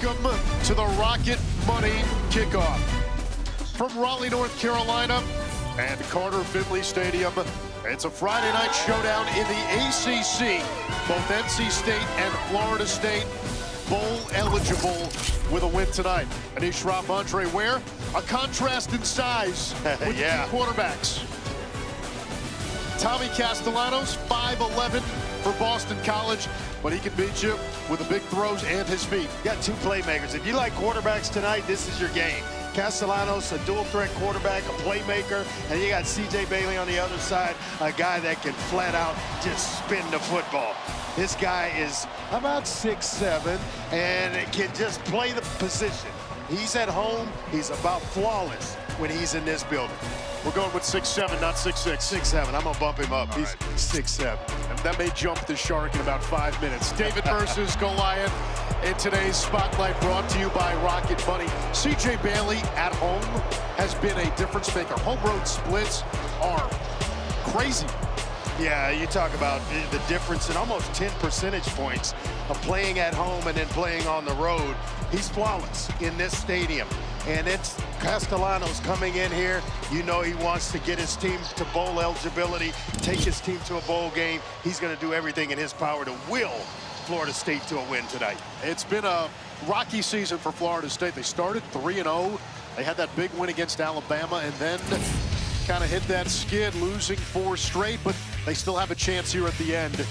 Welcome to the Rocket Money Kickoff. From Raleigh, North Carolina and Carter Finley Stadium, it's a Friday night showdown in the ACC. Both NC State and Florida State bowl eligible with a win tonight. Anish Ramondre where? A contrast in size with yeah. two quarterbacks. Tommy Castellanos, 5'11" for Boston College, but he can beat you with the big throws and his feet. Got two playmakers. If you like quarterbacks tonight, this is your game. Castellanos, a dual threat quarterback, a playmaker, and you got C.J. Bailey on the other side, a guy that can flat out just spin the football. This guy is about 6'7", and can just play the position. He's at home. He's about flawless when he's in this building. We're going with 6'7", not 6'6". 6'7". I'm going to bump him up. All He's right. 6'7". And that may jump the shark in about 5 minutes. David versus Goliath in today's Spotlight, brought to you by Rocket Money. C.J. Bailey at home has been a difference maker. Home road splits are crazy. Yeah, you talk about the difference in almost 10 percentage points of playing at home and then playing on the road. He's flawless in this stadium. And it's Castellanos coming in here. You know he wants to get his team to bowl eligibility, take his team to a bowl game. He's going to do everything in his power to will Florida State to a win tonight. It's been a rocky season for Florida State. They started 3-0. They had that big win against Alabama and then kind of hit that skid, losing 4 straight, but they still have a chance here at the end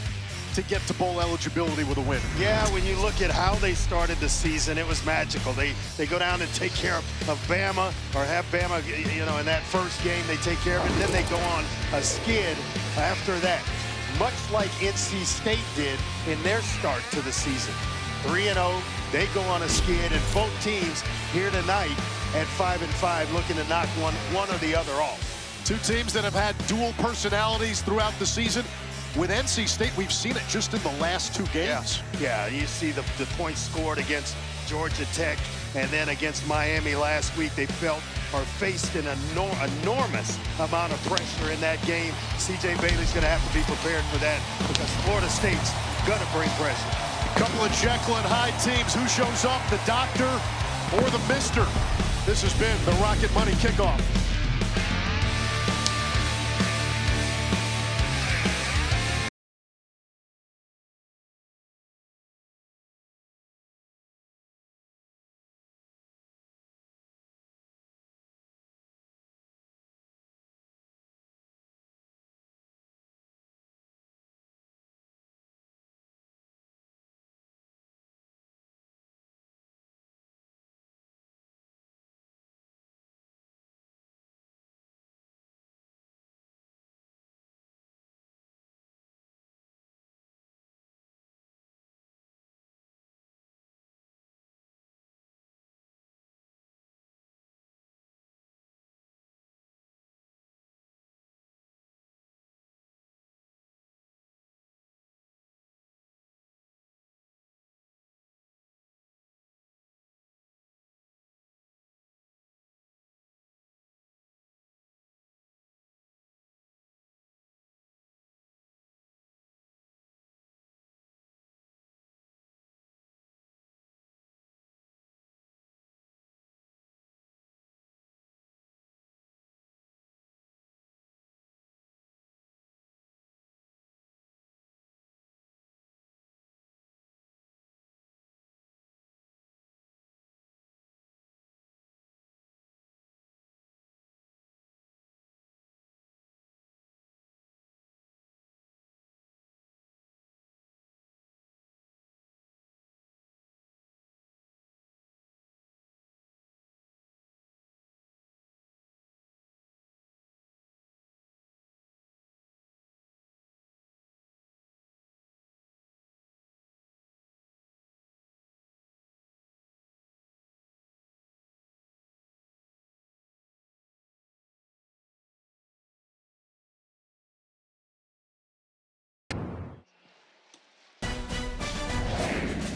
to get to bowl eligibility with a win. Yeah, when you look at how they started the season, it was magical. They go down and take care of Bama, or have Bama, you know, in that first game, they take care of it. Then they go on a skid after that, much like NC State did in their start to the season. 3-0, they go on a skid, and both teams here tonight at 5-5 looking to knock one or the other off. Two teams that have had dual personalities throughout the season. With NC State, we've seen it just in the last 2 games. Yeah, you see the points scored against Georgia Tech and then against Miami last week. They felt or faced an enormous amount of pressure in that game. C.J. Bailey's going to have to be prepared for that because Florida State's going to bring pressure. A couple of Jekyll and Hyde teams. Who shows up, the doctor or the mister? This has been the Rocket Money Kickoff.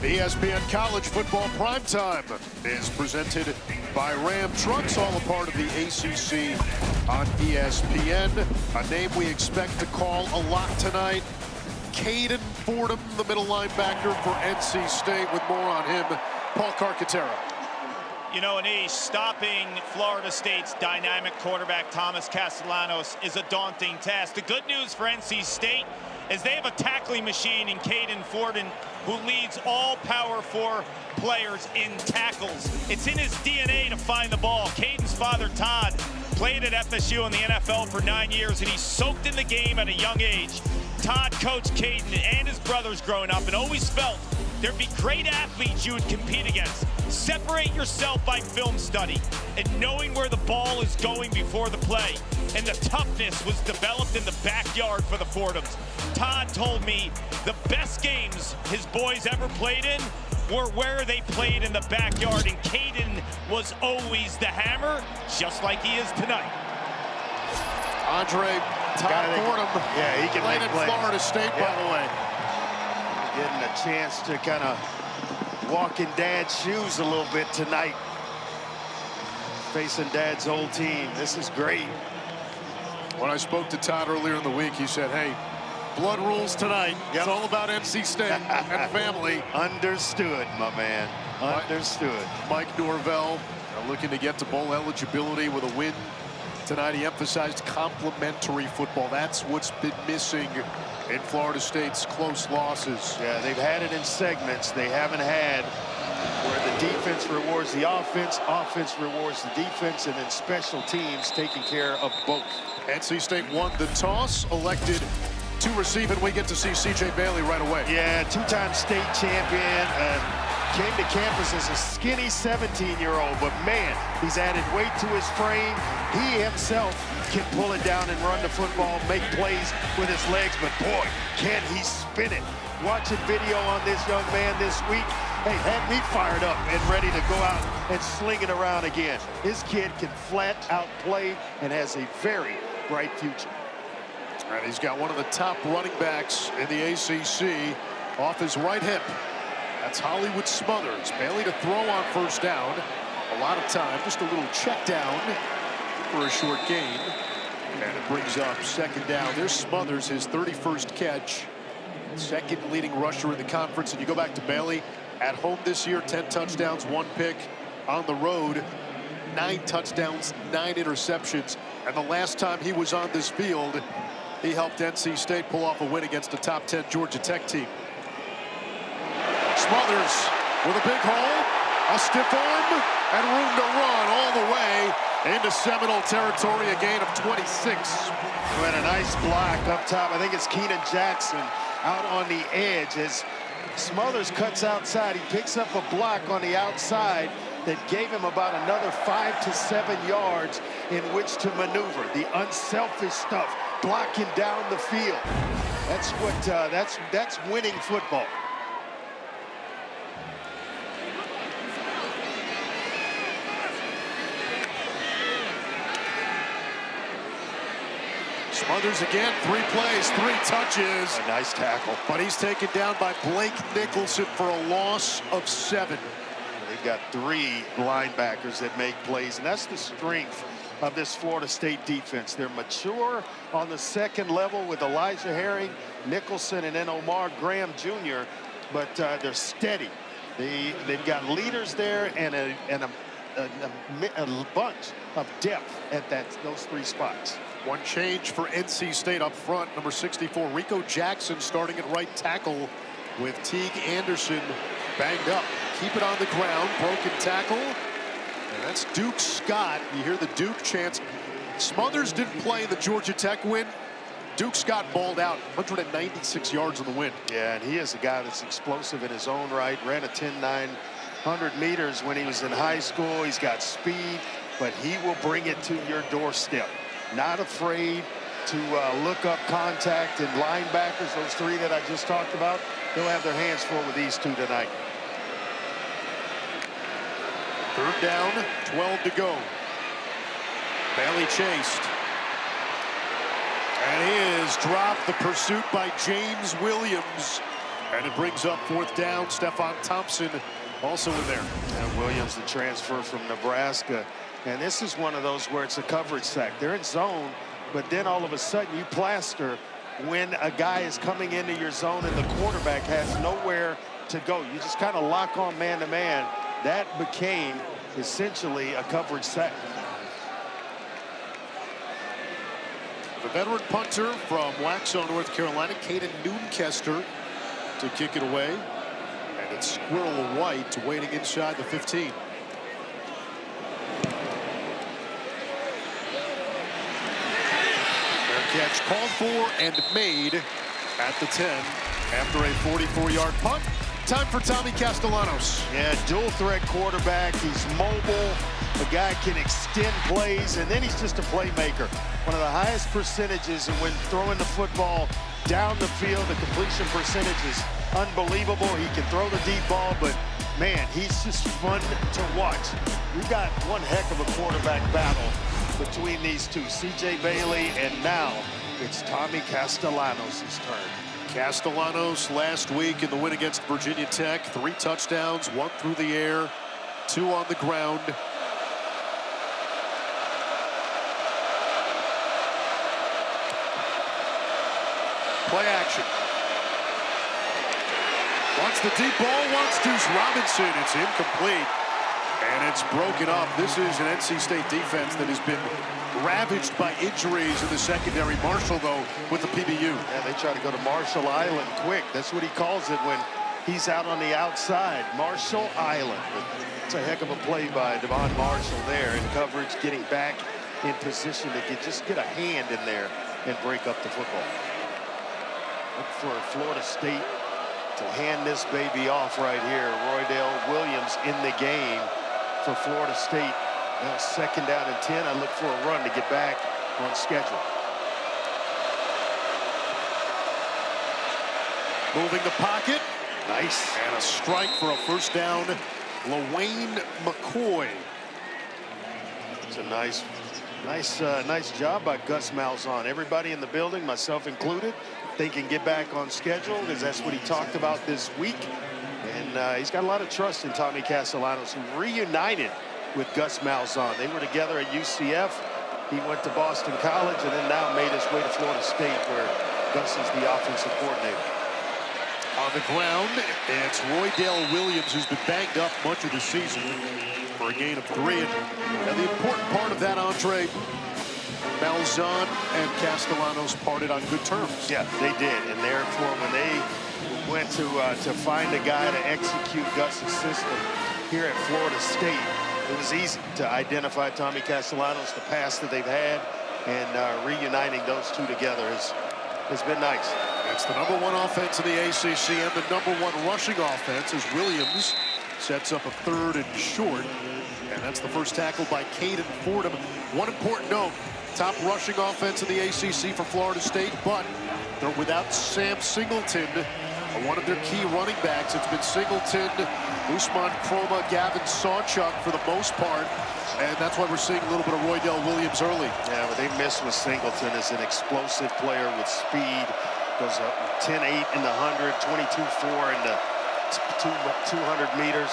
ESPN College Football Primetime is presented by Ram Trucks, all a part of the ACC on ESPN. A name we expect to call a lot tonight. Caden Fordham, the middle linebacker for NC State, with more on him Paul Carcaterra. You know, Anish, stopping Florida State's dynamic quarterback Thomas Castellanos is a daunting task. The good news for NC State is they have a tackling machine in Caden Forden who leads all Power 4 players in tackles. It's in his DNA to find the ball. Caden's father, Todd, played at FSU in the NFL for 9 years, and he soaked in the game at a young age. Todd coached Caden and his brothers growing up and always felt there'd be great athletes you would compete against. Separate yourself by film study and knowing where the ball is going before the play. And the toughness was developed in the backyard for the Fordhams. Todd told me the best games his boys ever played in were where they played in the backyard, and Caden was always the hammer, just like he is tonight. Andre Todd Fordham, yeah, he can played make at plays. Florida State, by the way. Getting a chance to kind of walk in Dad's shoes a little bit tonight. Facing Dad's old team. This is great. When I spoke to Todd earlier in the week, he said, hey, blood rules tonight. Yep. It's all about NC State and family. Understood, my man. Understood. Mike Norvell looking to get to bowl eligibility with a win tonight. He emphasized complementary football. That's what's been missing in Florida State's close losses. Yeah, they've had it in segments. They haven't had where the defense rewards the offense, offense rewards the defense, and then special teams taking care of both. NC State won the toss, elected to receive, and we get to see C.J. Bailey right away. Yeah, two-time state champion. Came to campus as a skinny 17-year-old, but man, he's added weight to his frame. He himself can pull it down and run the football, make plays with his legs, but boy, can he spin it. Watching video on this young man this week, hey, had me fired up and ready to go out and sling it around again. This kid can flat out play and has a very bright future. And he's got one of the top running backs in the ACC off his right hip. That's Hollywood Smothers. Bailey to throw on first down. A lot of time, just a little check down for a short gain. And it brings up second down. There's Smothers, his 31st catch. Second leading rusher in the conference. And you go back to Bailey at home this year, 10 touchdowns, 1 pick. On the road, 9 touchdowns, 9 interceptions. And the last time he was on this field, he helped NC State pull off a win against a top 10 Georgia Tech team. Smothers with a big hole, a stiff arm, and room to run all the way into Seminole territory, a gain of 26. And a nice block up top. I think it's Keenan Jackson out on the edge as Smothers cuts outside. He picks up a block on the outside that gave him about another 5 to 7 yards in which to maneuver. The unselfish stuff, blocking down the field. That's what that's winning football. Smothers again, 3 plays, 3 touches. A nice tackle. But he's taken down by Blake Nicholson for a loss of 7. They've got 3 linebackers that make plays, and that's the strength of this Florida State defense. They're mature on the second level with Elijah Herring, Nicholson, and then Omar Graham Jr., but they're steady. They've got leaders there and a bunch of depth at those 3 spots. One change for NC State up front. Number 64, Rico Jackson, starting at right tackle with Teague Anderson banged up. Keep it on the ground, broken tackle. And that's Duke Scott. You hear the Duke chants. Smothers didn't play in the Georgia Tech win. Duke Scott balled out, 196 yards on the win. Yeah, and he is a guy that's explosive in his own right. Ran a 10.9 100 meters when he was in high school. He's got speed, but he will bring it to your doorstep. Not afraid to look up contact and linebackers, those 3 that I just talked about. They'll have their hands full with these 2 tonight. Third down, 12 to go. Bailey chased. And he is dropped. The pursuit by James Williams. And it brings up 4th down. Stephon Thompson also in there. And Williams, the transfer from Nebraska. And this is one of those where it's a coverage sack. They're in zone, but then all of a sudden you plaster when a guy is coming into your zone and the quarterback has nowhere to go. You just kind of lock on man-to-man that became essentially a coverage sack. The veteran punter from Waxhaw, North Carolina, Caden Noonkester, to kick it away. And it's Squirrel White waiting inside the 15. Fair catch called for and made at the 10 after a 44-yard punt. Time for Tommy Castellanos. Yeah, dual threat quarterback. He's mobile. The guy can extend plays, and then he's just a playmaker. One of the highest percentages, and when throwing the football down the field, the completion percentage is unbelievable. He can throw the deep ball, but man, he's just fun to watch. We've got one heck of a quarterback battle between these two, C.J. Bailey, and now it's Tommy Castellanos' turn. Castellanos last week in the win against Virginia Tech, 3 touchdowns, 1 through the air, 2 on the ground. Play action. Wants the deep ball, wants Deuce Robinson. It's incomplete. And it's broken up. This is an NC State defense that has been ravaged by injuries in the secondary. Marshall, though, with the PBU. Yeah, they try to go to Marshall Island quick. That's what he calls it when he's out on the outside. Marshall Island. But it's a heck of a play by Devon Marshall there in coverage, getting back in position to just get a hand in there and break up the football. Look for Florida State to hand this baby off right here. Roydale Williams in the game for Florida State. Now 2nd down and 10. I look for a run to get back on schedule. Moving the pocket. Nice. And a strike for a 1st down. LaWayne McCoy. It's a nice job by Gus Malzahn. Everybody in the building, myself included, they can get back on schedule because that's what he talked about this week. And he's got a lot of trust in Tommy Castellanos, who reunited with Gus Malzahn. They were together at UCF. He went to Boston College and then now made his way to Florida State, where Gus is the offensive coordinator. On the ground, it's Roydale Williams, who's been banged up much of the season, for a gain of 3. And the important part of that, Andre, Malzahn and Castellanos parted on good terms. Yeah, they did. And therefore, when they went to find a guy to execute Gus's system here at Florida State, it was easy to identify Tommy Castellanos, the past that they've had, and reuniting those two together has been nice. It's the #1 offense in the ACC and the #1 rushing offense as Williams sets up a 3rd and short. And that's the first tackle by Caden Fordham. One important note, top rushing offense in the ACC for Florida State, but they're without Sam Singleton, one of their key running backs. It's been Singleton, Usman Kroma, Gavin Sawchuk for the most part. And that's why we're seeing a little bit of Roydale Williams early. Yeah, what they missed with Singleton is an explosive player with speed. Goes up 10-8 in the 100, 22-4 in the 200 meters.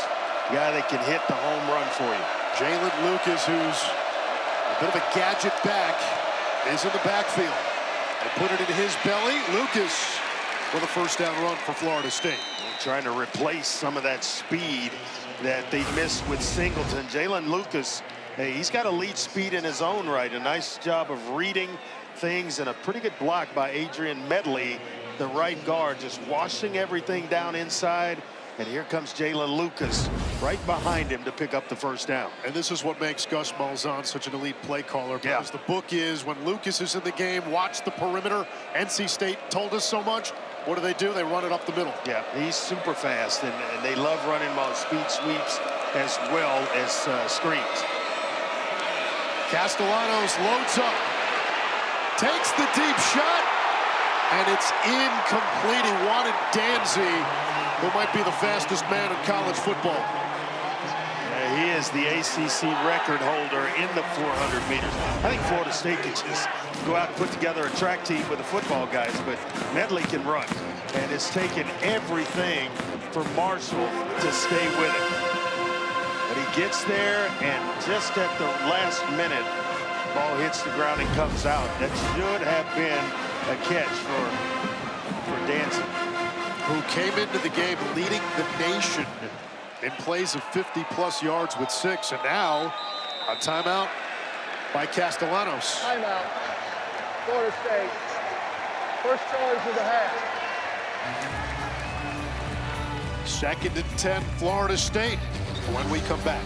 Guy that can hit the home run for you. Jalen Lucas, who's a bit of a gadget back, is in the backfield. They put it in his belly. Lucas with a 1st down run for Florida State. Trying to replace some of that speed that they missed with Singleton. Jalen Lucas, hey, he's got elite speed in his own right. A nice job of reading things and a pretty good block by Adrian Medley, the right guard, just washing everything down inside. And here comes Jalen Lucas right behind him to pick up the 1st down. And this is what makes Gus Malzahn such an elite play caller, because the book is when Lucas is in the game, watch the perimeter. NC State told us so much. What do? They run it up the middle. Yeah, he's super fast, and they love running him on speed sweeps as well as screens. Castellanos loads up, takes the deep shot, and it's incomplete. He wanted Danzy, who might be the fastest man in college football. He is the ACC record holder in the 400 meters. I think Florida State could just go out and put together a track team with the football guys, but Medley can run, and it's taken everything for Marshall to stay with it. But he gets there, and just at the last minute, ball hits the ground and comes out. That should have been a catch for Dancy, who came into the game leading the nation in plays of 50-plus yards with 6. And now a timeout by Castellanos. Timeout. Florida State. First charge of the half. 2nd and 10, Florida State, when we come back.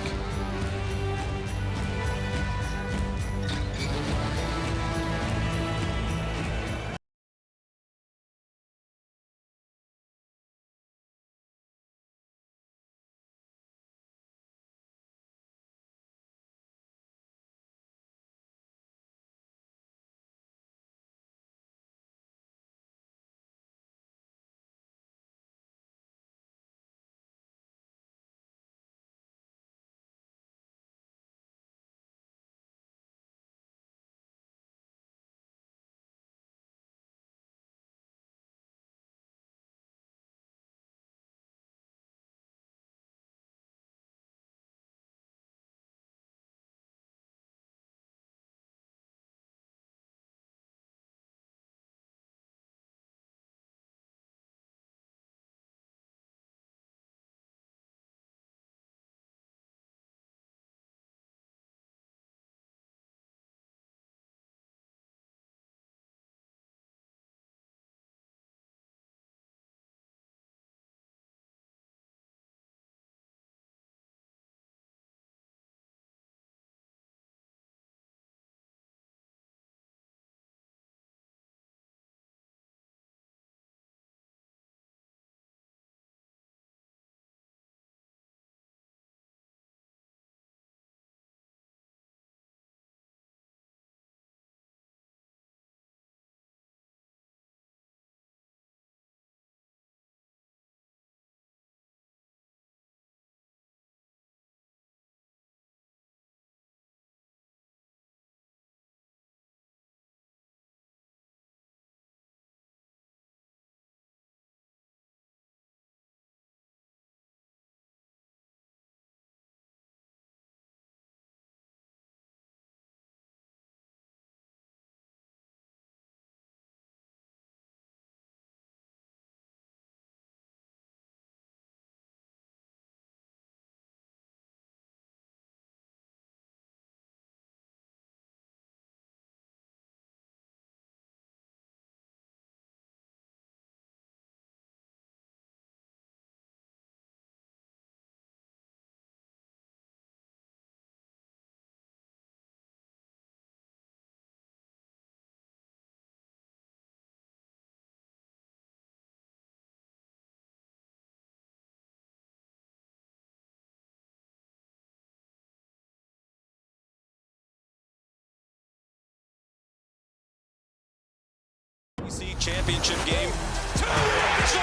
NCAA championship game. Zone!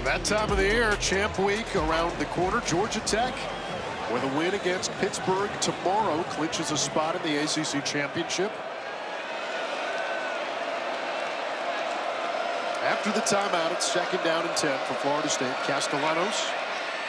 That time of the year, Champ Week around the corner. Georgia Tech, with a win against Pittsburgh tomorrow, clinches a spot in the ACC championship. After the timeout, it's 2nd down and 10 for Florida State. Castellanos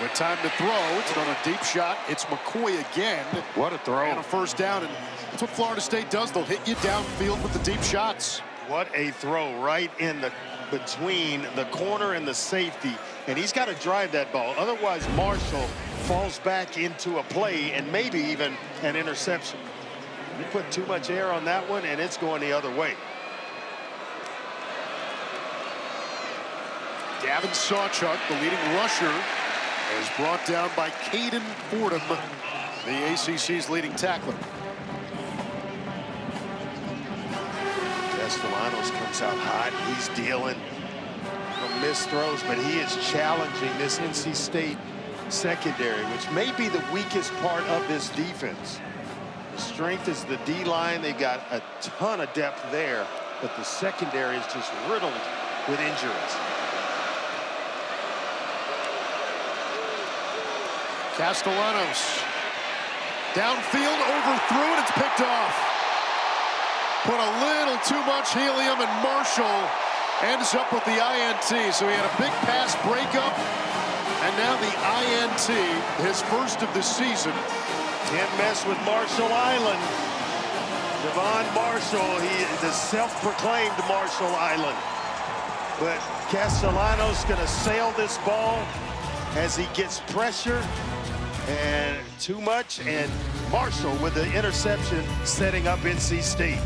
with time to throw. It's another deep shot. It's McCoy again. What a throw. And a 1st down. And that's what Florida State does. They'll hit you downfield with the deep shots. What a throw right in the between the corner and the safety. And he's got to drive that ball. Otherwise, Marshall falls back into a play and maybe even an interception. You put too much air on that one, and it's going the other way. Gavin Sawchuk, the leading rusher, is brought down by Caden Fordham, the ACC's leading tackler. Castellanos comes out hot. He's dealing from missed throws, but he is challenging this NC State secondary, which may be the weakest part of this defense. The strength is the D-line. They've got a ton of depth there, but the secondary is just riddled with injuries. Castellanos downfield, overthrew it, it's picked off. Put a little too much helium, and Marshall ends up with the INT. So he had a big pass breakup, and now the INT, his first of the season. Can't mess with Marshall Island. Devon Marshall, he is the self-proclaimed Marshall Island. But Castellanos going to sail this ball as he gets pressure and too much. And Marshall with the interception setting up NC State.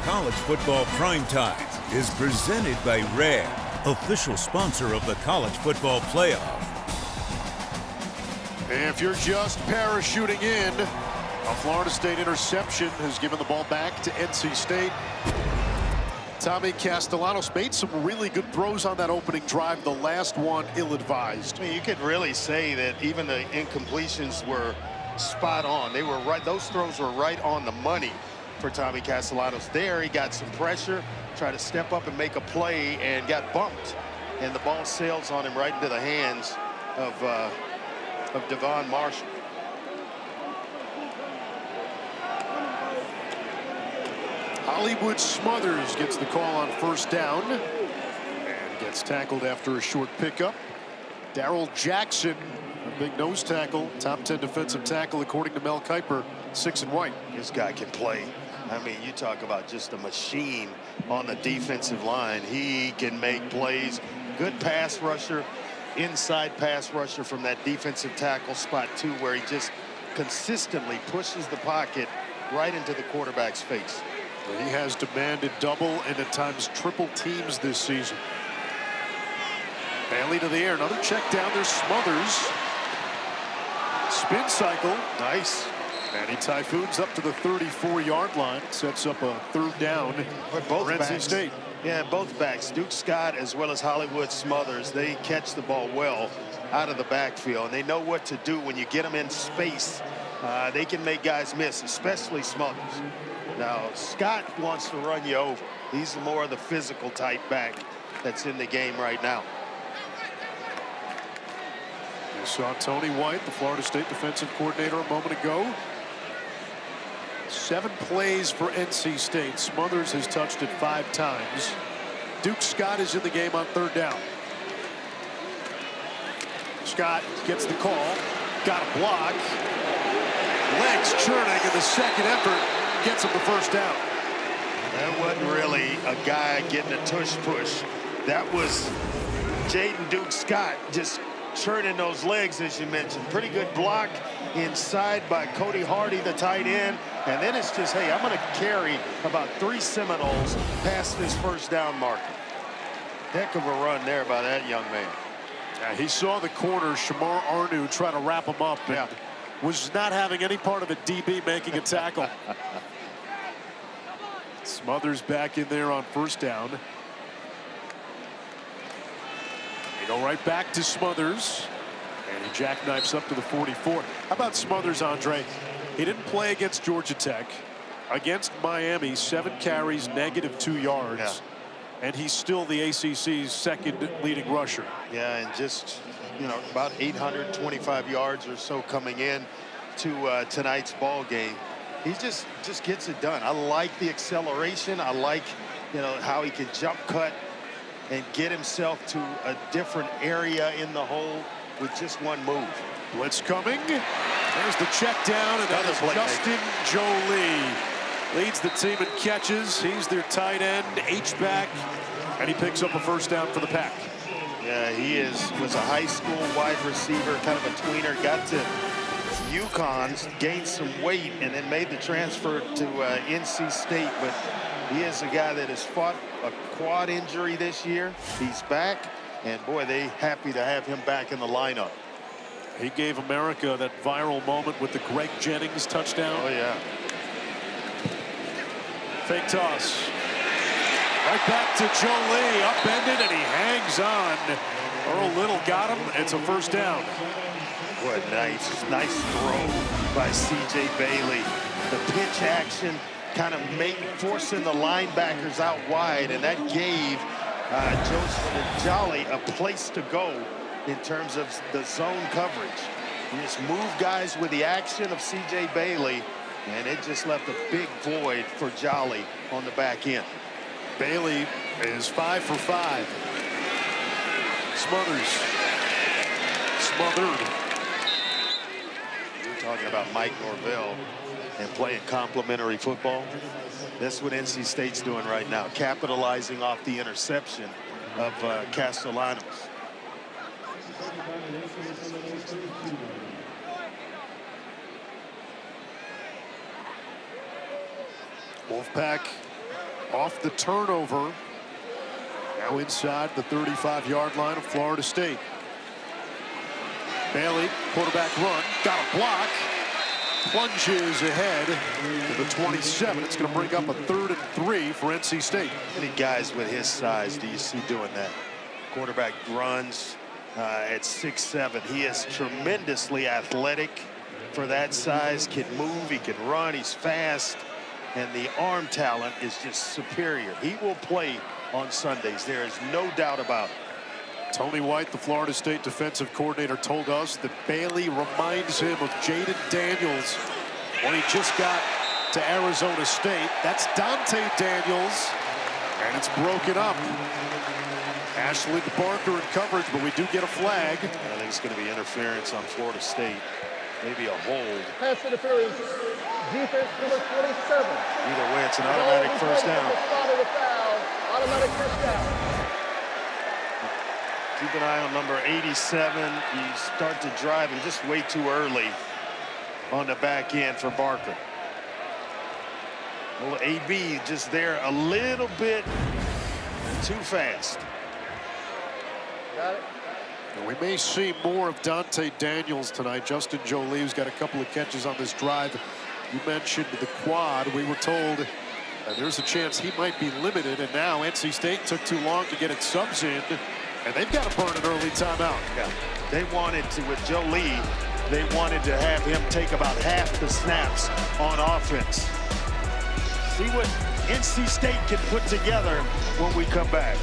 College football primetime is presented by Red, official sponsor of the College Football Playoff. If you're just parachuting in, a Florida State interception has given the ball back to NC State. Tommy Castellanos made some really good throws on that opening drive. The last one ill-advised. I mean, you could really say that even the incompletions were spot on. They were right. Those throws were right on the money for Tommy Castellanos. There, he got some pressure, tried to step up and make a play, and got bumped. And the ball sails on him right into the hands of Devon Marshall. Hollywood Smothers gets the call on first down and gets tackled after a short pickup. Darrell Jackson, a big nose tackle, top 10 defensive tackle according to Mel Kiper, 6 and white. This guy can play. I mean, you talk about just a machine on the defensive line. He can make plays. Good pass rusher, inside pass rusher from that defensive tackle spot too, where he just consistently pushes the pocket right into the quarterback's face. He has demanded double and at times triple teams this season. Bailey to the air, another check down there. Smothers. Spin cycle. Nice. And he typhoons up to the 34-yard line. Sets up a third down for both NC State. Yeah, both backs, Duke Scott as well as Hollywood Smothers, they catch the ball well out of the backfield. And they know what to do when you get them in space. They can make guys miss, especially Smothers. Now, Scott wants to run you over. He's more of the physical type back that's in the game right now. You saw Tony White, the Florida State defensive coordinator, a moment ago. 7 plays for NC State. Smothers has touched it 5 times. Duke Scott is in the game on third down. Scott gets the call. Got a block. Legs churning in the second effort. Gets him the first down. That wasn't really a guy getting a tush-push. That was Jaden Duke Scott just churning those legs, as you mentioned. Pretty good block inside by Cody Hardy, the tight end. And then it's just, hey, I'm going to carry about 3 Seminoles past this first down marker. Heck of a run there by that young man. Yeah, he saw the corner, Shamar Arnu, try to wrap him up. And was not having any part of a DB making a tackle. Smothers back in there on first down. They go right back to Smothers. And he jackknifes up to the 44. How about Smothers, Andre? He didn't play against Georgia Tech. Against Miami, 7 carries, -2 yards. Yeah. And he's still the ACC's second leading rusher. Yeah, and just, you know, about 825 yards or so coming in to tonight's ball game. He just gets it done. I like the acceleration. I like, you know, how he can jump cut and get himself to a different area in the hole with just one move. Blitz coming. There's the check down, and that is Justin Jolie. Leads the team in catches. He's their tight end, H-back, and he picks up a first down for the Pack. Yeah, he was a high school wide receiver, kind of a tweener. Got to UConn, gained some weight, and then made the transfer to NC State. But he is a guy that has fought a quad injury this year. He's back, and boy, they happy to have him back in the lineup. He gave America that viral moment with the Greg Jennings touchdown. Oh, yeah. Fake toss. Right back to Jolie, upended, and he hangs on. Earl Little got him. It's a first down. What nice throw by C.J. Bailey. The pitch action kind of forcing the linebackers out wide, and that gave Joseph Jolly a place to go in terms of the zone coverage. You just move guys with the action of C.J. Bailey, and it just left a big void for Jolly on the back end. Bailey is 5 for 5. Smothers. Smothered. You're talking about Mike Norvell and playing complementary football. That's what NC State's doing right now, capitalizing off the interception of Castellanos. Wolfpack off the turnover. Now inside the 35-yard line of Florida State. Bailey, quarterback run, got a block. Plunges ahead to the 27. It's going to bring up a 3rd and 3 for NC State. How many guys with his size do you see doing that? Quarterback runs at 6'7". He is tremendously athletic for that size. Can move, he can run, he's fast. And the arm talent is just superior. He will play on Sundays. There is no doubt about it. Tony White, the Florida State defensive coordinator, told us that Bailey reminds him of Jaden Daniels when he just got to Arizona State. That's Dante Daniels, and it's broken up. Ashland Barker in coverage, but we do get a flag. I think it's going to be interference on Florida State. Maybe a hold. Pass interference, defense number 27. Either way, it's an automatic first down. Automatic first down. Keep an eye on number 87. You start to drive and just way too early on the back end for Barker. Well, AB just there a little bit too fast. Got it. And we may see more of Dante Daniels tonight. Justin Jolie, who's got a couple of catches on this drive. You mentioned the quad. We were told there's a chance he might be limited, and now NC State took too long to get its subs in, and they've got to burn an early timeout. Yeah, they wanted to, with Jolie, they wanted to have him take about half the snaps on offense. See what NC State can put together when we come back.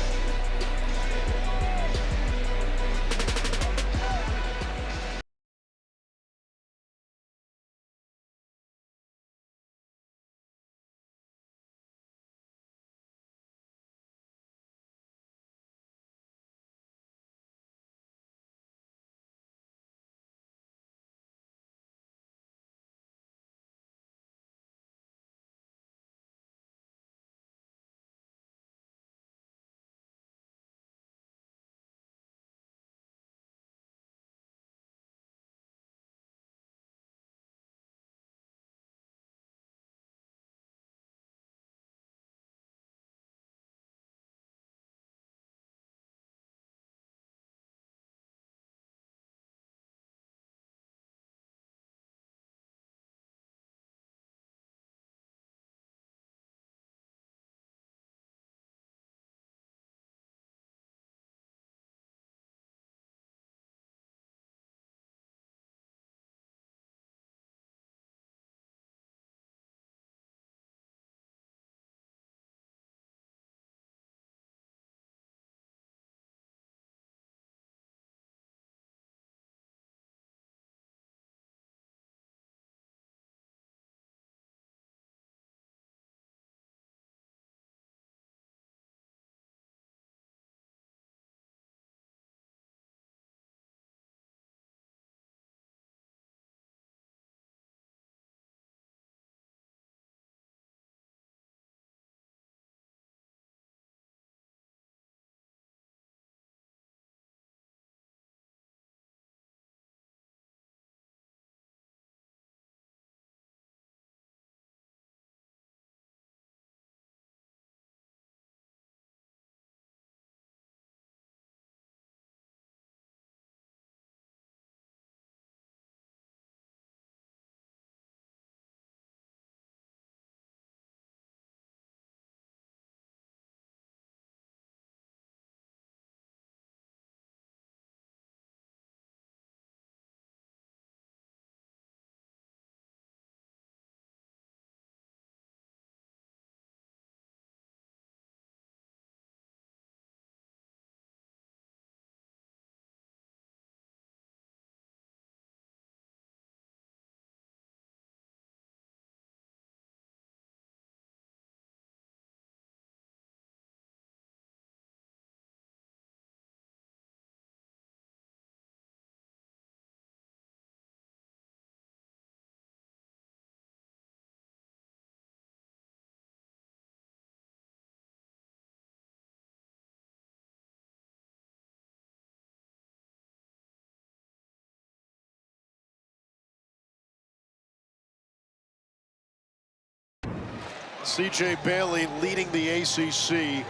C.J. Bailey leading the ACC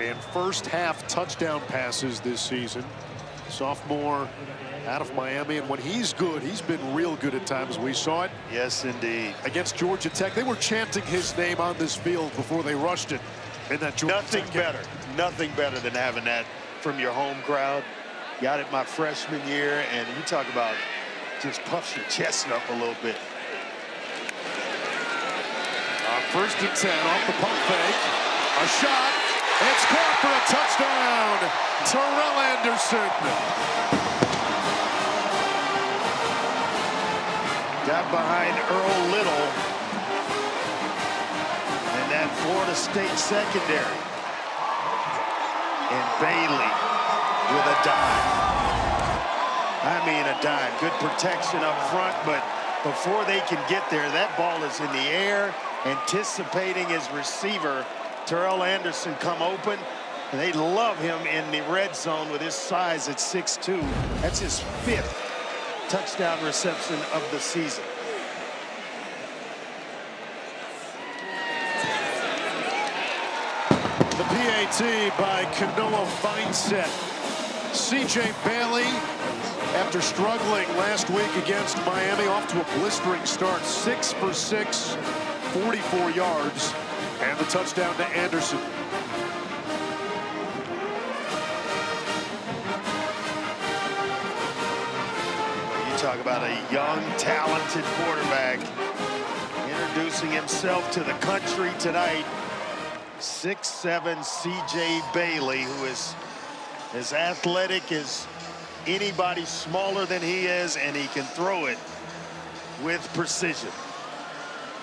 in first half touchdown passes this season. Sophomore out of Miami, and when he's good, he's been real good at times. We saw it. Yes, indeed. Against Georgia Tech, they were chanting his name on this field before they rushed it. In that Georgia Tech game. Nothing better than having that from your home crowd. Got it my freshman year, and you talk about just puffs your chest up a little bit. First and 10 off the pump fake. A shot. It's caught for a touchdown. Terrell Anderson. Got behind Earl Little in that Florida State secondary. And Bailey with a dime. I mean a dime. Good protection up front, but before they can get there, that ball is in the air, anticipating his receiver, Terrell Anderson, come open. And they love him in the red zone with his size at 6'2". That's his 5th touchdown reception of the season. The PAT by Kanoa Feinset. C.J. Bailey, after struggling last week against Miami, off to a blistering start. 6 for 6, 44 yards, and the touchdown to Anderson. Talk about a young, talented quarterback introducing himself to the country tonight. 6'7" C.J. Bailey, who is as athletic as anybody smaller than he is, and he can throw it with precision.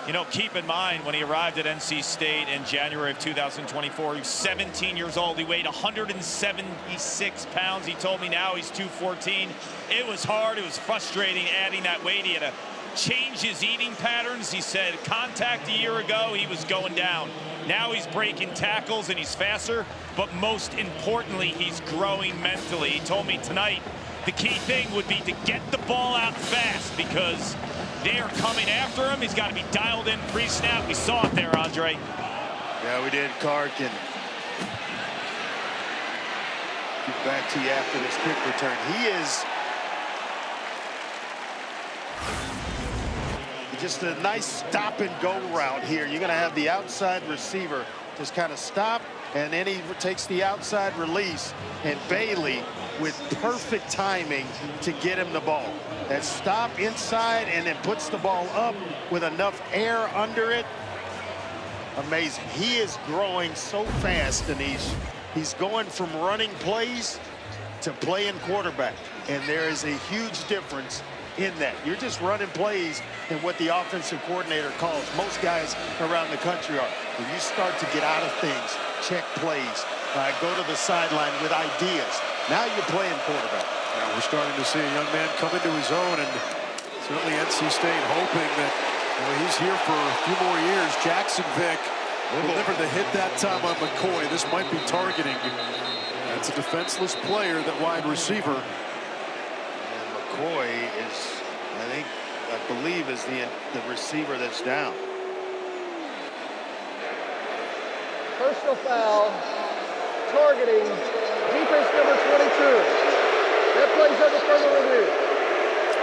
You know, keep in mind, when he arrived at NC State in January of 2024, he was 17 years old. He weighed 176 pounds. He told me now he's 214. It was hard. It was frustrating adding that weight. He had to change his eating patterns. He said contact a year ago, he was going down. Now he's breaking tackles and he's faster. But most importantly, he's growing mentally. He told me tonight the key thing would be to get the ball out fast, because they are coming after him. He's got to be dialed in pre-snap. We saw it there, Andre. Yeah, we did. Carr can get back to you after this quick return. He is just a nice stop and go route here. You're going to have the outside receiver just kind of stop, and then he takes the outside release, and Bailey with perfect timing to get him the ball. That stop inside and then puts the ball up with enough air under it. Amazing. He is growing so fast, and he's going from running plays to playing quarterback. And there is a huge difference in that. You're just running plays in what the offensive coordinator calls. Most guys around the country are. When you start to get out of things, check plays, go to the sideline with ideas. Now you're playing quarterback. Now we're starting to see a young man come into his own, and certainly NC State hoping that he's here for a few more years. Jackson Vick delivered the hit that time on McCoy. This might be targeting. That's a defenseless player, that wide receiver. And McCoy is, I believe, is the receiver that's down. Personal foul, targeting defense number 22. That plays under further review.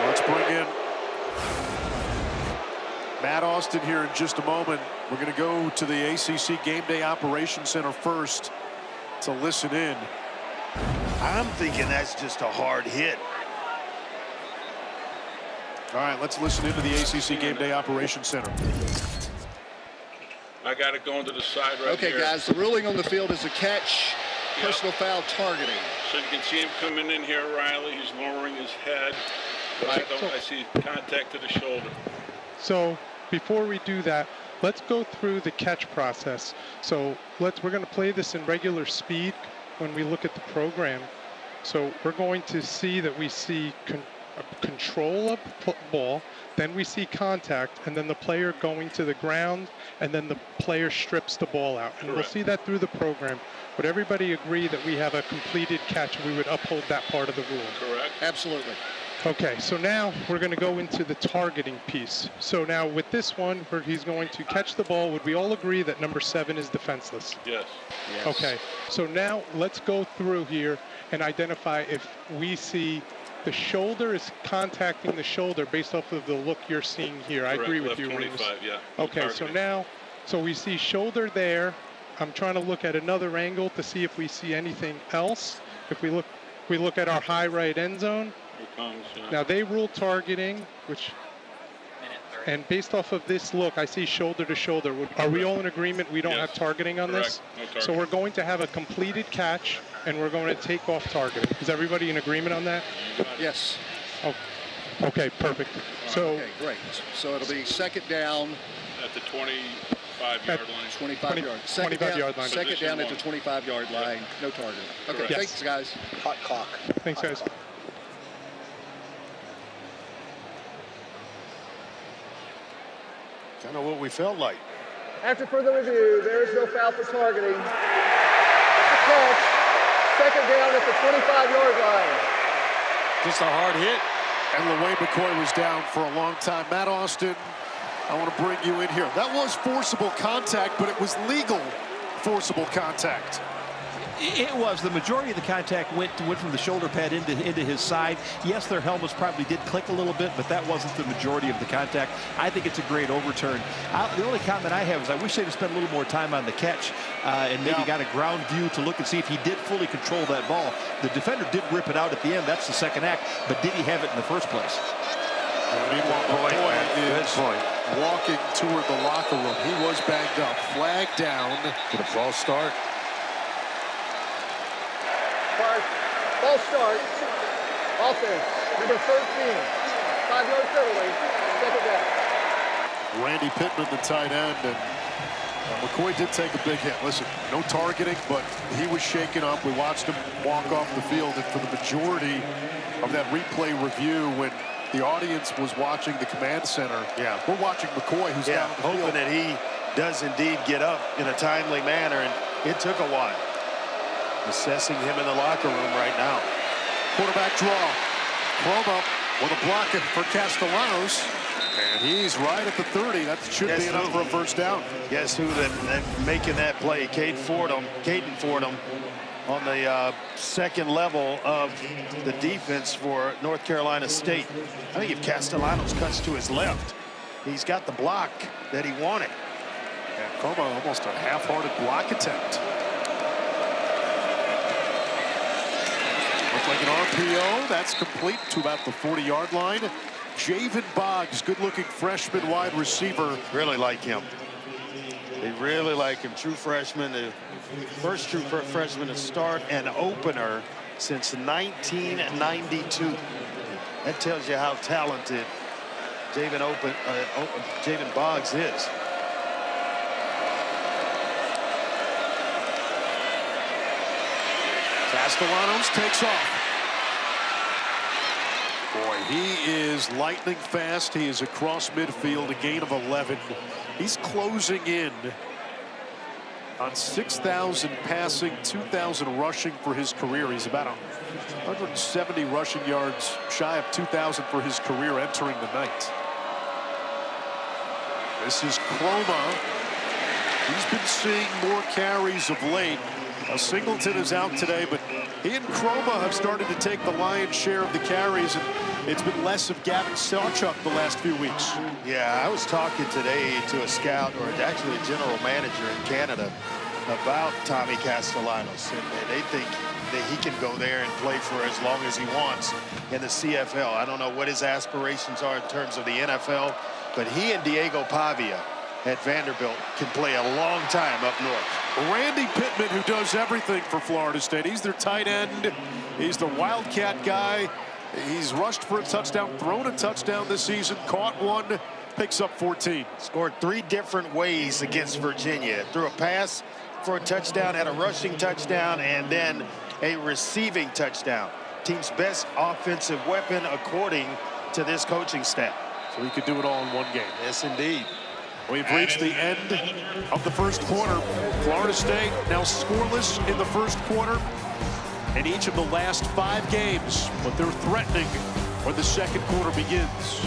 Let's bring in Matt Austin here in just a moment. We're going to go to the ACC Game Day Operations Center first to listen in. I'm thinking that's just a hard hit. All right, let's listen into the ACC Game Day Operations Center. I got it going to the side right here. Okay, guys, the ruling on the field is a catch, personal foul targeting. So you can see him coming in here, Riley. He's lowering his head. Right. I see contact to the shoulder. So before we do that, let's go through the catch process. So we're going to play this in regular speed when we look at the program. So we're going to see that we see control of the ball, then we see contact, and then the player going to the ground, and then the player strips the ball out. And we'll see that through the program. Would everybody agree that we have a completed catch and we would uphold that part of the rule? Correct. Absolutely. Okay, so now we're going to go into the targeting piece. So now with this one, where he's going to catch the ball, would we all agree that number 7 is defenseless? Yes. Okay, so now let's go through here and identify if we see the shoulder is contacting the shoulder based off of the look you're seeing here. I agree with you, Reeves. 25, yeah. Okay, so now, so we see shoulder there. I'm trying to look at another angle to see if we see anything else. If we look at our high right end zone. Now they rule targeting, which, and based off of this look, I see shoulder to shoulder. Are we all in agreement we don't have targeting on this? No targeting. So we're going to have a completed catch, and we're going to take off targeting. Is everybody in agreement on that? Yes. Oh, okay, perfect. So Okay, great. So it'll be second down. At the 25-yard line. 25 yards. Second 25 down, yard line. Second down at the Position 25-yard line. No target. Okay, Correct. thanks, guys. Hot clock. thanks, Hot guys. clock. Kind of what we felt like. After further review, there is no foul for targeting. It's a catch. Second down at the 25-yard line. Just a hard hit. And LeWayne McCoy was down for a long time. Matt Austin, I want to bring you in here. That was forcible contact, but it was legal forcible contact. It was. The majority of the contact went from the shoulder pad into his side. Yes, their helmets probably did click a little bit, but that wasn't the majority of the contact. I think it's a great overturn. The only comment I have is I wish they'd have spent a little more time on the catch and maybe got a ground view to look and see if he did fully control that ball. The defender did rip it out at the end. That's the second act, but did he have it in the first place? Meanwhile, McCoy is walking toward the locker room. He was banged up. Flag down. Did a false start. Ball start. Offense. Number 13. 5-yard penalty. Second down. Randy Pittman, the tight end, and McCoy did take a big hit. Listen, no targeting, but he was shaken up. We watched him walk off the field, and for the majority of that replay review, when the audience was watching the command center, we're watching McCoy, who's down the field. Hoping that he does indeed get up in a timely manner, and it took a while. Assessing him in the locker room right now. Quarterback draw. Chroma with a block for Castellanos. And he's right at the 30. That should be enough for a first down. Guess who then making that play? Caden Fordham on the second level of the defense for North Carolina State. I think if Castellanos cuts to his left, he's got the block that he wanted. And Chroma almost a half-hearted block attempt. Looks like an RPO. That's complete to about the 40-yard line. Javen Boggs, good-looking freshman wide receiver. Really like him. They really like him. True freshman, the first true freshman to start an opener since 1992. That tells you how talented Javen Boggs is. Castellanos takes off. Boy, he is lightning fast. He is across midfield, a gain of 11. He's closing in on 6,000 passing, 2,000 rushing for his career. He's about 170 rushing yards shy of 2,000 for his career entering the night. This is Chroma. He's been seeing more carries of late. Singleton is out today, but he and Chroma have started to take the lion's share of the carries, and it's been less of Gavin Sawchuk the last few weeks. Yeah, I was talking today to a scout, or actually a general manager in Canada, about Tommy Castellanos, and they think that he can go there and play for as long as he wants in the CFL. I don't know what his aspirations are in terms of the NFL, but he and Diego Pavia at Vanderbilt can play a long time up north. Randy Pittman, who does everything for Florida State. He's their tight end. He's the Wildcat guy. He's rushed for a touchdown, thrown a touchdown this season, caught one, picks up 14. Scored 3 different ways against Virginia. Threw a pass for a touchdown, had a rushing touchdown, and then a receiving touchdown. Team's best offensive weapon according to this coaching staff. So he could do it all in one game. Yes, indeed. We've reached the end of the first quarter. Florida State now scoreless in the first quarter in each of the last 5 games, but they're threatening when the second quarter begins.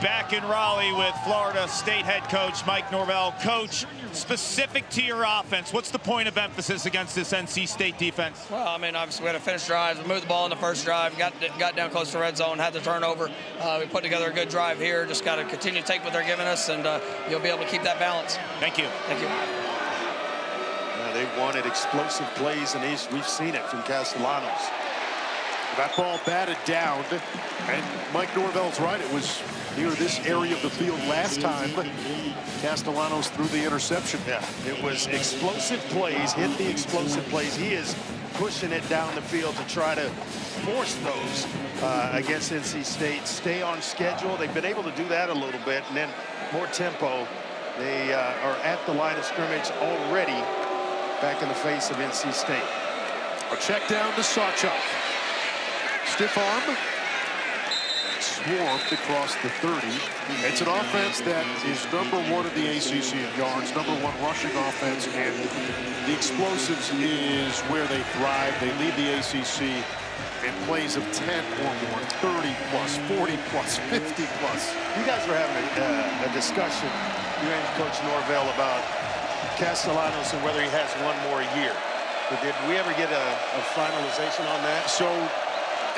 Back in Raleigh with Florida State head coach Mike Norvell. Coach, specific to your offense, what's the point of emphasis against this NC State defense? Well, I mean, obviously we had to finish drives. We moved the ball in the first drive, got down close to red zone, had the turnover. We put together a good drive here. Just got to continue to take what they're giving us, and you'll be able to keep that balance. Thank you. Thank you. They wanted explosive plays, and we've seen it from Castellanos. That ball batted down, and Mike Norvell's right. It was near this area of the field last time. Castellanos threw the interception. Yeah, it was explosive plays, hit the explosive plays. He is pushing it down the field to try to force those against NC State. Stay on schedule. They've been able to do that a little bit, and then more tempo. They are at the line of scrimmage already, back in the face of NC State. A check down to Sawchuk. Stiff arm. Swarmed across the 30. It's an offense that is #1 in the ACC in yards, #1 rushing offense, and the explosives is where they thrive. They lead the ACC in plays of 10 or more, 30 plus, 40 plus, 50 plus. You guys were having a discussion, you and Coach Norvell, about Castellanos and whether he has one more year. But did we ever get a finalization on that? So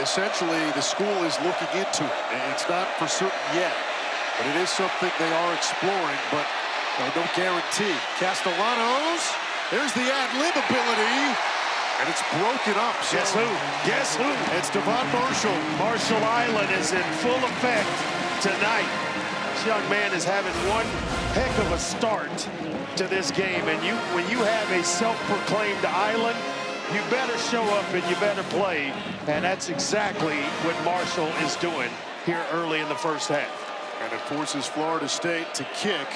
essentially the school is looking into it. It's not for certain yet, but it is something they are exploring, but no guarantee. Castellanos, there's the ad-lib ability, and it's broken up. So guess who? Guess who? It's Devon Marshall. Marshall Island is in full effect tonight. This young man is having one heck of a start to this game, and when you have a self-proclaimed island, you better show up and you better play, and that's exactly what Marshall is doing here early in the first half. And it forces Florida State to kick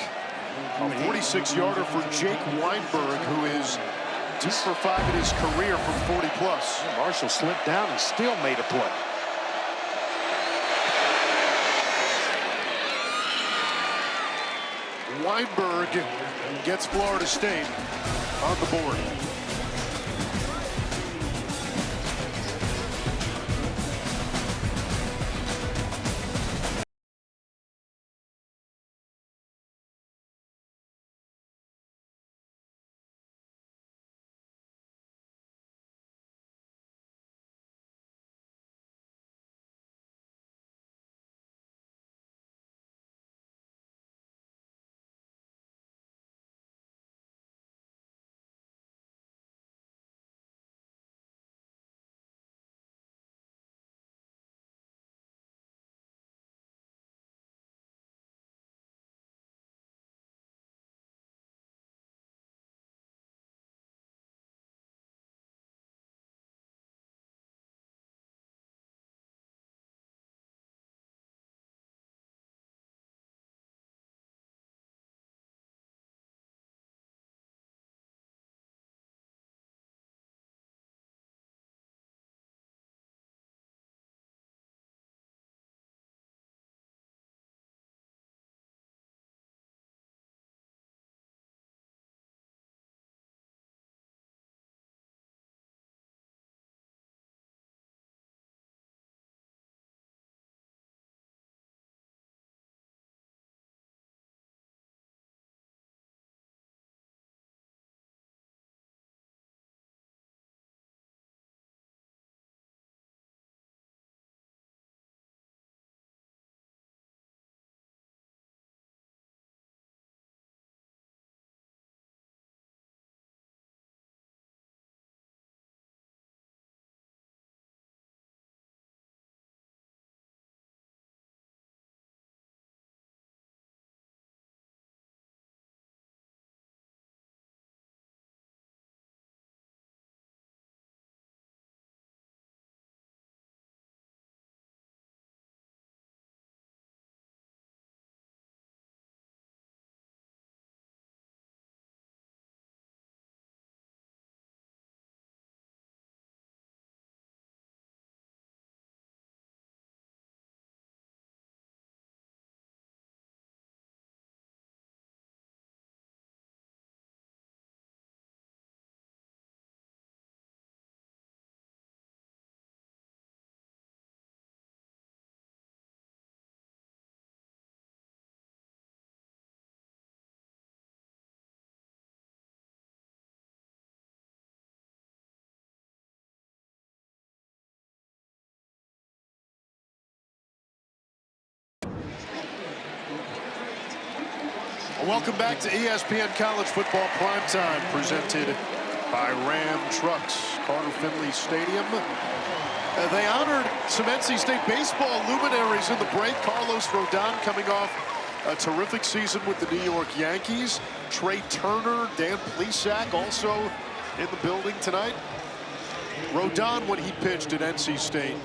a 46-yarder for Jake Weinberg, who is 2 for 5 in his career from 40 plus. Marshall slipped down and still made a play. Weinberg gets Florida State on the board. Welcome back to ESPN College Football Primetime, presented by Ram Trucks, Carter Finley Stadium. They honored some NC State baseball luminaries in the break. Carlos Rodon coming off a terrific season with the New York Yankees. Trey Turner, Dan Plesac also in the building tonight. Rodon, when he pitched at NC State,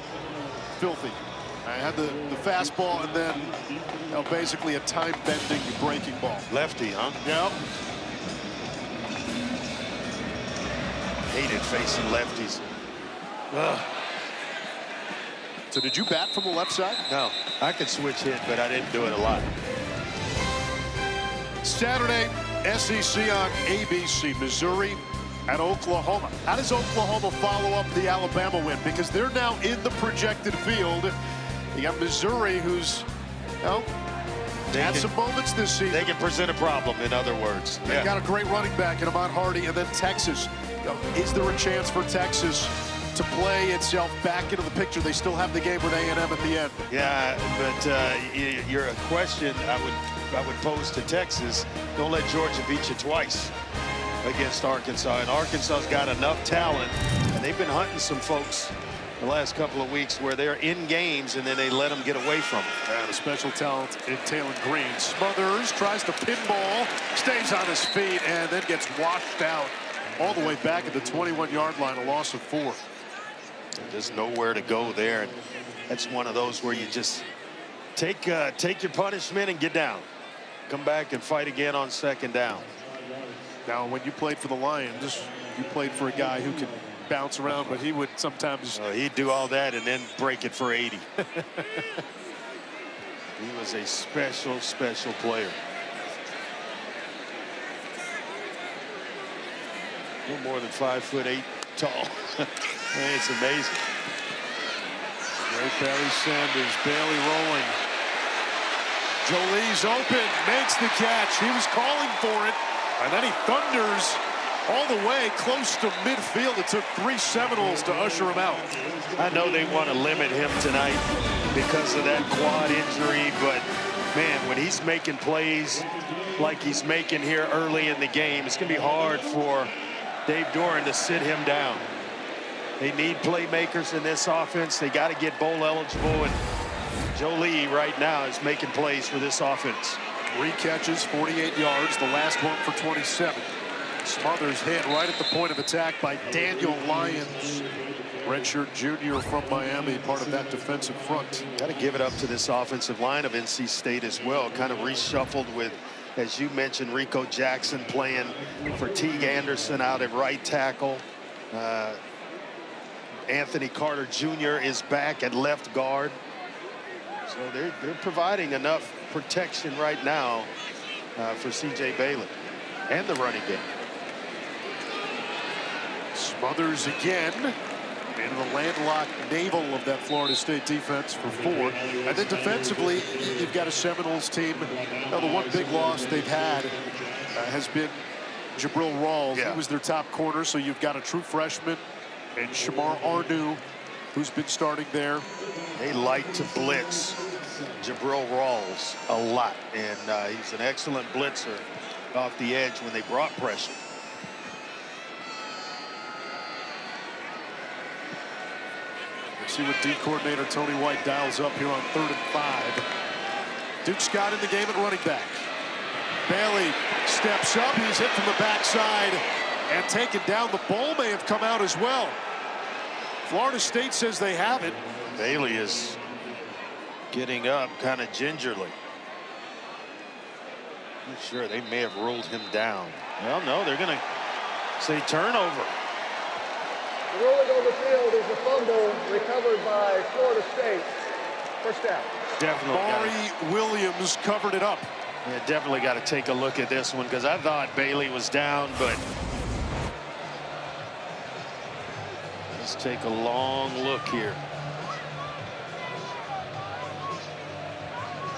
filthy. I had the fastball and then basically a time-bending breaking ball. Lefty, huh? Yep. Hated facing lefties. Ugh. So did you bat from the left side? No, I could switch hit, but I didn't do it a lot. Saturday, SEC on ABC. Missouri at Oklahoma. How does Oklahoma follow up the Alabama win? Because they're now in the projected field. You got Missouri, who's, well, had some moments this season. They can present a problem, in other words. They've got a great running back in Ahmad Hardy, and then Texas. Is there a chance for Texas to play itself back into the picture? They still have the game with A&M at the end. Yeah, but your question I would pose to Texas: don't let Georgia beat you twice against Arkansas. And Arkansas's got enough talent, and they've been hunting some folks the last couple of weeks where they're in games and then they let them get away from it. And a special talent in Taylor Green. Smothers, tries to pinball, stays on his feet, and then gets washed out all the way back at the 21-yard line, a loss of 4. There's nowhere to go there. And that's one of those where you just take your punishment and get down. Come back and fight again on second down. Now, when you played for the Lions, you played for a guy who could bounce around, but he would sometimes... he'd do all that and then break it for 80. He was a special, special player. No more than 5'8" tall. It's amazing. Great Barry Sanders, Bailey rolling. Jolie's open, makes the catch. He was calling for it, and then he thunders all the way close to midfield. It took 3 Seminoles to usher him out. I know they want to limit him tonight because of that quad injury, but man, when he's making plays like he's making here early in the game, it's going to be hard for Dave Doran to sit him down. They need playmakers in this offense. They got to get bowl eligible, and Jolie right now is making plays for this offense. 3 catches, 48 yards, the last one for 27. Smothers hit right at the point of attack by Daniel Lyons, redshirt junior from Miami, part of that defensive front. Got to give it up to this offensive line of NC State as well. Kind of reshuffled with, as you mentioned, Rico Jackson playing for Teague Anderson out at right tackle. Anthony Carter Jr. is back at left guard. So they're providing enough protection right now for C.J. Bailey and the running game. Smothers again into the landlocked navel of that Florida State defense for 4. And then defensively, you've got a Seminoles team. Now, the one big loss they've had has been Jabril Rawls. Yeah. He was their top corner, so you've got a true freshman and Shamar Arnu, who's been starting there. They like to blitz Jabril Rawls a lot, and he's an excellent blitzer off the edge when they brought pressure. Let's see what D coordinator Tony White dials up here on 3rd and 5. Duke Scott in the game at running back. Bailey steps up. He's hit from the backside and taken down. The ball may have come out as well. Florida State says they have it. Bailey is getting up kind of gingerly. I'm sure they may have ruled him down. Well, no, they're going to say turnover. The ruling on the field is a fumble recovered by Florida State. First down. Definitely. Maury Williams covered it up. Yeah, definitely got to take a look at this one because I thought Bailey was down, but let's take a long look here.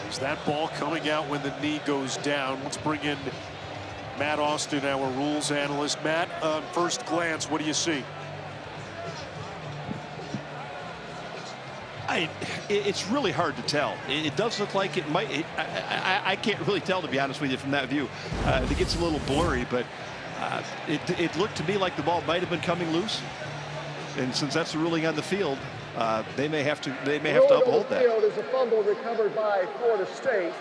Is that ball coming out when the knee goes down? Let's bring in Matt Austin, our rules analyst. Matt, first glance, what do you see? It's really hard to tell. It does look like it might. I can't really tell, to be honest with you, from that view. It gets a little blurry, but it looked to me like the ball might have been coming loose. And since that's the ruling on the field, they may have to uphold that. The field is a fumble recovered by Florida State.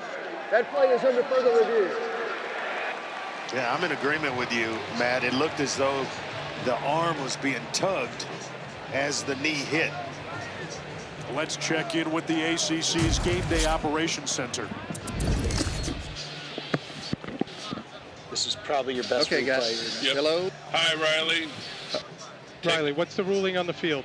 That play is under further review. Yeah, I'm in agreement with you, Matt. It looked as though the arm was being tugged as the knee hit. Let's check in with the ACC's Game Day Operations Center. This is probably your best okay, guys. Yep. Hello. Hi, Riley. Riley, what's the ruling on the field?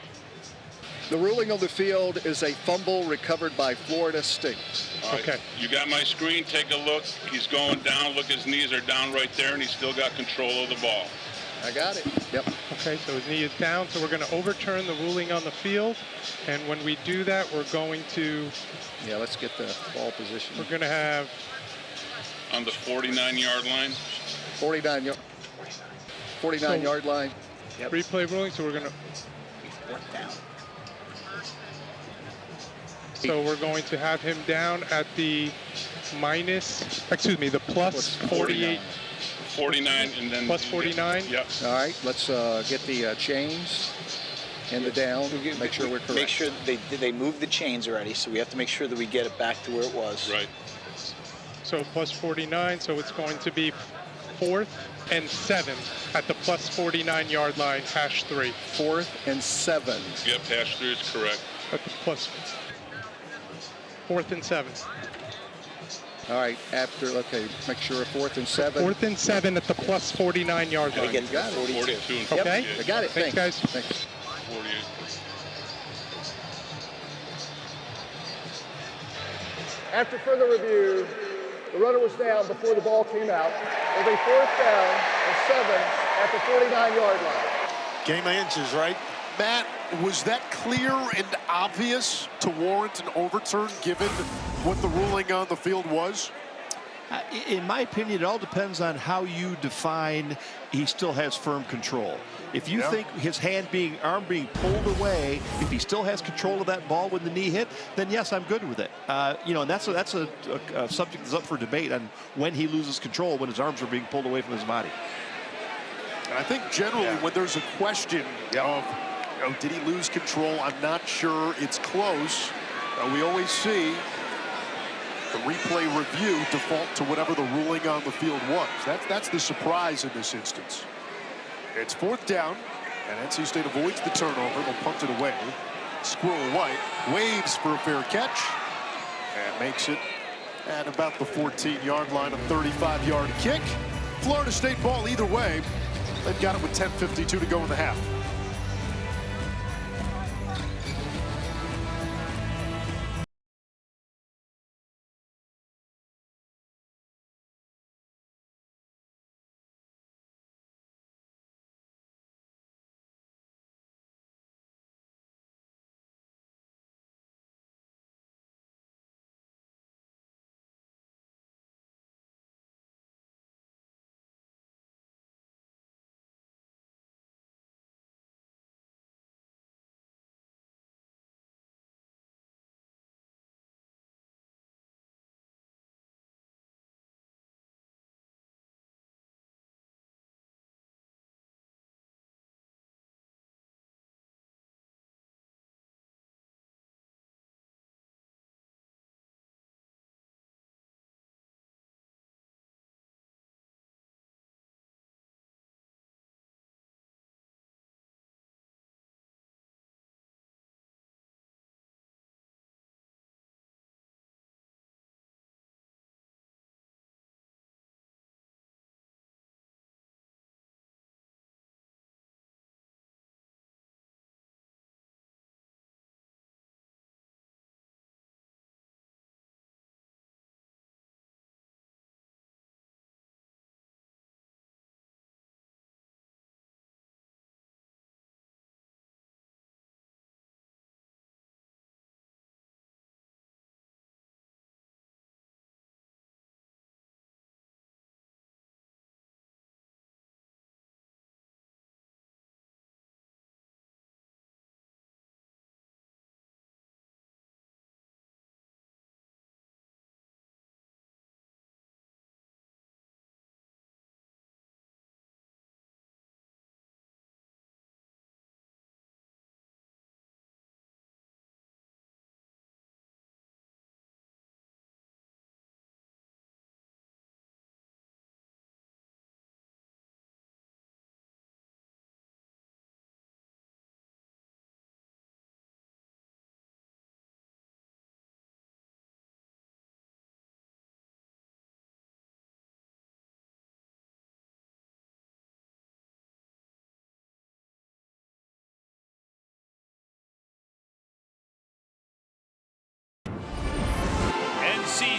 The ruling on the field is a fumble recovered by Florida State. Right. Okay. You got my screen. Take a look. He's going down. Look, his knees are down right there, and he's still got control of the ball. I got it. Yep. Okay, so his knee is down, so we're going to overturn the ruling on the field. And when we do that, we're going to... Yeah, let's get the ball position. We're going to have... On the 49-yard line. 49-yard line. Yep. Replay ruling, so we're going to... So we're going to have him down at the the plus 48. 49 and then... Plus 49? Yep. All right, let's get the chains and the down. Make sure we're correct. Make sure they moved the chains already, so we have to make sure that we get it back to where it was. Right. So plus 49, so it's going to be 4th and 7 at the plus 49-yard line, hash 3. 4th and 7. Yep, hash 3 is correct. At the plus 4th and 7. All right, okay, make sure 4th and 7. 4th and 7 at the plus 49-yard line. You got it. 42 and 48. Okay. I got it. Thanks, guys. Thanks. 48. After further review, the runner was down before the ball came out. It'll be 4th down and 7 at the 49-yard line. Game of inches, right? Matt, was that clear and obvious to warrant an overturn given what the ruling on the field was? In my opinion, it all depends on how you define he still has firm control. If you think his arm being pulled away, if he still has control of that ball when the knee hit, then yes, I'm good with it. And that's a subject that's up for debate on when he loses control, when his arms are being pulled away from his body. And I think generally when there's a question of, did he lose control? I'm not sure. It's close. We always see the replay review default to whatever the ruling on the field was. That's the surprise in this instance. It's 4th down, and NC State avoids the turnover. They'll punt it away. Squirrel White waves for a fair catch and makes it at about the 14-yard line, a 35-yard kick. Florida State ball either way. They've got it with 10:52 to go in the half.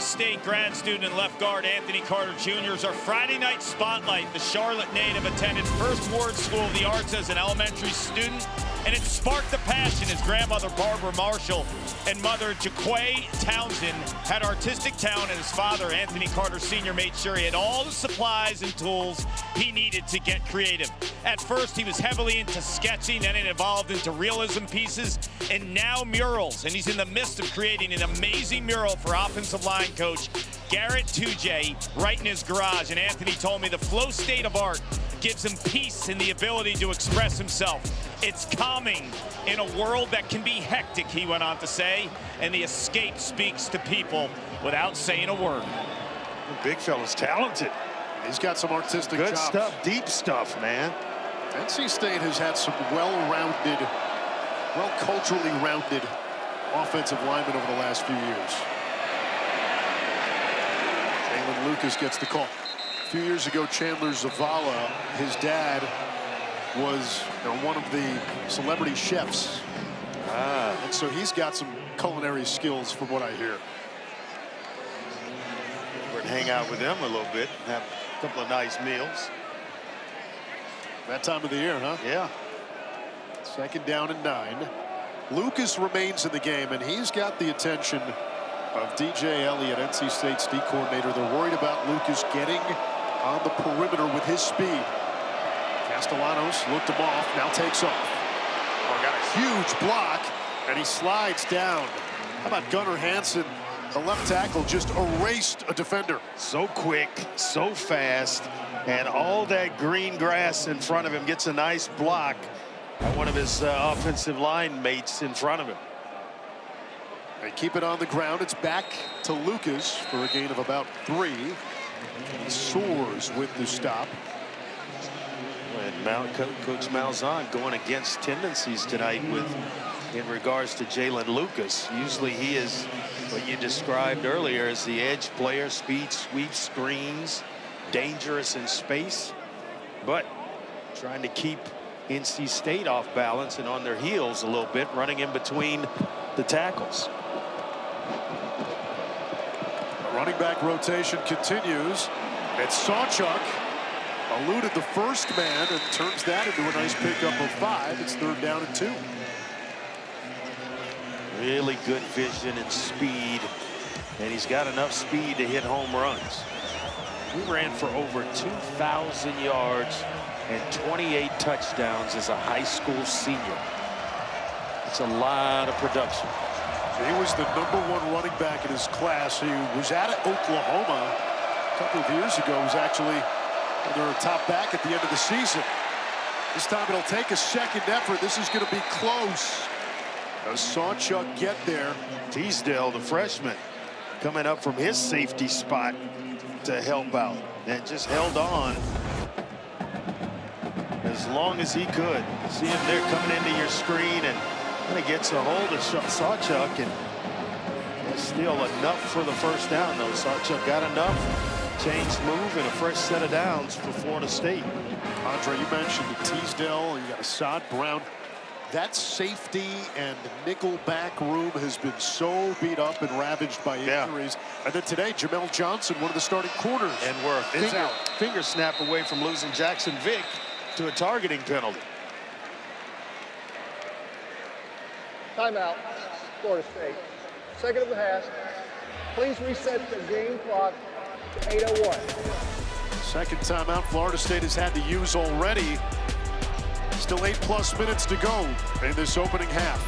State grad student and left guard Anthony Carter Jr. is our Friday night spotlight. The Charlotte native attended First Ward School of the Arts as an elementary student, and it sparked a passion. His grandmother, Barbara Marshall, and mother, Jaquay Townsend, had artistic talent, and his father, Anthony Carter Sr., made sure he had all the supplies and tools he needed to get creative. At first, he was heavily into sketching, then it evolved into realism pieces, and now murals. And he's in the midst of creating an amazing mural for offensive line coach Garrett Tujay right in his garage. And Anthony told me the flow state of art gives him peace and the ability to express himself. It's calming in a world that can be hectic, he went on to say, and the escape speaks to people without saying a word. The big fella's talented. He's got some artistic good chops. stuff, deep stuff, man. NC State has had some well-rounded, culturally rounded offensive linemen over the last few years. Jalen Lucas gets the call. A few years ago, Chandler Zavala, his dad, was one of the celebrity chefs. And so he's got some culinary skills from what I hear. We're gonna hang out with them a little bit, have a couple of nice meals. That time of the year, huh? Yeah. 2nd down and 9. Lucas remains in the game, and he's got the attention of DJ Elliott, NC State's D coordinator. They're worried about Lucas getting on the perimeter with his speed. Castellanos looked him off, now takes off. Oh, got a huge block, and he slides down. How about Gunnar Hansen? The left tackle just erased a defender. So quick, so fast, and all that green grass in front of him gets a nice block by one of his offensive line mates in front of him. They keep it on the ground. It's back to Lucas for a gain of about 3. He soars with the stop. And Coach Malzahn going against tendencies tonight in regards to Jalen Lucas. Usually he is what you described earlier as the edge player, speed, sweeps, screens, dangerous in space, but trying to keep NC State off balance and on their heels a little bit, running in between the tackles. The running back rotation continues. It's Sawchuk. Eluded the first man and turns that into a nice pickup of 5. It's 3rd down and 2. Really good vision and speed, and he's got enough speed to hit home runs. He ran for over 2,000 yards and 28 touchdowns as a high school senior. It's a lot of production. He was the #1 running back in his class. He was at Oklahoma a couple of years ago. He was actually their top back at the end of the season. This time it'll take a second effort. This is going to be close. Does Sawchuk get there? Teasdale, the freshman, coming up from his safety spot to help out and just held on as long as he could. See him there coming into your screen and kind of gets a hold of Sawchuk, and still enough for the first down though. Sawchuk got enough. Changed move and a fresh set of downs for Florida State. Andre, you mentioned Teasdale, you got Assad Brown. That safety and nickel back room has been so beat up and ravaged by injuries. And then today, Jamel Johnson, one of the starting corners. And we're a finger snap away from losing Jackson Vick to a targeting penalty. Timeout, Florida State. 2nd of the half. Please reset the game clock to 8:01. 2nd timeout Florida State has had to use already. Still 8+ minutes to go in this opening half.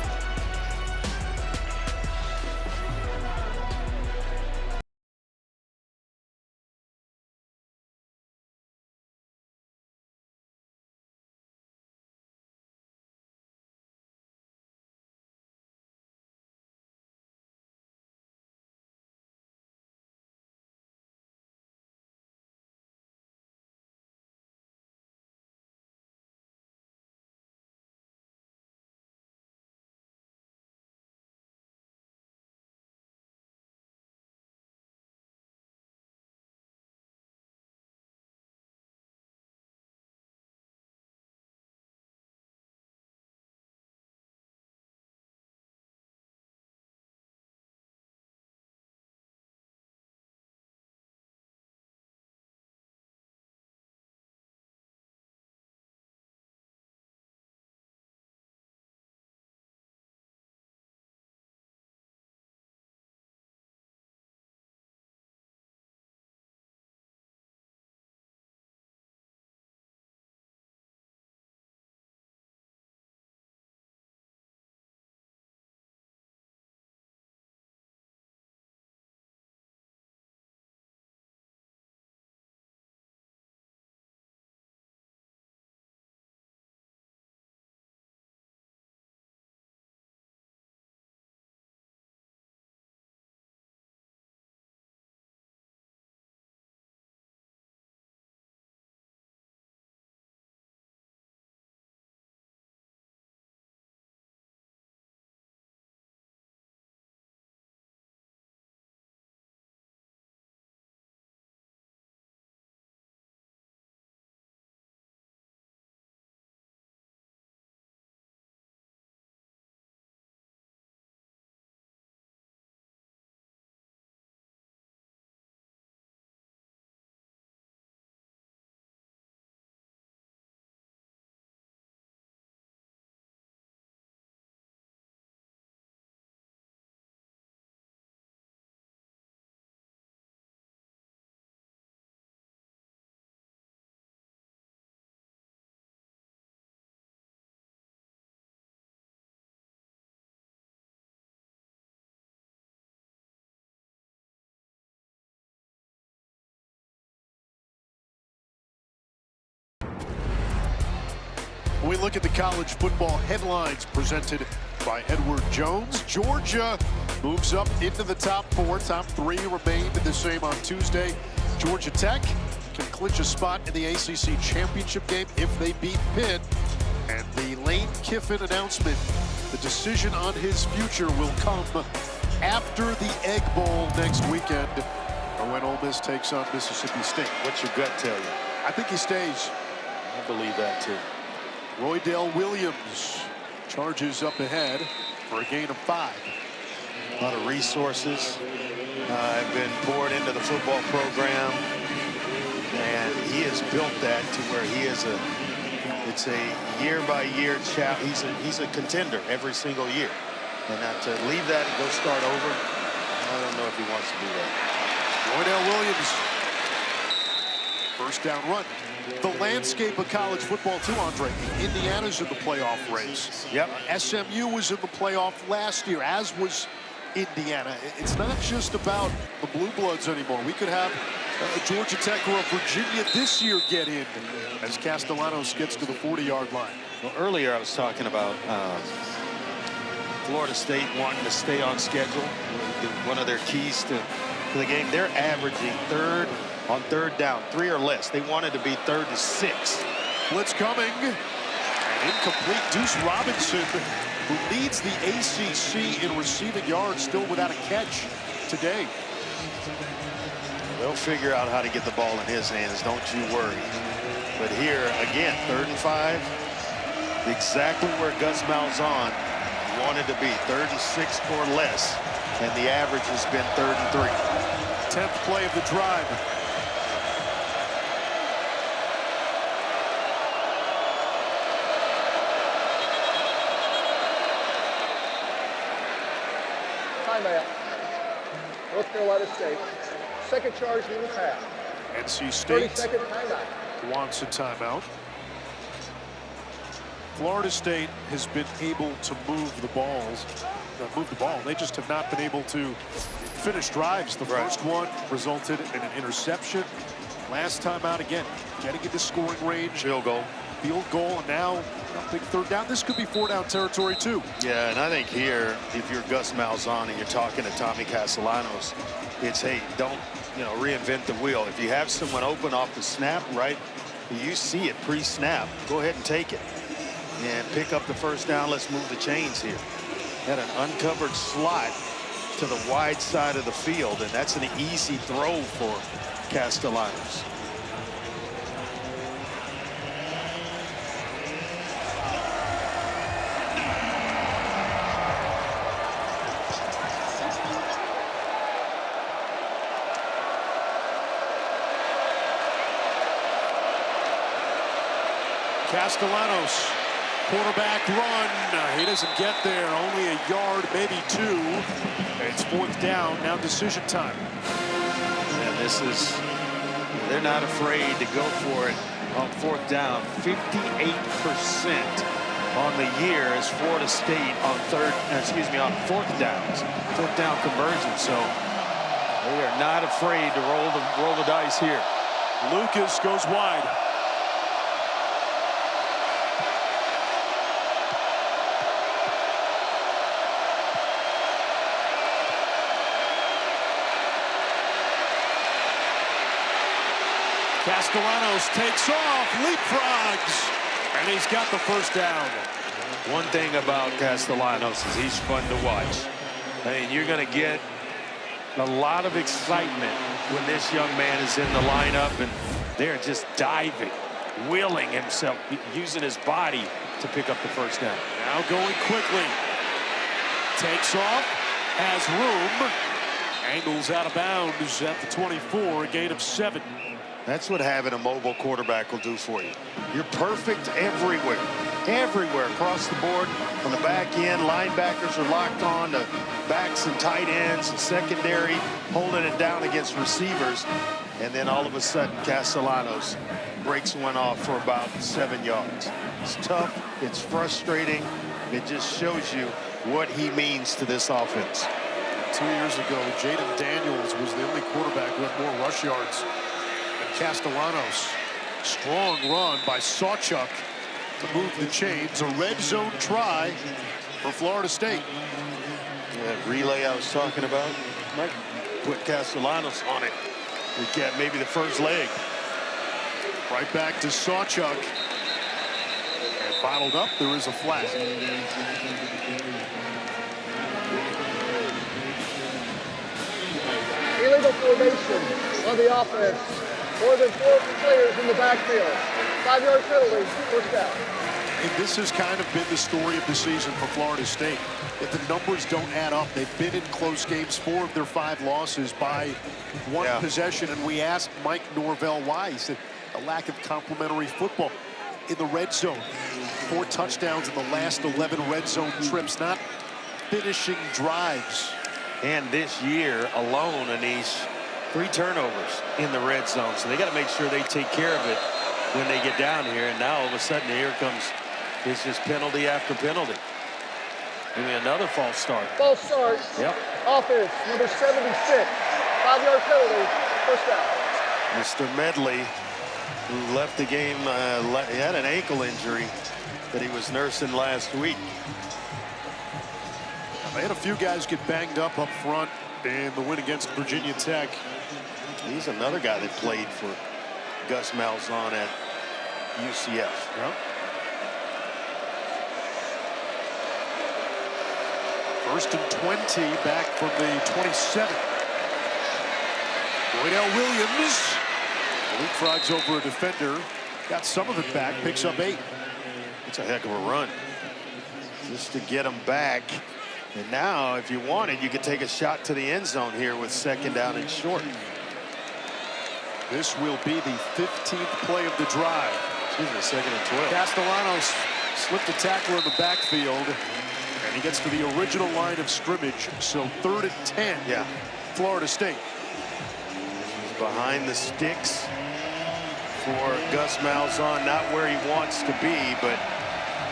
We look at the college football headlines presented by Edward Jones. Georgia moves up into the top 4. Top 3 remained the same on Tuesday. Georgia Tech can clinch a spot in the ACC championship game if they beat Pitt. And the Lane Kiffin announcement, the decision on his future will come after the Egg Bowl next weekend, or when Ole Miss takes on Mississippi State. What's your gut tell you? I think he stays. I believe that too. Roydale Williams charges up ahead for a gain of 5. A lot of resources have been poured into the football program, and he has built that to where he is it's a year-by-year he's a contender every single year. And now to leave that and go start over, I don't know if he wants to do that. Roydale Williams, first down run. The landscape of college football too, Andre. Indiana's in the playoff race. Yep. SMU was in the playoff last year, as was Indiana. It's not just about the Blue Bloods anymore. We could have Georgia Tech or Virginia this year get in as Castellanos gets to the 40-yard line. Well, earlier I was talking about Florida State wanting to stay on schedule. One of their keys to the game. They're averaging on third down, 3 or less. They wanted to be 3rd and 6. Blitz coming. An incomplete. Deuce Robinson, who leads the ACC in receiving yards, still without a catch today. They'll figure out how to get the ball in his hands, don't you worry. But here, again, 3rd and 5, exactly where Gus Malzahn wanted to be, 3rd and 6 or less, and the average has been 3rd and 3. 10th play of the drive. Timeout. North Carolina State. Second charge in the half. NC State 30-second timeout. wants a timeout. Florida State has been able to move the ball. They just have not been able to finish drives. The first one resulted in an interception. Last time out, again, getting into scoring range. Field goal, and now a big 3rd down. This could be 4-down territory too. Yeah, and I think here, if you're Gus Malzahn and you're talking to Tommy Castellanos, it's, hey, don't reinvent the wheel. If you have someone open off the snap, right, you see it pre-snap, go ahead and take it and pick up the first down. Let's move the chains here. Had an uncovered slot to the wide side of the field, and that's an easy throw for Castellanos. Castellanos, quarterback run. He doesn't get there. Only a yard, maybe 2. It's 4th down. Now decision time. And they're not afraid to go for it on 4th down. 58% on the year is Florida State on 4th downs. 4th down conversion. So they are not afraid to roll the dice here. Lucas goes wide. Castellanos takes off, leapfrogs, and he's got the first down. One thing about Castellanos is he's fun to watch. I mean, you're going to get a lot of excitement when this young man is in the lineup, and they're just diving, wheeling himself, using his body to pick up the first down. Now going quickly. Takes off, has room, angles out of bounds at the 24, a gain of 7. That's what having a mobile quarterback will do for you. You're perfect everywhere. Everywhere across the board. On the back end, linebackers are locked on to backs and tight ends and secondary, holding it down against receivers. And then all of a sudden, Castellanos breaks one off for about 7 yards. It's tough. It's frustrating. It just shows you what he means to this offense. 2 years ago, Jaden Daniels was the only quarterback who had more rush yards than Castellanos. Strong run by Sawchuk. to move the chains. A red zone try for Florida State. That relay I was talking about, might put Castellanos on it. We get maybe the first leg. Right back to Sawchuk. And bottled up, there is a flag. Illegal formation on the offense. More than 4 players in the backfield. 5-yard penalty, first down. And this has kind of been the story of the season for Florida State. If the numbers don't add up, they've been in close games, 4 of their 5 losses by 1 possession. And we asked Mike Norvell why. He said a lack of complementary football in the red zone. 4 touchdowns in the last 11 red zone trips, not finishing drives. And this year alone, Anise, 3 turnovers in the red zone. So they got to make sure they take care of it when they get down here. And now all of a sudden here comes, it's just penalty after penalty. Maybe another false start. False start. Yep. Offense, number 76. 5-yard penalty, first down. Mr. Medley, who left the game, he had an ankle injury that he was nursing last week. They had a few guys get banged up front in the win against Virginia Tech. He's another guy that played for Gus Malzahn at UCF. Yep. First and 20 back from the 27. Roydell Williams leapfrogs over a defender. Got some of it back, picks up 8. It's a heck of a run just to get him back. And now, if you wanted, you could take a shot to the end zone here with 2nd down and short. This will be the 15th play of the drive. Excuse me, 2nd and 12. Castellanos slipped a tackle in the backfield, and he gets to the original line of scrimmage. So 3rd and 10. Yeah. Florida State. Behind the sticks for Gus Malzahn, not where he wants to be, but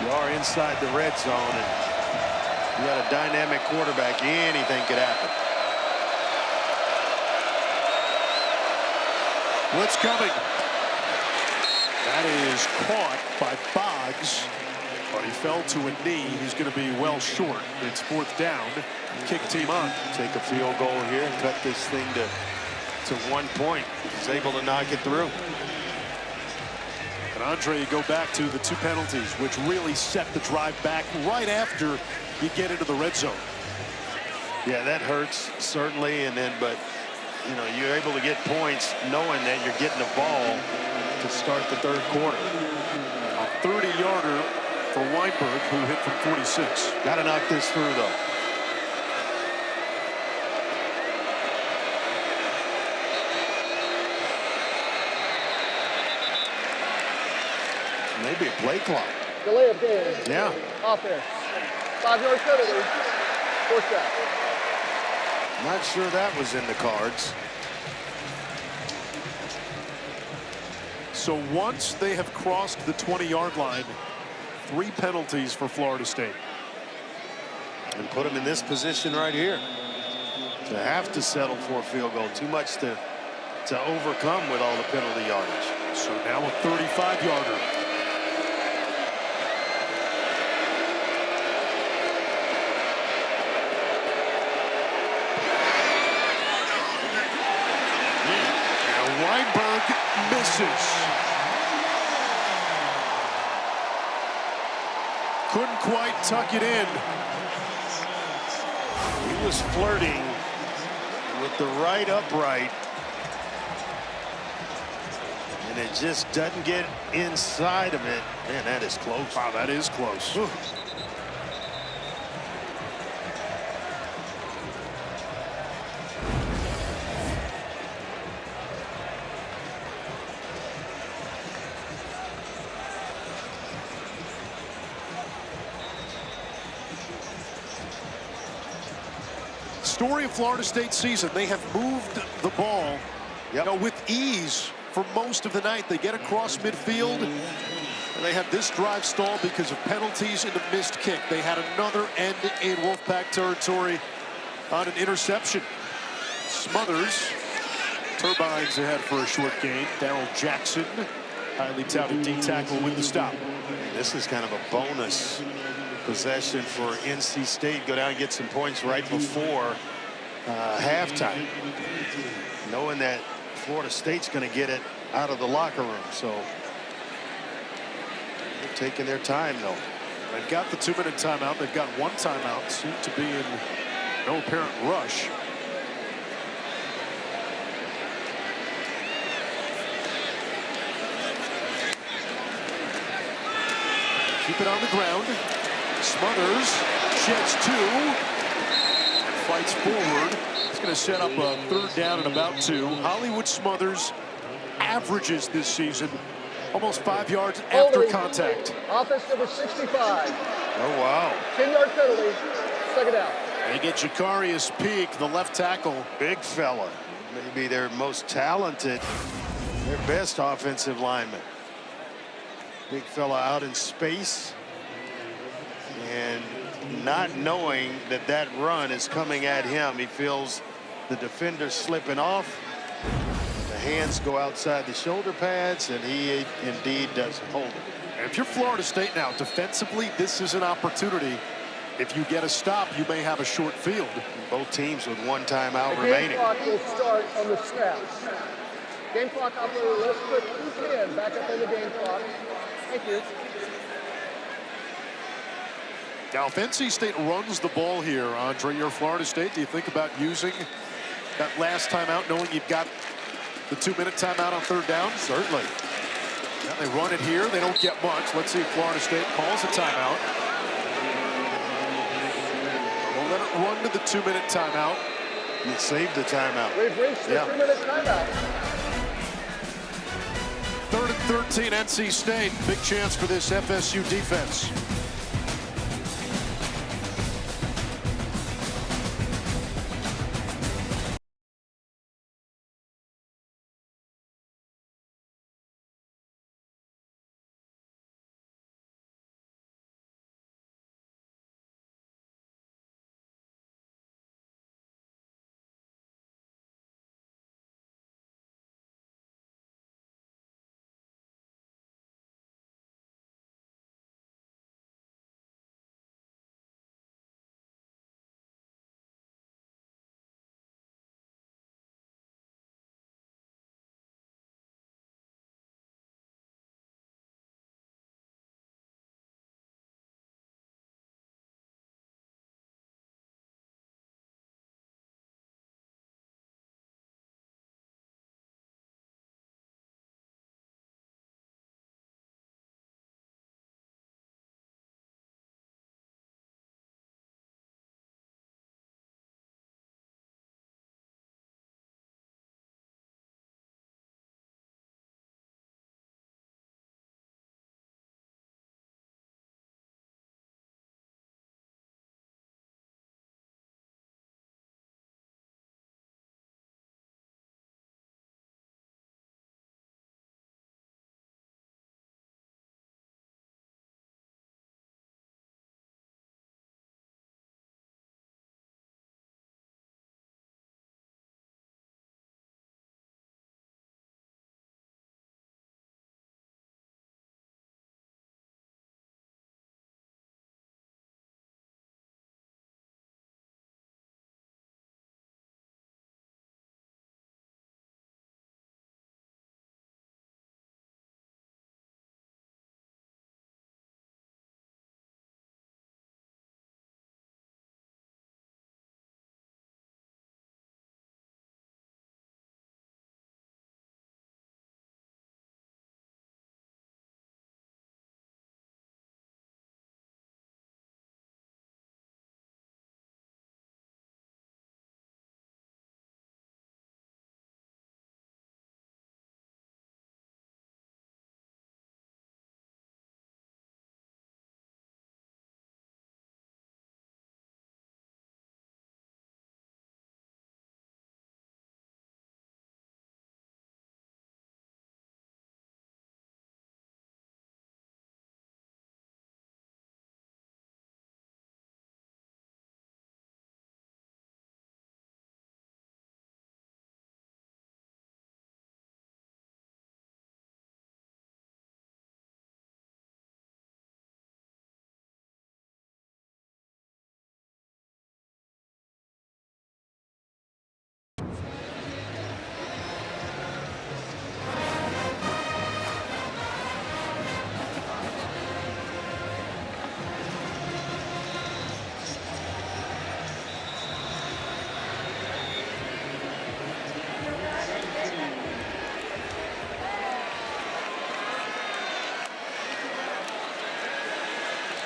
you are inside the red zone, and you got a dynamic quarterback. Anything could happen. Blitz coming. That is caught by Boggs, but he fell to a knee. He's going to be well short. It's 4th down. Kick team on. Take a field goal here, cut this thing to 1 point. He's able to knock it through. And Andre, you go back to the 2 penalties, which really set the drive back right after you get into the red zone. Yeah, that hurts certainly, and then but you know, you're able to get points knowing that you're getting the ball to start the 3rd quarter. A 30-yarder for Weinberg, who hit from 46. Got to knock this through though. Maybe a play clock. Delay of game. Yeah. Offense. 5-yard penalty. 4th down. Not sure that was in the cards. So once they have crossed the 20-yard line, 3 penalties for Florida State. And put them in this position right here. To have to settle for a field goal. Too much to overcome with all the penalty yardage. So now a 35-yarder. Weinberg misses. Couldn't quite tuck it in. He was flirting with the right upright. And it just doesn't get inside of it. Man, that is close. Wow, that is close. Whew. Story of Florida State's season. They have moved the ball with ease for most of the night. They get across midfield, and they had this drive stalled because of penalties and a missed kick. They had another end in Wolfpack territory on an interception. Smothers, Turbines ahead for a short gain. Darrell Jackson Highly touted D tackle with the stop. This is kind of a bonus possession for NC State. Go down and get some points right before halftime, knowing that Florida State's going to get it out of the locker room. So they're taking their time, though. They've got the 2-minute timeout. They've got one timeout. Seem to be in no apparent rush. Keep it on the ground. Smothers sheds 2 and fights forward. It's going to set up a 3rd down and about 2. Hollywood Smothers averages this season almost 5 yards after contact. Offense number 65. Oh, wow. 10-yard penalty. 2nd down. They get Jacarius Peak, the left tackle. Big fella. Maybe their most talented, their best offensive lineman. Big fella out in space. And not knowing that that run is coming at him, he feels the defender slipping off. The hands go outside the shoulder pads, and he indeed doesn't hold it. And if you're Florida State now, defensively, this is an opportunity. If you get a stop, you may have a short field. Both teams with 1 timeout The remaining. game clock will start on the snap. Game clock operator, let's put 2:10 back up on the game clock. Thank you. Now, if NC State runs the ball here, Andre, you're Florida State, do you think about using that last timeout, knowing you've got the 2-minute timeout on 3rd down? Certainly. Now they run it here. They don't get much. Let's see if Florida State calls a timeout. We'll let it run to the 2-minute timeout. You saved the timeout. We've reached the 3-minute timeout. 3rd and 13, NC State. Big chance for this FSU defense.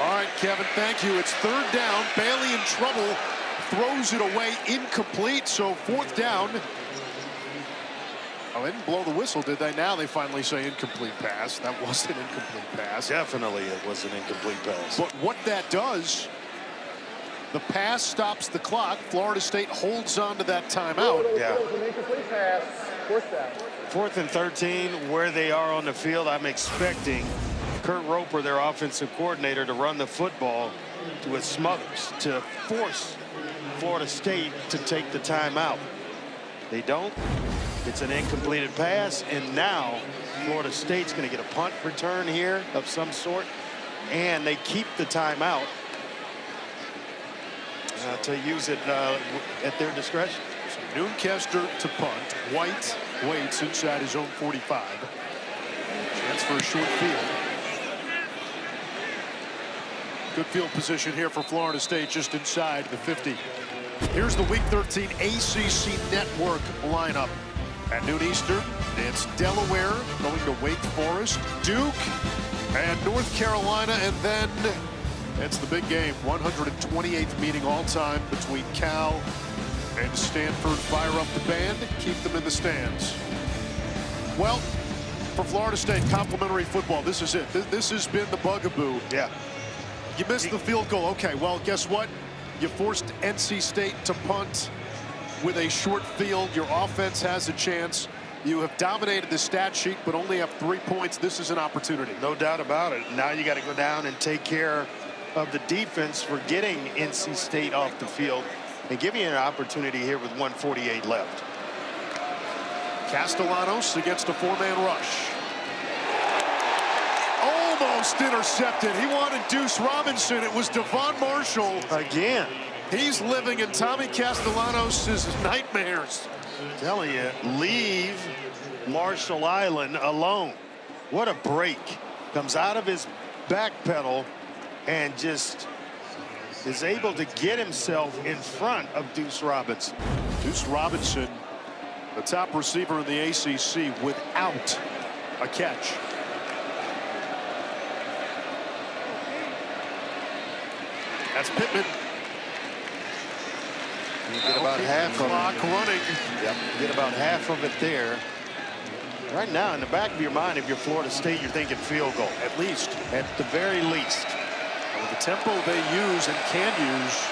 All right, Kevin, thank you. It's 3rd down. Bailey in trouble. Throws it away, incomplete. So 4th down. Oh, they didn't blow the whistle, did they? Now they finally say incomplete pass. That was an incomplete pass. Definitely it was an incomplete pass. But what that does, the pass stops the clock. Florida State holds on to that timeout. Yeah. An incomplete pass. 4th down. 4th and 13, where they are on the field, I'm expecting Kurt Roper, their offensive coordinator, to run the football with Smothers to force Florida State to take the timeout. They don't. It's an incompleted pass, and now Florida State's going to get a punt return here of some sort, and they keep the timeout to use it at their discretion. So Noonkester to punt. White waits inside his own 45. Chance for a short field. Good field position here for Florida State, just inside the 50. Here's the Week 13 ACC Network lineup. At noon Eastern, it's Delaware going to Wake Forest, Duke, and North Carolina, and then it's the big game, 128th meeting all-time between Cal and Stanford. Fire up the band, keep them in the stands. Well, for Florida State, complimentary football, this is it. This has been the bugaboo. Yeah. You missed the field goal. Okay, well, guess what? You forced NC State to punt with a short field. Your offense has a chance. You have dominated the stat sheet, but only have 3 points. This is an opportunity. No doubt about it. Now you got to go down and take care of the defense for getting NC State off the field and giving you an opportunity here with 1:48 left. Castellanos against a 4-man rush. Almost intercepted. He wanted Deuce Robinson. It was Devon Marshall. Again. He's living in Tommy Castellanos' nightmares. I'm telling you, leave Marshall Island alone. What a break. Comes out of his back pedal and just is able to get himself in front of Deuce Robinson. Deuce Robinson, the top receiver in the ACC without a catch. That's Pittman. You get about half of clock running. Yep, you get about half of it there. Right now, in the back of your mind, if you're Florida State, you're thinking field goal. At least. At the very least. And with the tempo they use and can use,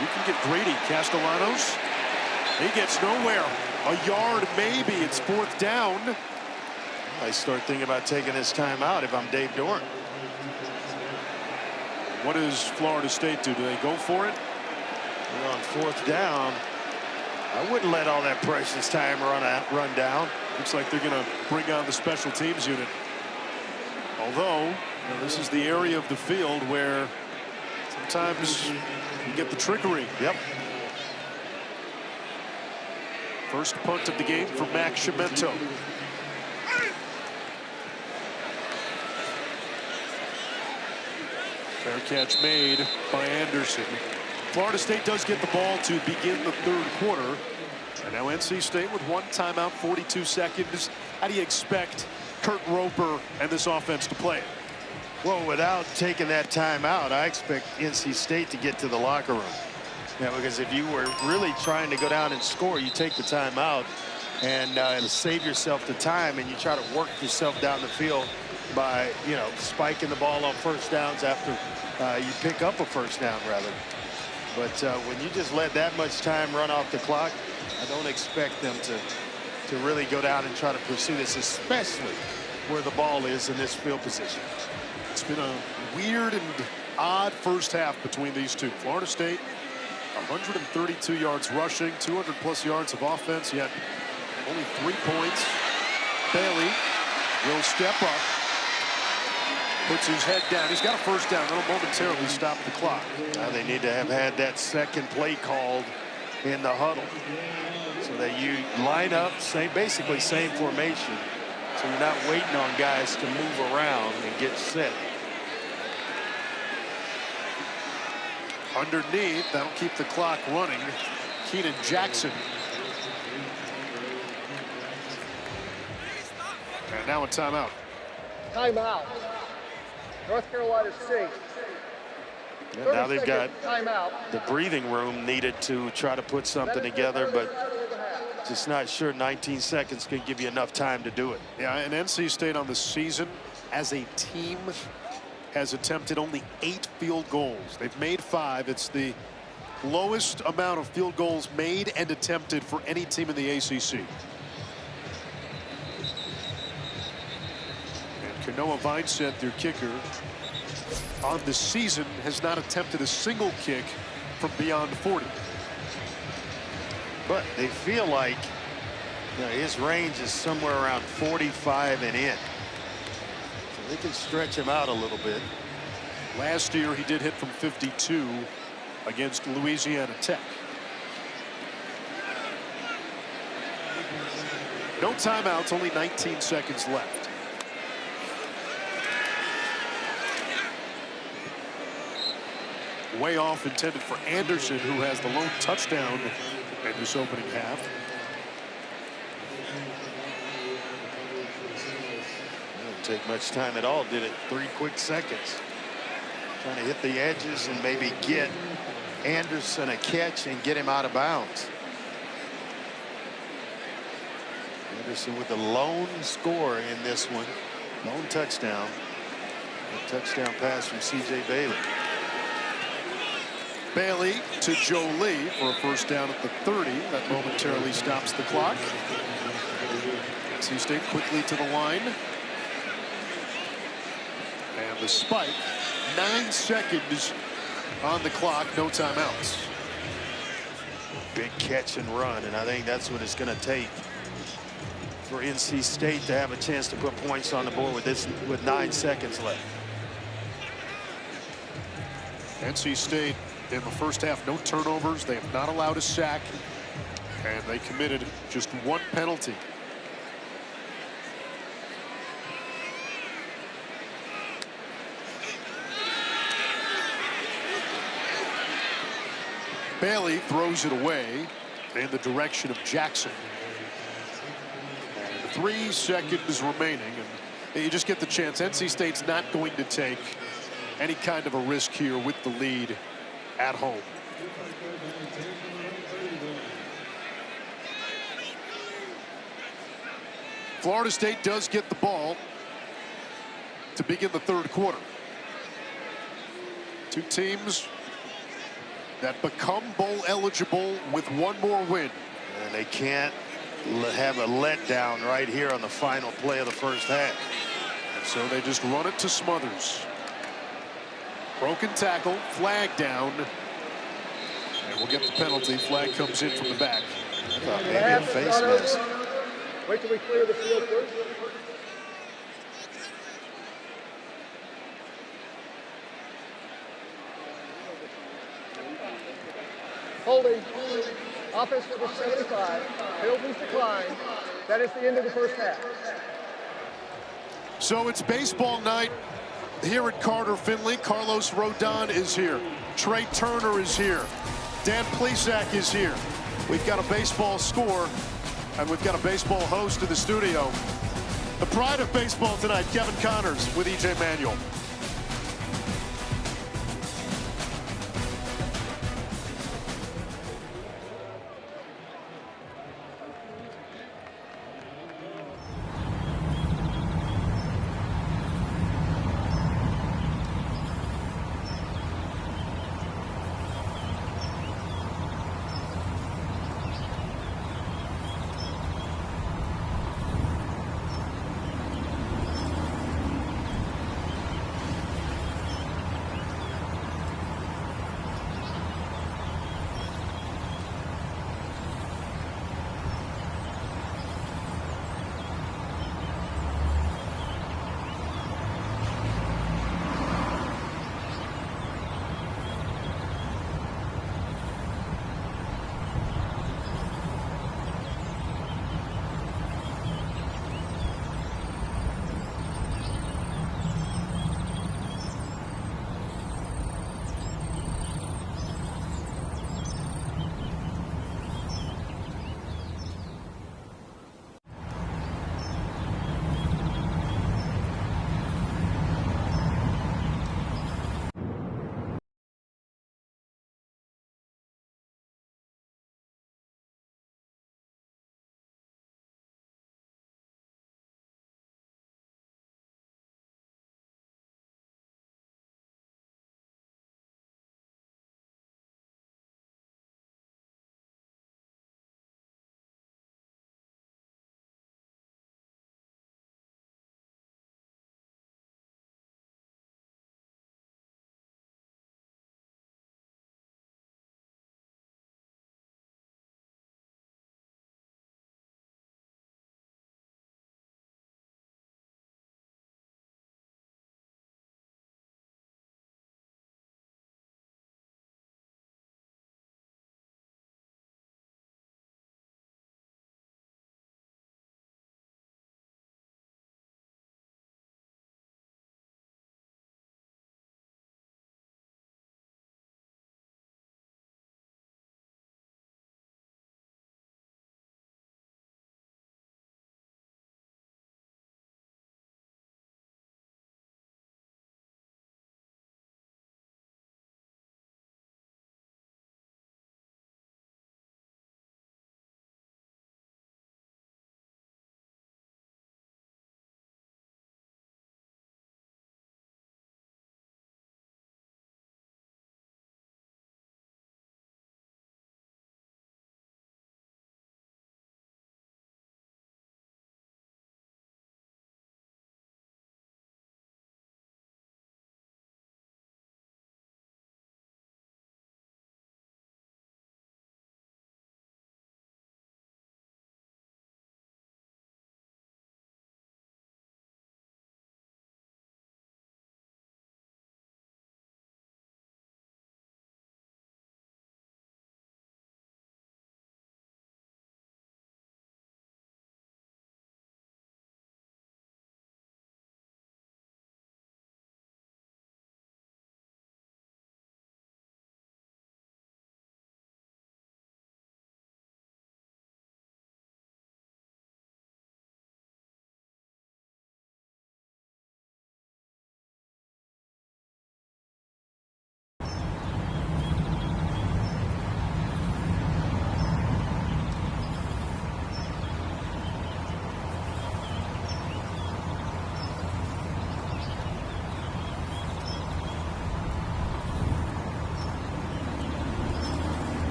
you can get greedy. Castellanos, he gets nowhere. A yard maybe. It's 4th down. I start thinking about taking this time out if I'm Dave Doran. What does Florida State do? Do they go for it? We're on 4th down. I wouldn't let all that precious time run down. Looks like they're going to bring on the special teams unit. Although, this is the area of the field where sometimes you get the trickery. Yep. First punt of the game for Max Cimento. Fair catch made by Anderson. Florida State does get the ball to begin the 3rd quarter. And now NC State with 1 timeout, 42 seconds. How do you expect Kurt Roper and this offense to play it? Well, without taking that timeout, I expect NC State to get to the locker room. Yeah, because if you were really trying to go down and score, you take the timeout and save yourself the time, and you try to work yourself down the field by, spiking the ball on first downs after you pick up a first down, rather. But when you just let that much time run off the clock, I don't expect them to really go down and try to pursue this, especially where the ball is in this field position. It's been a weird and odd first half between these two. Florida State, 132 yards rushing, 200+ yards of offense, yet only 3 points. Bailey will step up. Puts his head down. He's got a first down. That'll momentarily stop the clock. Now they need to have had that second play called in the huddle so that you line up, basically same formation. So you're not waiting on guys to move around and get set. Underneath, that'll keep the clock running. Keenan Jackson. And now a timeout. Timeout. North Carolina State. Yeah, now they've got the breathing room needed to try to put something together, but just not sure 19 seconds can give you enough time to do it. Yeah, and NC State on the season as a team has attempted only 8 field goals. They've made 5. It's the lowest amount of field goals made and attempted for any team in the ACC. And Kanoa Vincent, their kicker, on the season has not attempted a single kick from beyond 40. But they feel like his range is somewhere around 45 and in. So they can stretch him out a little bit. Last year he did hit from 52 against Louisiana Tech. No timeouts, only 19 seconds left. Way off, intended for Anderson, who has the lone touchdown in this opening half. Didn't take much time at all, did it? 3 quick seconds. Trying to hit the edges and maybe get Anderson a catch and get him out of bounds. Anderson with the lone score in this one. Lone touchdown. A touchdown pass from C.J. Bailey. Bailey to Joe Lee for a first down at the 30. That momentarily stops the clock. NC State quickly to the line. And the spike. 9 seconds on the clock. No timeouts. Big catch and run, and I think that's what it's going to take for NC State to have a chance to put points on the board with 9 seconds left. NC State in the first half, no turnovers. They have not allowed a sack, and they committed just 1 penalty. Bailey throws it away in the direction of Jackson. And 3 seconds remaining, and you just get the chance. NC State's not going to take any kind of a risk here with the lead at home. Florida State does get the ball to begin the 3rd quarter. 2 teams that become bowl eligible with 1 more win. And they can't have a letdown right here on the final play of the first half. And so they just run it to Smothers. Broken tackle, flag down, and we'll get the penalty. Flag comes in from the back. I thought maybe a face mask. Wait till we clear the field first. Holding. Offense number 75. Penalties decline. That is the end of the first half. So it's baseball night here at Carter Finley. Carlos Rodon is here. Trey Turner is here. Dan Plesac is here. We've got a baseball score, and we've got a baseball host in the studio. The pride of baseball tonight, Kevin Connors with E.J. Manuel.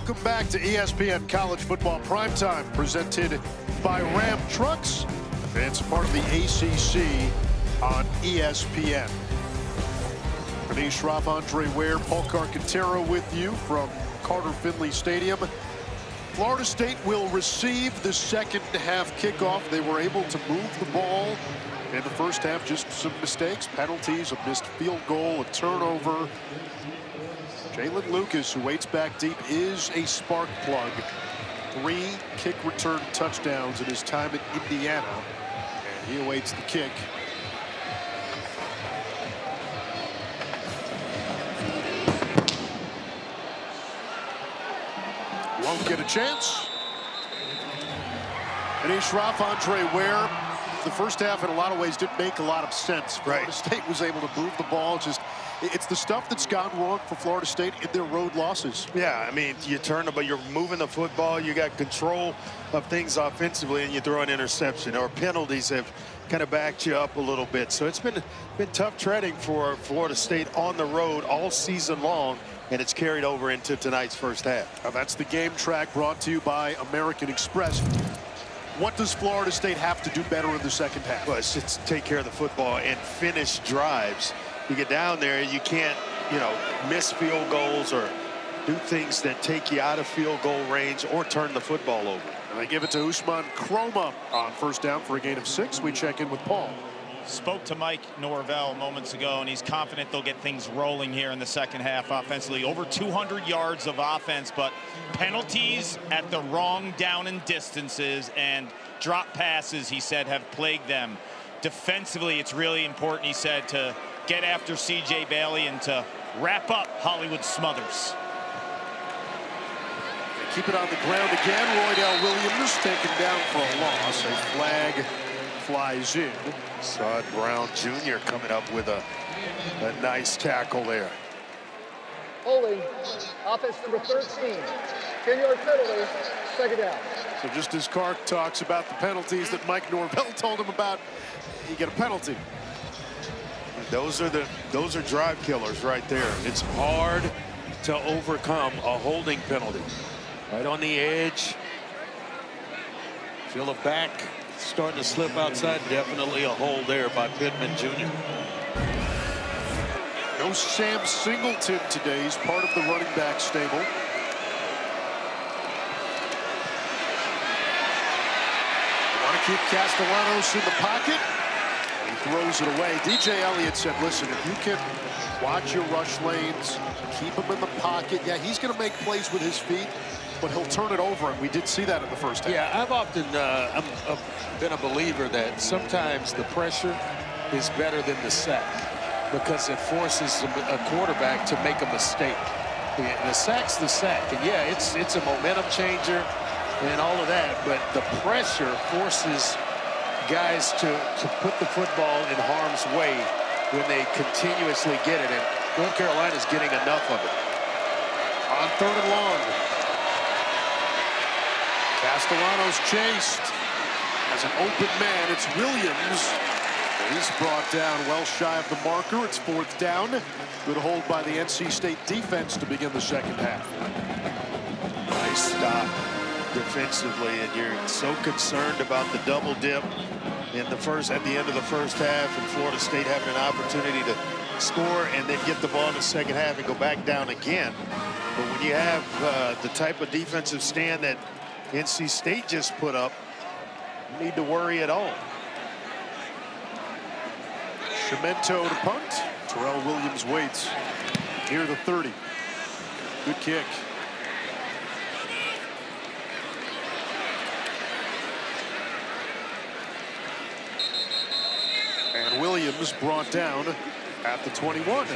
Welcome back to ESPN College Football Primetime, presented by Ram Trucks. It's part of the ACC on ESPN. Anish Shroff, Andre Ware, Paul Carcaterra with you from Carter Finley Stadium. Florida State will receive the second half kickoff. They were able to move the ball in the first half, just some mistakes, penalties, a missed field goal, a turnover. Jalen Lucas, who waits back deep, is a spark plug. 3 kick return touchdowns in his time at Indiana, and he awaits the kick. Won't get a chance. Anish Shroff, Andre Ware. The first half, in a lot of ways, didn't make a lot of sense. Florida State was able to move the ball. It's the stuff that's gone wrong for Florida State in their road losses. Yeah, I mean, you turn it, but you're moving the football. You got control of things offensively, and you throw an interception. Or penalties have kind of backed you up a little bit. So it's been tough treading for Florida State on the road all season long, and it's carried over into tonight's first half. Now that's the game track brought to you by American Express. What does Florida State have to do better in the second half? Well, it's just take care of the football and finish drives. You get down there, you can't, miss field goals or do things that take you out of field goal range or turn the football over. And they give it to Usman Kroma on first down for a gain of 6. We check in with Paul. Spoke to Mike Norvell moments ago, and he's confident they'll get things rolling here in the second half offensively. Over 200 yards of offense, but penalties at the wrong down and distances and drop passes, he said, have plagued them. Defensively, it's really important, he said, to get after C.J. Bailey and to wrap up Hollywood Smothers. They keep it on the ground again. Roydell Williams taken down for a loss. A flag flies in. Sod Brown Jr. coming up with a nice tackle there. Holding, offense number 13. 10-yard penalty, second down. So just as Clark talks about the penalties that Mike Norvell told him about, you get a penalty. Those are drive killers right there. It's hard to overcome a holding penalty. Right on the edge. Feel a back starting to slip outside. Definitely a hold there by Pittman Jr. No Sam Singleton today. He's part of the running back stable. They want to keep Castellanos in the pocket. And he throws it away. DJ Elliott said, listen, if you can watch your rush lanes, keep him in the pocket. Yeah, he's going to make plays with his feet, but he'll turn it over, and we did see that in the first half. Yeah, I've often been a believer that sometimes the pressure is better than the sack because it forces a quarterback to make a mistake. The sack's the sack, and yeah, it's a momentum changer and all of that, but the pressure forces guys to put the football in harm's way when they continuously get it, and North Carolina's getting enough of it. On 3rd and long. Castellanos chased as an open man. It's Williams. He's brought down well shy of the marker. It's 4th down. Good hold by the NC State defense to begin the second half. Nice stop defensively, and you're so concerned about the double dip at the end of the first half, and Florida State having an opportunity to score and then get the ball in the second half and go back down again. But when you have the type of defensive stand that NC State just put up, you need to worry at all. Cemento to punt. Terrell Williams waits near the 30. Good kick. And Williams brought down at the 21.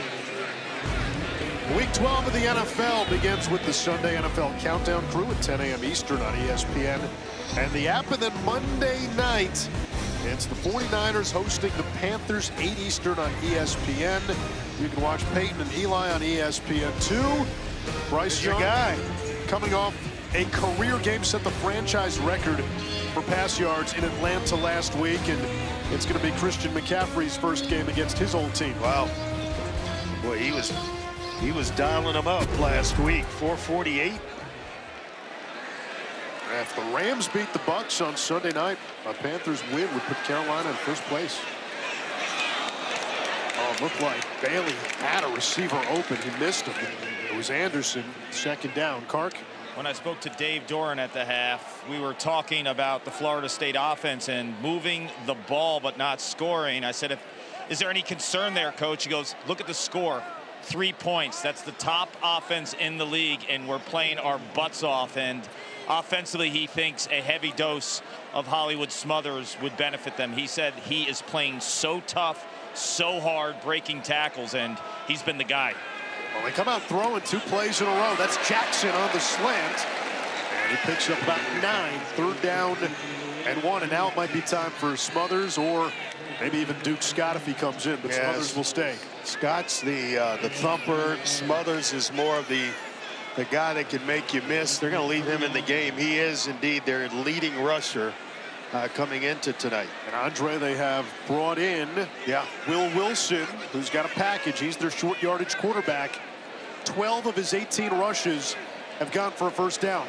Week 12 of the NFL begins with the Sunday NFL Countdown Crew at 10 a.m. Eastern on ESPN and the app. And then Monday night, it's the 49ers hosting the Panthers, 8 Eastern on ESPN. You can watch Peyton and Eli on ESPN2. Bryce Young, guy, coming off a career game, set the franchise record for pass yards in Atlanta last week, and it's going to be Christian McCaffrey's first game against his old team. Wow. Boy, he was dialing them up last week. 448 If the Rams beat the Bucks on Sunday night, a Panthers win would put Carolina in first place. Oh, it looked like Bailey had a receiver open. He missed him. It was Anderson, second down. Kark? When I spoke to Dave Doran at the half, we were talking about the Florida State offense and moving the ball but not scoring. I said, is there any concern there, Coach? He goes, look at the score. 3 points. That's the top offense in the league, and we're playing our butts off. And offensively, he thinks a heavy dose of Hollywood Smothers would benefit them. He said he is playing so tough, so hard, breaking tackles, and he's been the guy. Well, they come out throwing 2 plays in a row. That's Jackson on the slant. And he picks up about 9. 3rd down and 1. And now it might be time for Smothers or maybe even Duke Scott if he comes in. But yes, Smothers will stay. Scott's the thumper. Smothers is more of the guy that can make you miss. They're going to leave him in the game. He is indeed their leading rusher coming into tonight. And Andre, they have brought in Will Wilson, who's got a package. He's their short yardage quarterback. 12 of his 18 rushes have gone for a first down.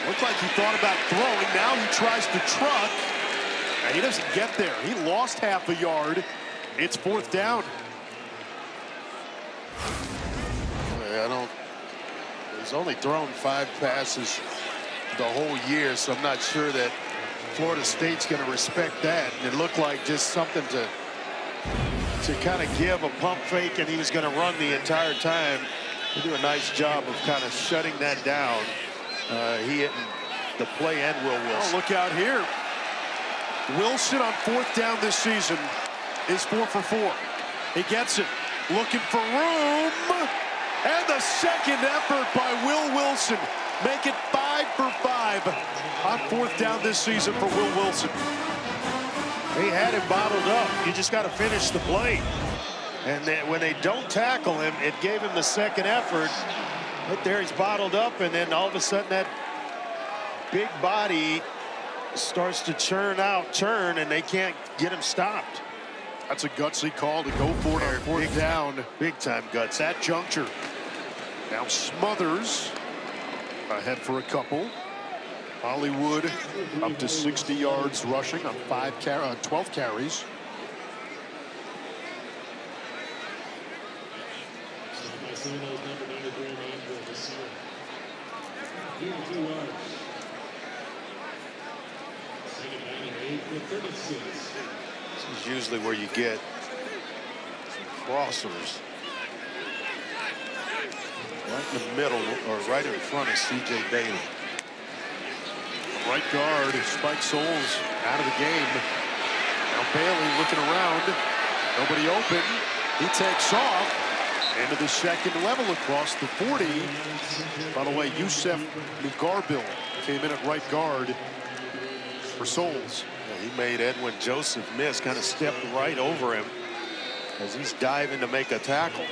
Looked like he thought about throwing. Now he tries to truck, and he doesn't get there. He lost half a yard. It's 4th down. He's only thrown 5 passes the whole year, so I'm not sure that Florida State's going to respect that. And it looked like just something to kind of give a pump fake, and he was going to run the entire time. They do a nice job of kind of shutting that down. He hit the play and Will Wilson. Oh, look out here. Wilson on 4th down this season is 4 for 4. He gets it, looking for room. And the second effort by Will Wilson. Make it 5 for 5 on 4th down this season for Will Wilson. They had him bottled up. You just got to finish the play. And then when they don't tackle him, it gave him the second effort. Right there, he's bottled up, and then all of a sudden that big body starts to churn, and they can't get him stopped. That's a gutsy call to go for it on 4th down. Big time guts. That juncture. Now Smothers ahead for a couple. Hollywood up to 60 yards rushing on 12 carries. This is usually where you get some crossers. Right in the middle, or right in front of C.J. Bailey. Right guard, Spike Souls out of the game. Now Bailey looking around. Nobody open. He takes off into the second level across the 40. By the way, Yusef Mugarbil came in at right guard for Souls. Yeah, he made Edwin Joseph miss, kind of stepped right over him as he's diving to make a tackle.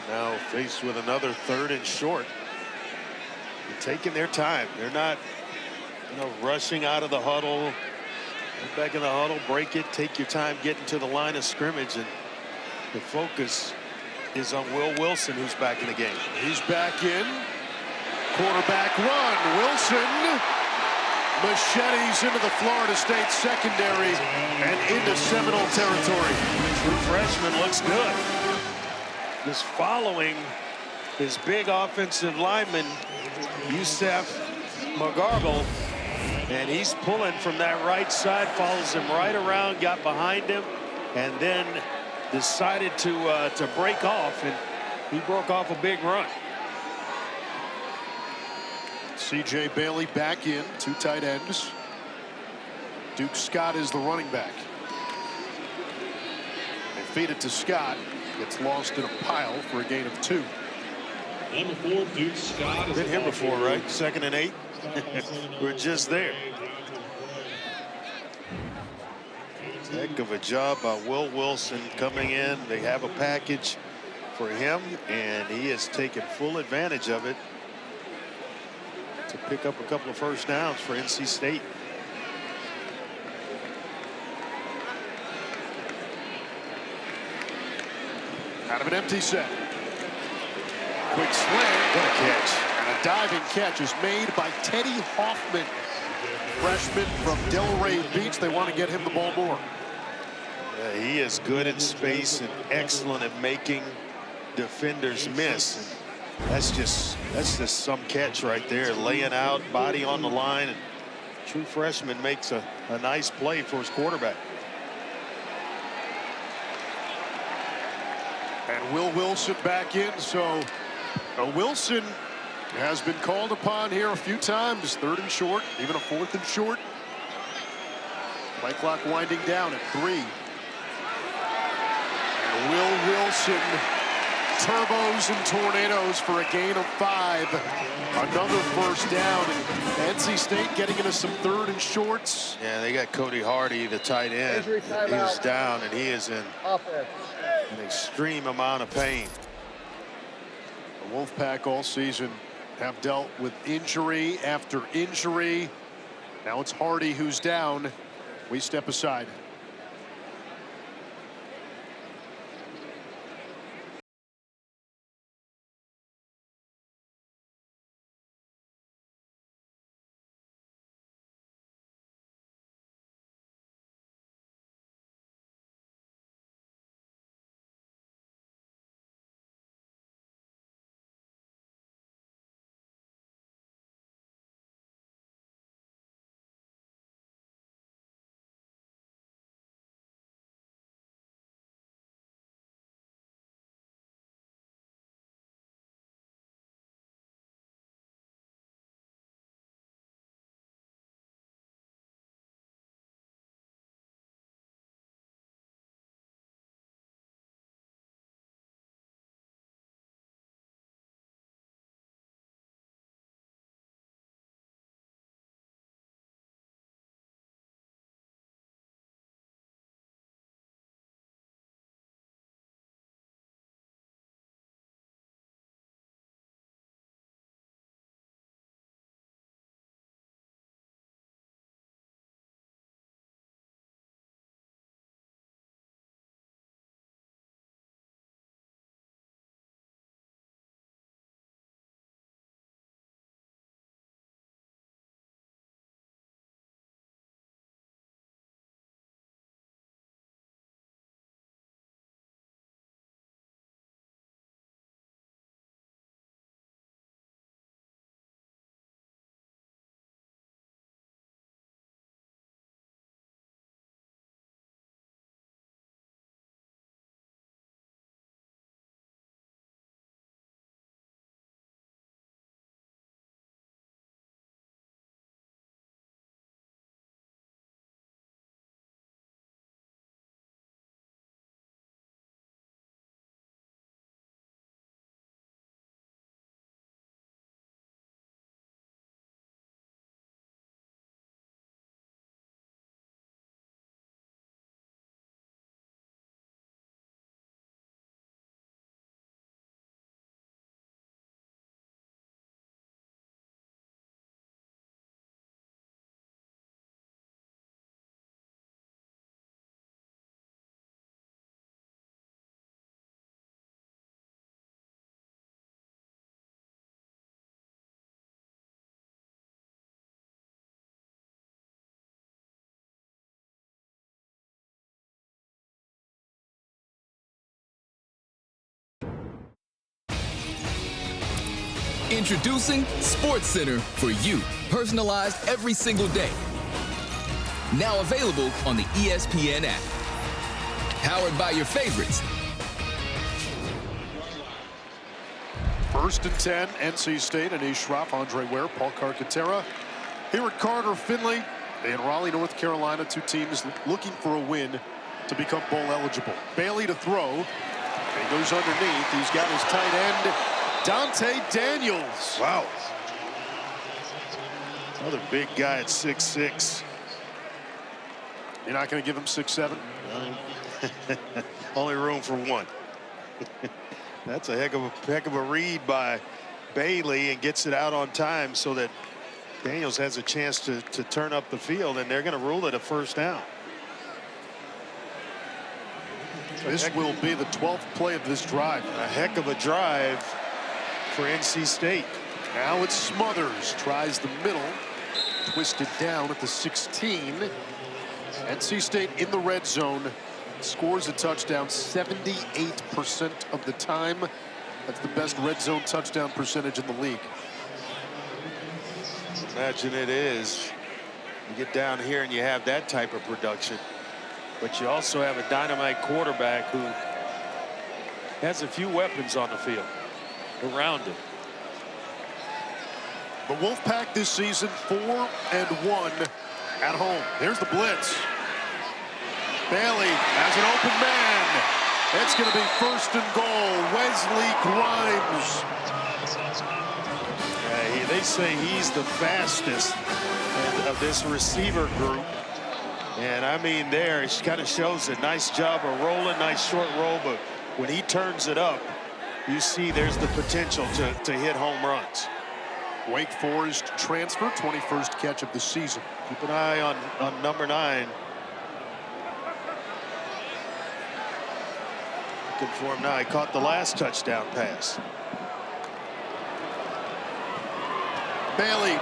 Now faced with another 3rd and short. They're taking their time. They're not, rushing out of the huddle. Get back in the huddle, break it, take your time getting to the line of scrimmage, and the focus is on Will Wilson, who's back in the game. He's back in. Quarterback run. Wilson machetes into the Florida State secondary and into Seminole territory. True freshman looks good. Is following his big offensive lineman, Yusef Mugarbil, and he's pulling from that right side, follows him right around, got behind him, and then decided to break off, and he broke off a big run. C.J. Bailey back in, 2 tight ends. Duke Scott is the running back. They feed it to Scott. Gets lost in a pile for a gain of 2. Number 4, Duke Scott. Been here before, right? 2nd and 8. We're just there. Heck of a job by Will Wilson coming in. They have a package for him, and he has taken full advantage of it to pick up a couple of first downs for NC State. Out of an empty set. Quick slam. What a catch. And a diving catch is made by Teddy Hoffman, freshman from Delray Beach. They want to get him the ball more. Yeah, he is good in space and excellent at making defenders miss. That's just some catch right there. Laying out, body on the line, and true freshman makes a nice play for his quarterback. And Will Wilson back in. So Wilson has been called upon here a few times. 3rd and short, even a 4th and short. Play clock winding down at 3. And Will Wilson turbos and tornadoes for a gain of 5. Another first down. And NC State getting into some 3rd and shorts. Yeah, they got Cody Hardy, the tight end. He's down, and he is in an extreme amount of pain. The Wolfpack all season have dealt with injury after injury. Now it's Hardy who's down. We step aside. Introducing SportsCenter for you, personalized every single day. Now available on the ESPN app. Powered by your favorites. 1st and 10, NC State, Anish Shroff, Andre Ware, Paul Carcaterra. Here at Carter Finley in Raleigh, North Carolina, 2 teams looking for a win to become bowl eligible. Bailey to throw. He goes underneath. He's got his tight end, Dante Daniels. Wow. Another big guy at 6'6". You're not going to give him 6'7"? Only room for one. That's a heck of a read by Bailey, and gets it out on time so that Daniels has a chance to turn up the field, and they're going to rule it a first down. This will be the 12th play of this drive. A heck of a drive for NC State. Now it's Smothers, tries the middle, twisted down at the 16. NC State in the red zone, scores a touchdown 78% of the time. That's the best red zone touchdown percentage in the league. Imagine it is. You get down here and you have that type of production. But you also have a dynamite quarterback who has a few weapons on the field around him. The Wolfpack this season 4-1 at home. There's the blitz. Bailey has an open man. It's going to be 1st and goal. Wesley Grimes. They say he's the fastest of this receiver group. And I mean, there, it kind of shows a nice job of rolling, nice short roll. But when he turns it up, you see there's the potential to hit home runs. Wake Forest transfer, 21st catch of the season. Keep an eye on number 9. Looking for him now. He caught the last touchdown pass. Bailey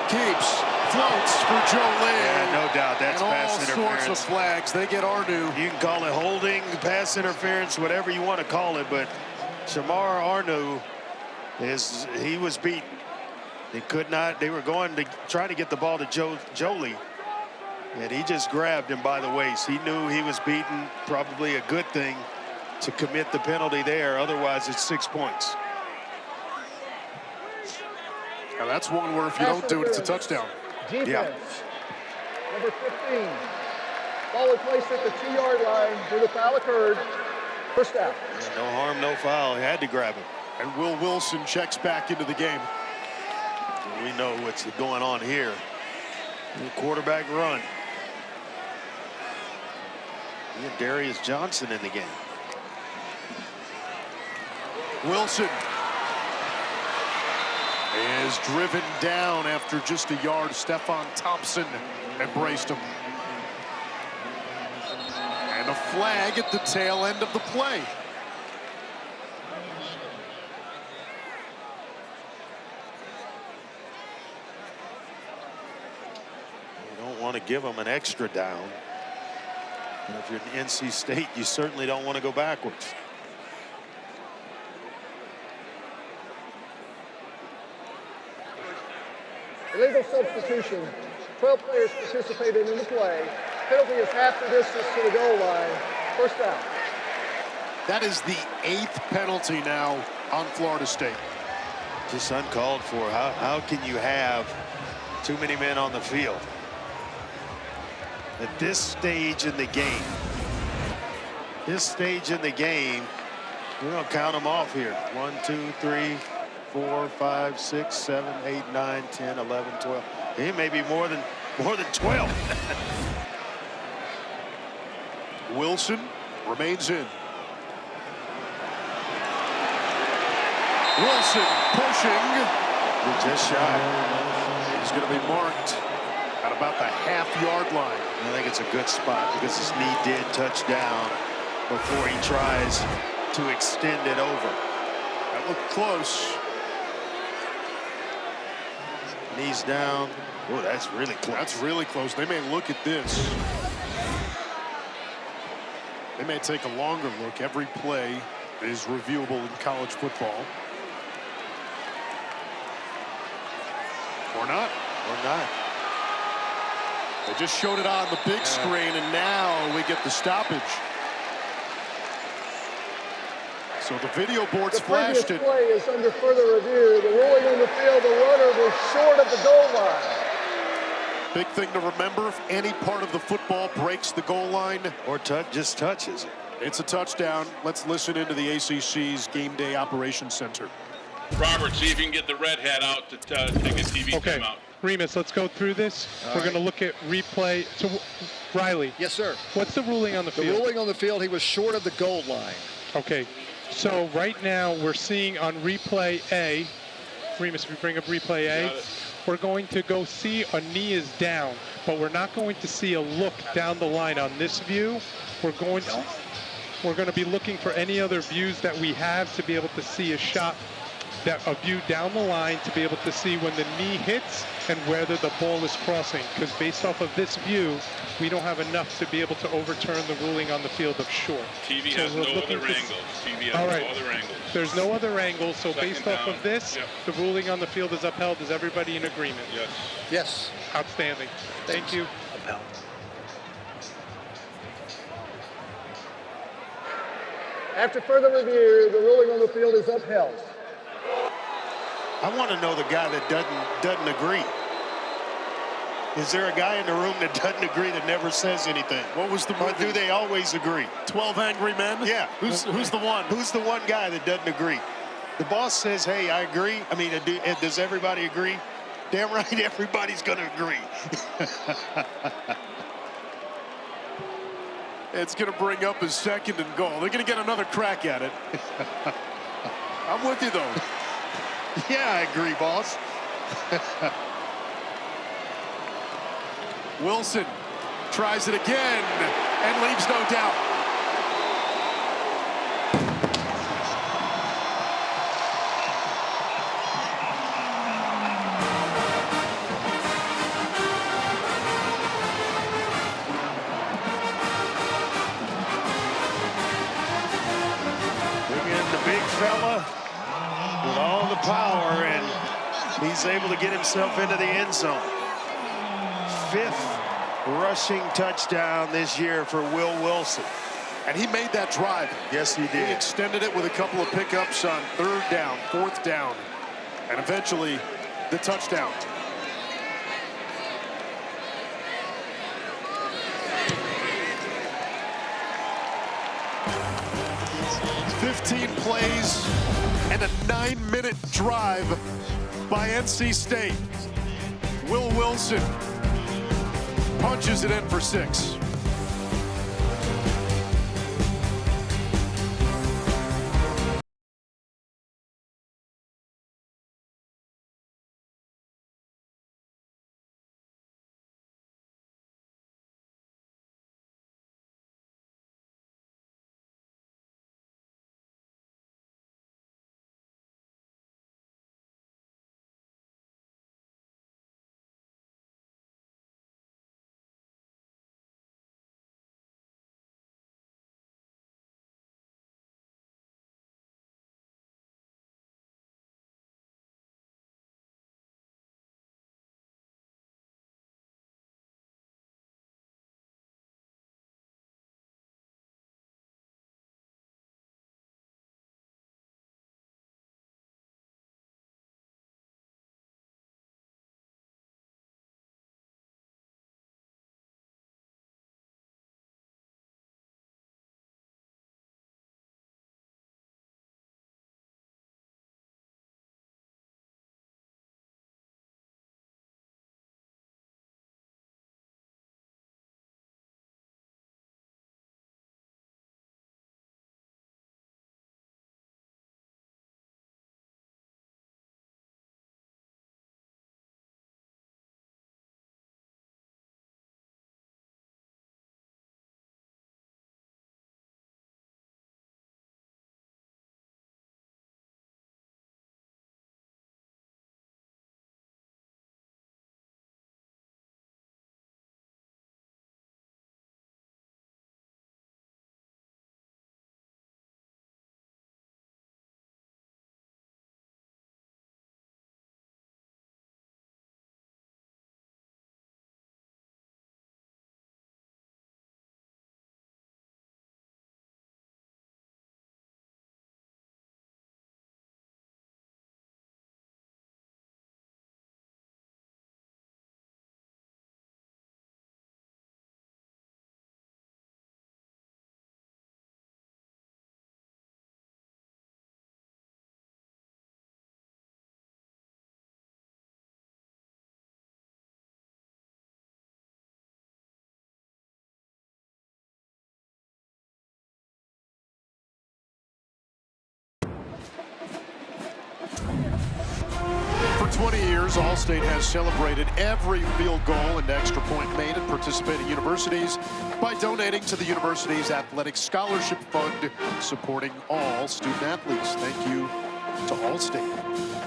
keeps, floats for Joe Lee. Yeah, no doubt that's pass interference. All sorts of flags. They get Arnu. You can call it holding, pass interference, whatever you want to call it, but Shamar Arnu he was beaten. They could not. They were going to try to get the ball to Jolie, and he just grabbed him by the waist. He knew he was beaten. Probably a good thing to commit the penalty there. Otherwise, it's 6 points. Now that's one where if you don't do it, it's a touchdown. Defense. Yeah. Number 15. Ball was placed at the 2-yard line where the foul occurred. First down. No harm, no foul. He had to grab him. And Will Wilson checks back into the game. We know what's going on here. Quarterback run. We have Darius Johnson in the game. Wilson is driven down after just a yard. Stephon Thompson embraced him. And a flag at the tail end of the play. You don't want to give them an extra down. And if you're in NC State, you certainly don't want to go backwards. Illegal substitution. 12 players participated in the play. Penalty is half the distance to the goal line. First down. That is the 8th penalty now on Florida State. Just uncalled for. How can you have too many men on the field at this stage in the game? This stage in the game, we're going to count them off here. 1, 2, 3, 4, 5, 6, 7, 8, 9, 10, 11, 12. He may be more than 12. Wilson remains in. Wilson pushing. Just shy. He's going to be marked at about the half-yard line. I think it's a good spot because his knee did touch down before he tries to extend it over. That looked close. Knees down. Oh, that's really close. That's really close. They may look at this. They may take a longer look. Every play is reviewable in college football. Or not. Or not. They just showed it on the big screen, and now we get the stoppage. So the video boards flashed it. The play is under further review. The ruling on the field, the runner was short of the goal line. Big thing to remember, if any part of the football breaks the goal line or just touches it, it's a touchdown. Let's listen into the ACC's Game Day Operations Center. Robert, see if you can get the red hat out to take a TV timeout. Remus, let's go through this. We're going to look at replay. So, Riley. Yes, sir. What's the ruling on the field? The ruling on the field, he was short of the goal line. Okay. So right now we're seeing on replay A, Remus, if we bring up replay A, we're going to go see a knee is down, but we're not going to see a look down the line on this view. We're going to... we're going to be looking for any other views that we have to be able to see a shot, a view down the line to be able to see when the knee hits and whether the ball is crossing. Because based off of this view, we don't have enough to be able to overturn the ruling on the field of short. TV So has no other angles. TV has All right. no other angles. There's no other angles, so Second based off down. of this, Yep. the ruling on the field is upheld. Is everybody in agreement? Yes. Yes. Outstanding. Thank you. Upheld. After further review, the ruling on the field is upheld. I want to know the guy that doesn't agree. Is there a guy in the room that doesn't agree that never says anything? What was the Or movie? do they always agree? 12 Angry Men? Yeah. Who's the one? Who's the one guy that doesn't agree? The boss says, hey, I agree. I mean, does everybody agree? Damn right, everybody's going to agree. It's going to bring up his second and goal. They're going to get another crack at it. I'm with you, though. Yeah, I agree, boss. Wilson tries it again and leaves no doubt. Bring in the big fella with all the power, and he's able to get himself into the end zone. 5th rushing touchdown this year for Will Wilson. And he made that drive. Yes, he did. He extended it with a couple of pickups on 3rd down, 4th down, and eventually the touchdown. "15 plays and a 9-minute drive by NC State. Will Wilson punches it in for 6. years, Allstate has celebrated every field goal and extra point made at participating universities by donating to the university's athletic scholarship fund, supporting all student athletes. Thank you to Allstate.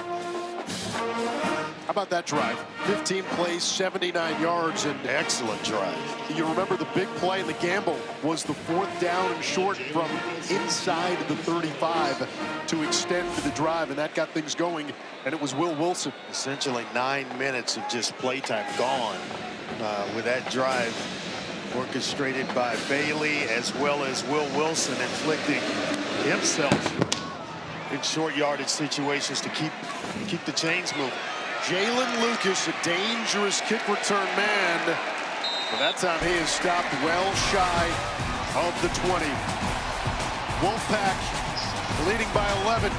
How about that drive? 15 plays, 79 yards, and excellent drive. You remember the big play in the gamble was the 4th down and short from inside the 35 to extend the drive, and that got things going, and it was Will Wilson. Essentially 9 minutes of just playtime gone with that drive orchestrated by Bailey, as well as Will Wilson inflicting himself in short yardage situations to keep the chains moving. Jalen Lucas, a dangerous kick return man, but that time he is stopped well shy of the 20. Wolfpack leading by 11.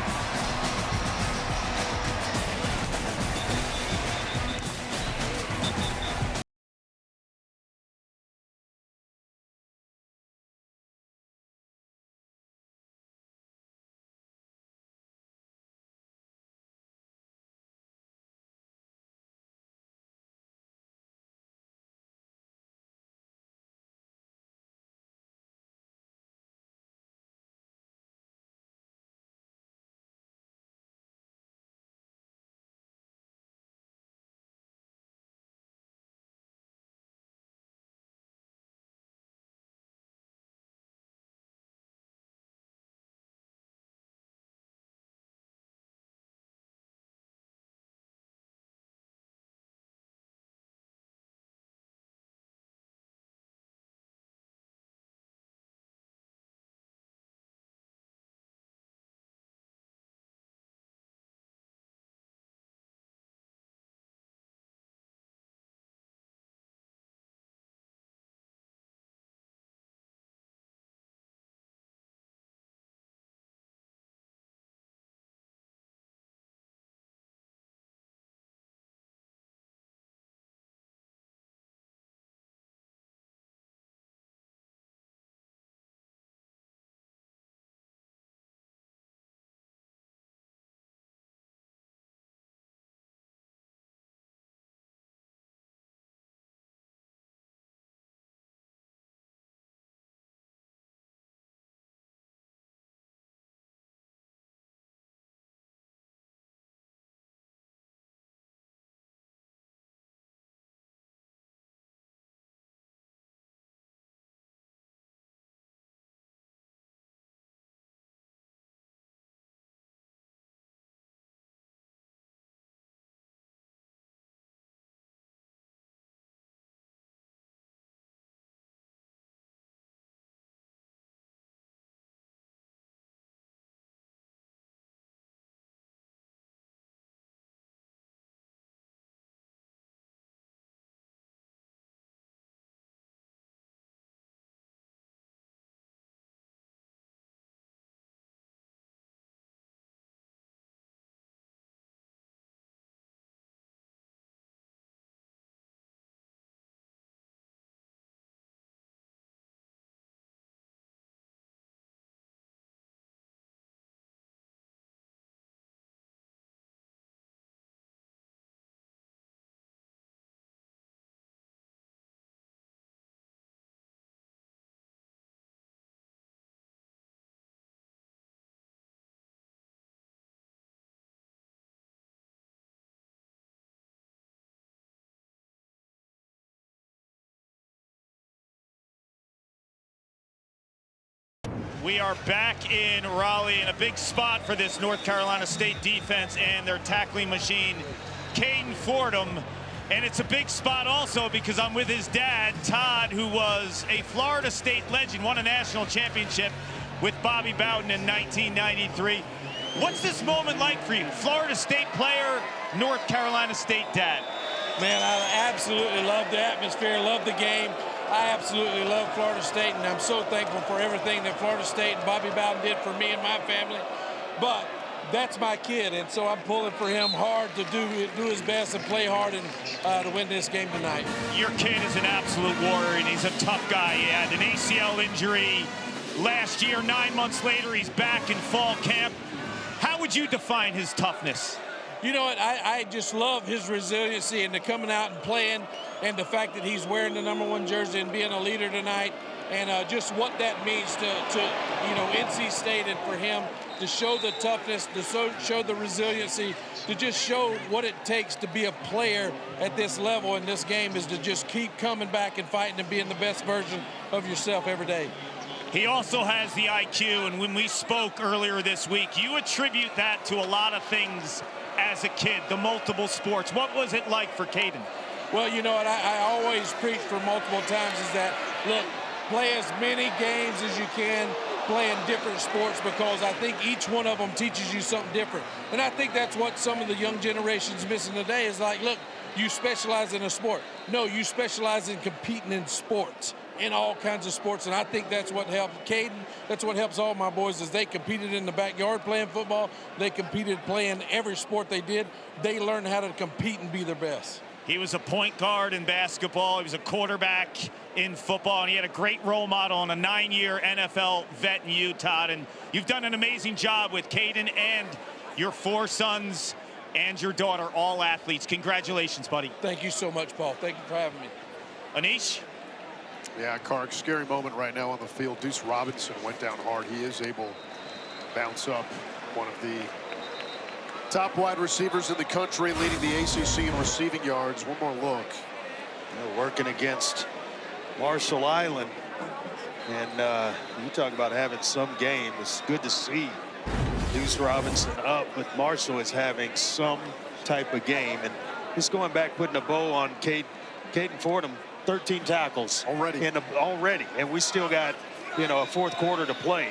We are back in Raleigh in a big spot for this North Carolina State defense and their tackling machine, Caden Fordham. And it's a big spot also because I'm with his dad, Todd, who was a Florida State legend, won a national championship with Bobby Bowden in 1993. What's this moment like for you? Florida State player, North Carolina State dad. Man, I absolutely love the atmosphere, love the game. I absolutely love Florida State, and I'm so thankful for everything that Florida State and Bobby Bowden did for me and my family. But that's my kid, and so I'm pulling for him hard to do his best and play hard and to win this game tonight. Your kid is an absolute warrior, and he's a tough guy. He had an ACL injury last year. 9 months later, he's back in fall camp. How would you define his toughness? You know what? I just love his resiliency and the coming out and playing, and the fact that he's wearing the #1 jersey and being a leader tonight, and just what that means to NC State, and for him to show the toughness, to show the resiliency, to just show what it takes to be a player at this level in this game, is to just keep coming back and fighting and being the best version of yourself every day. He also has the IQ, and when we spoke earlier this week, you attribute that to a lot of things as a kid, the multiple sports. What was it like for Caden? Well, you know what I always preach for multiple times is that, look, play as many games as you can, playing different sports, because I think each one of them teaches you something different. And I think that's what some of the young generation's missing today is like, look, you specialize in a sport. No, you specialize in competing in sports, in all kinds of sports. And I think that's what helped Caden. That's what helps all my boys is they competed in the backyard playing football. They competed playing every sport they did. They learned how to compete and be their best. He was a point guard in basketball. He was a quarterback in football, and he had a great role model and a 9-year NFL vet in Utah. And you've done an amazing job with Caden and your 4 sons and your daughter, all athletes. Congratulations, buddy. Thank you so much, Paul. Thank you for having me. Anish? Yeah, Kark, scary moment right now on the field. Deuce Robinson went down hard. He is able to bounce up, one of the top wide receivers in the country, leading the ACC in receiving yards. One more look. Working against Marshall Island. And you talk about having some game. It's good to see Deuce Robinson up, but Marshall is having some type of game. And just going back, putting a bow on Caden Fordham, 13 tackles already. And we still got, a fourth quarter to play.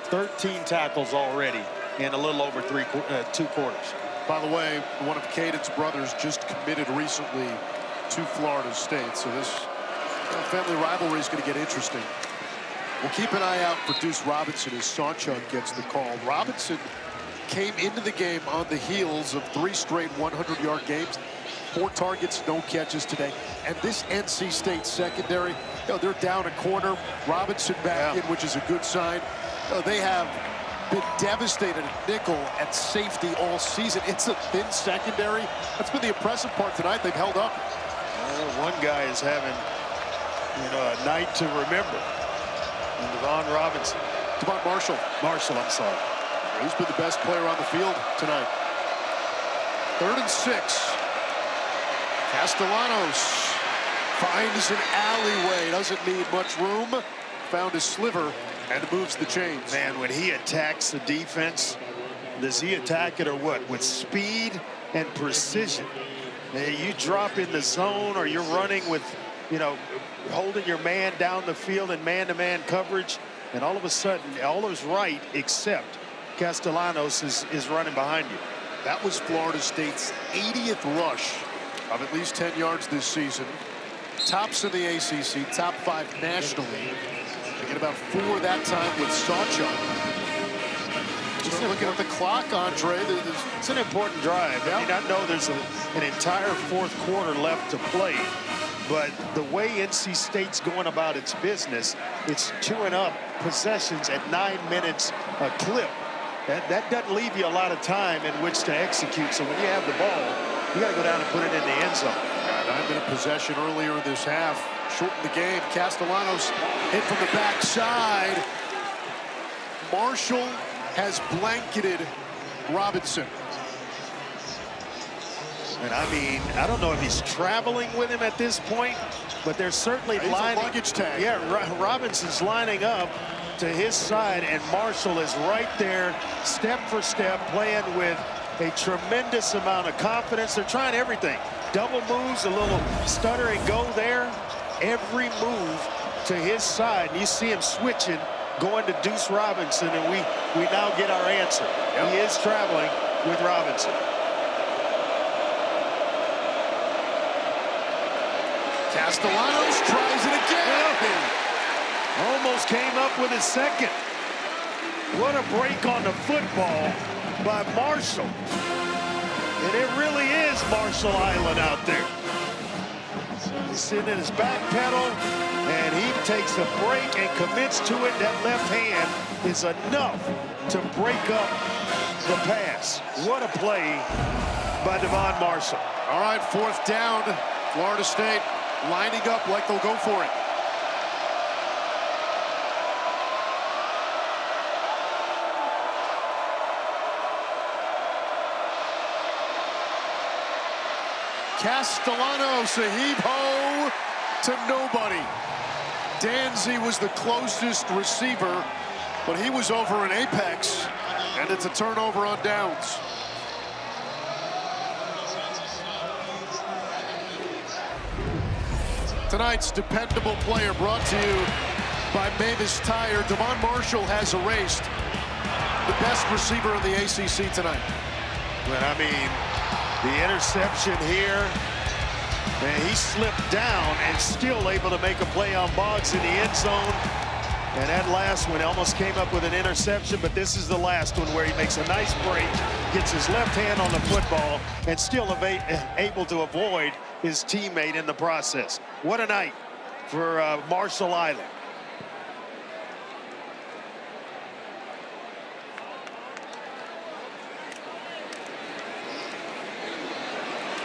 13 tackles already in a little over 2 quarters. By the way, one of Caden's brothers just committed recently to Florida State. So this family rivalry is going to get interesting. We'll keep an eye out for Deuce Robinson as Sawchuk gets the call. Robinson came into the game on the heels of 3 straight 100-yard games. 4 targets, no catches today. And this NC State secondary, they're down a corner. Robinson back in, which is a good sign. They have been devastated at nickel, at safety all season. It's a thin secondary. That's been the impressive part tonight. They've held up. One guy is having, a night to remember. And Devon Robinson. Devon Marshall. I'm sorry. He's been the best player on the field tonight. 3rd and 6. Castellanos finds an alleyway. Doesn't need much room. Found his sliver and moves the chains. Man, when he attacks the defense, does he attack it or what? With speed and precision. You drop in the zone or you're running with, holding your man down the field in man-to-man coverage, and all of a sudden, all is right except Castellanos is running behind you. That was Florida State's 80th rush of at least 10 yards this season. Tops in the ACC, top 5 nationally. They get about 4 that time with Sawchuk. Just looking at the clock, Andre. It's an important drive. I mean, I know there's an entire 4th quarter left to play, but the way NC State's going about its business, it's chewing up possessions at 9 minutes a clip. That doesn't leave you a lot of time in which to execute. So when you have the ball, you got to go down and put it in the end zone. 9-minute possession earlier in this half. Shortened the game. Castellanos hit from the backside. Marshall has blanketed Robinson. And I mean, I don't know if he's traveling with him at this point, but they're certainly lining. Luggage tag. Yeah, Robinson's lining up to his side, and Marshall is right there, step for step, playing with a tremendous amount of confidence. They're trying everything. Double moves, a little stutter and go there. Every move to his side. And you see him switching, going to Deuce Robinson, and we now get our answer. Yep. He is traveling with Robinson. Castellanos tries it again. Almost came up with his second. What a break on the football by Marshall. And it really is Marshall Island out there. He's sitting in his back pedal, and he takes a break and commits to it. That left hand is enough to break up the pass. What a play by Devon Marshall. All right, 4th down. Florida State lining up like they'll go for it. Castellanos, a heave-ho to nobody. Danzy was the closest receiver, but he was over an apex, and it's a turnover on downs. Tonight's dependable player brought to you by Mavis Tire. Devon Marshall has erased the best receiver in the ACC tonight. But I mean, the interception here, and he slipped down and still able to make a play on Boggs in the end zone. And that last one almost came up with an interception, but this is the last one where he makes a nice break, gets his left hand on the football, and still able to avoid his teammate in the process. What a night for Marshall Island.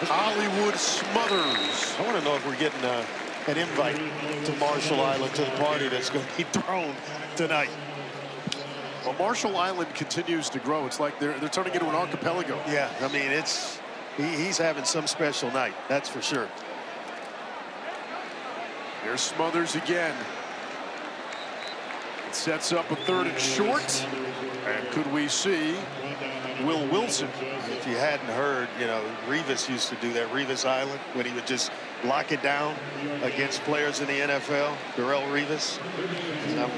Hollywood Smothers. I want to know if we're getting an invite to Marshall Island, to the party that's going to be thrown tonight. Well, Marshall Island continues to grow. It's like they're turning into an archipelago. Yeah, I mean, he's having some special night, that's for sure. Here's Smothers again. It sets up a 3rd and short. And could we see Will Wilson? If you hadn't heard, you know, Revis used to do that, Revis Island, when he would just lock it down against players in the NFL, Darrell Revis. And I'm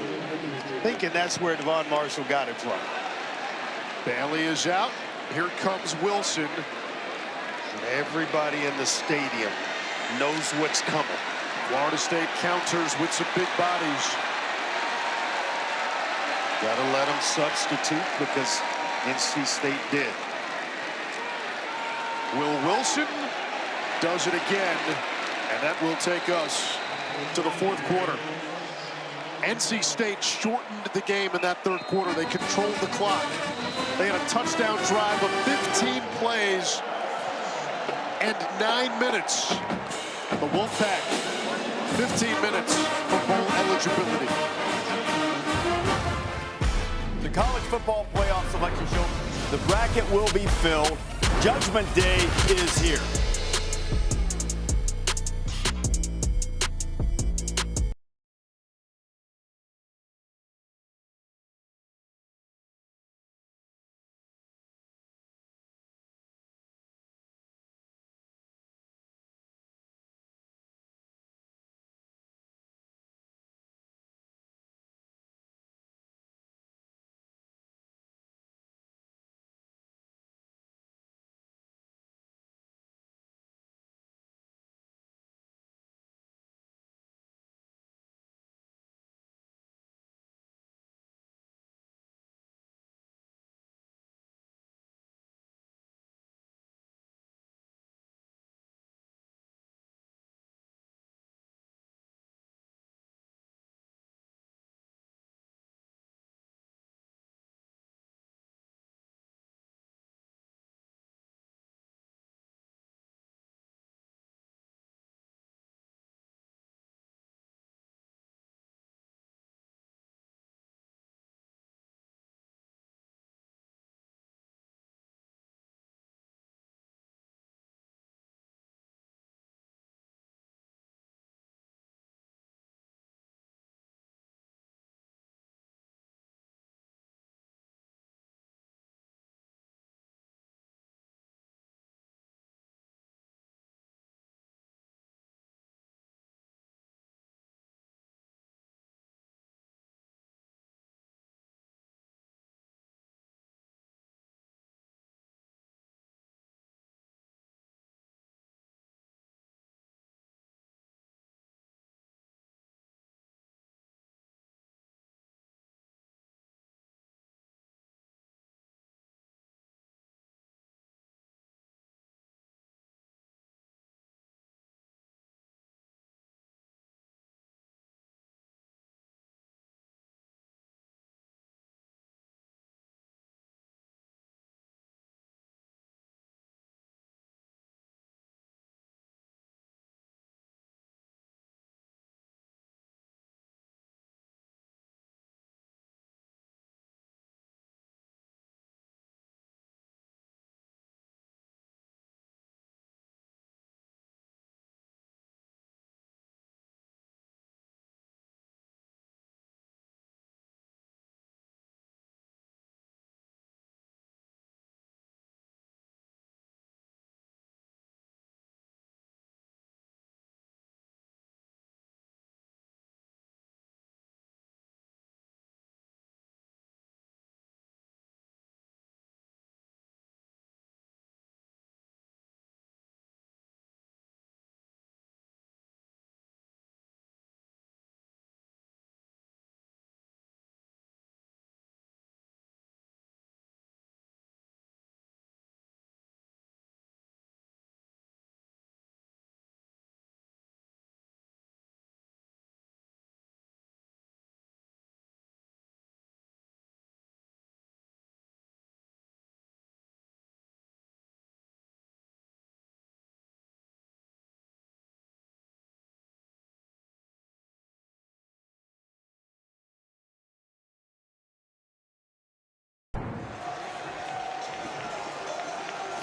thinking that's where Devon Marshall got it from. Bailey is out. Here comes Wilson. And everybody in the stadium knows what's coming. Florida State counters with some big bodies. Gotta let them substitute because NC State did. Will Wilson does it again, and that will take us to the 4th quarter. NC State shortened the game in that 3rd quarter. They controlled the clock. They had a touchdown drive of 15 plays and 9 minutes. The Wolfpack, 15 minutes for bowl eligibility. The College Football Playoff Selection Show. The bracket will be filled. Judgment Day is here.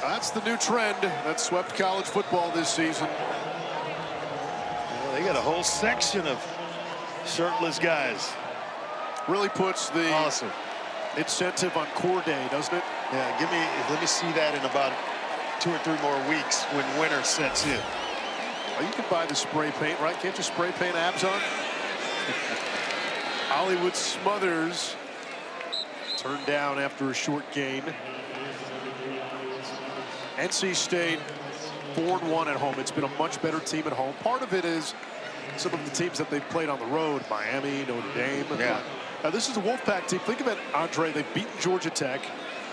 That's the new trend that swept college football this season. Well, they got a whole section of shirtless guys. Really puts the incentive on core day, doesn't it? Yeah, let me see that in about 2 or 3 more weeks when winter sets in. Well, you can buy the spray paint, right? Can't you spray paint abs on? Hollywood Smothers turned down after a short gain. NC State 4-1 at home. It's been a much better team at home. Part of it is some of the teams that they've played on the road, Miami, Notre Dame. Yeah. Now, this is a Wolfpack team. Think of it, Andre. They've beaten Georgia Tech.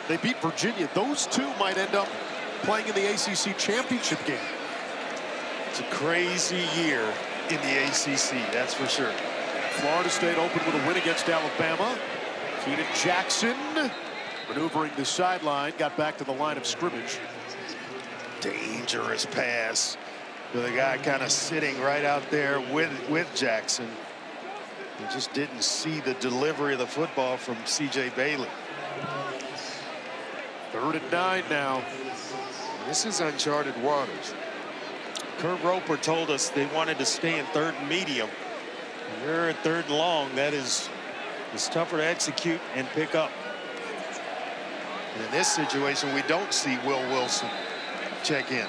They beat Virginia. Those two might end up playing in the ACC championship game. It's a crazy year in the ACC, that's for sure. Florida State opened with a win against Alabama. Keenan Jackson maneuvering the sideline, got back to the line of scrimmage. Dangerous pass with a guy kind of sitting right out there with Jackson. He just didn't see the delivery of the football from C.J. Bailey. 3rd and 9 now. This is uncharted waters. Kurt Roper told us they wanted to stay in 3rd and medium. You're at 3rd and long. That is tougher to execute and pick up. And in this situation, we don't see Will Wilson check in.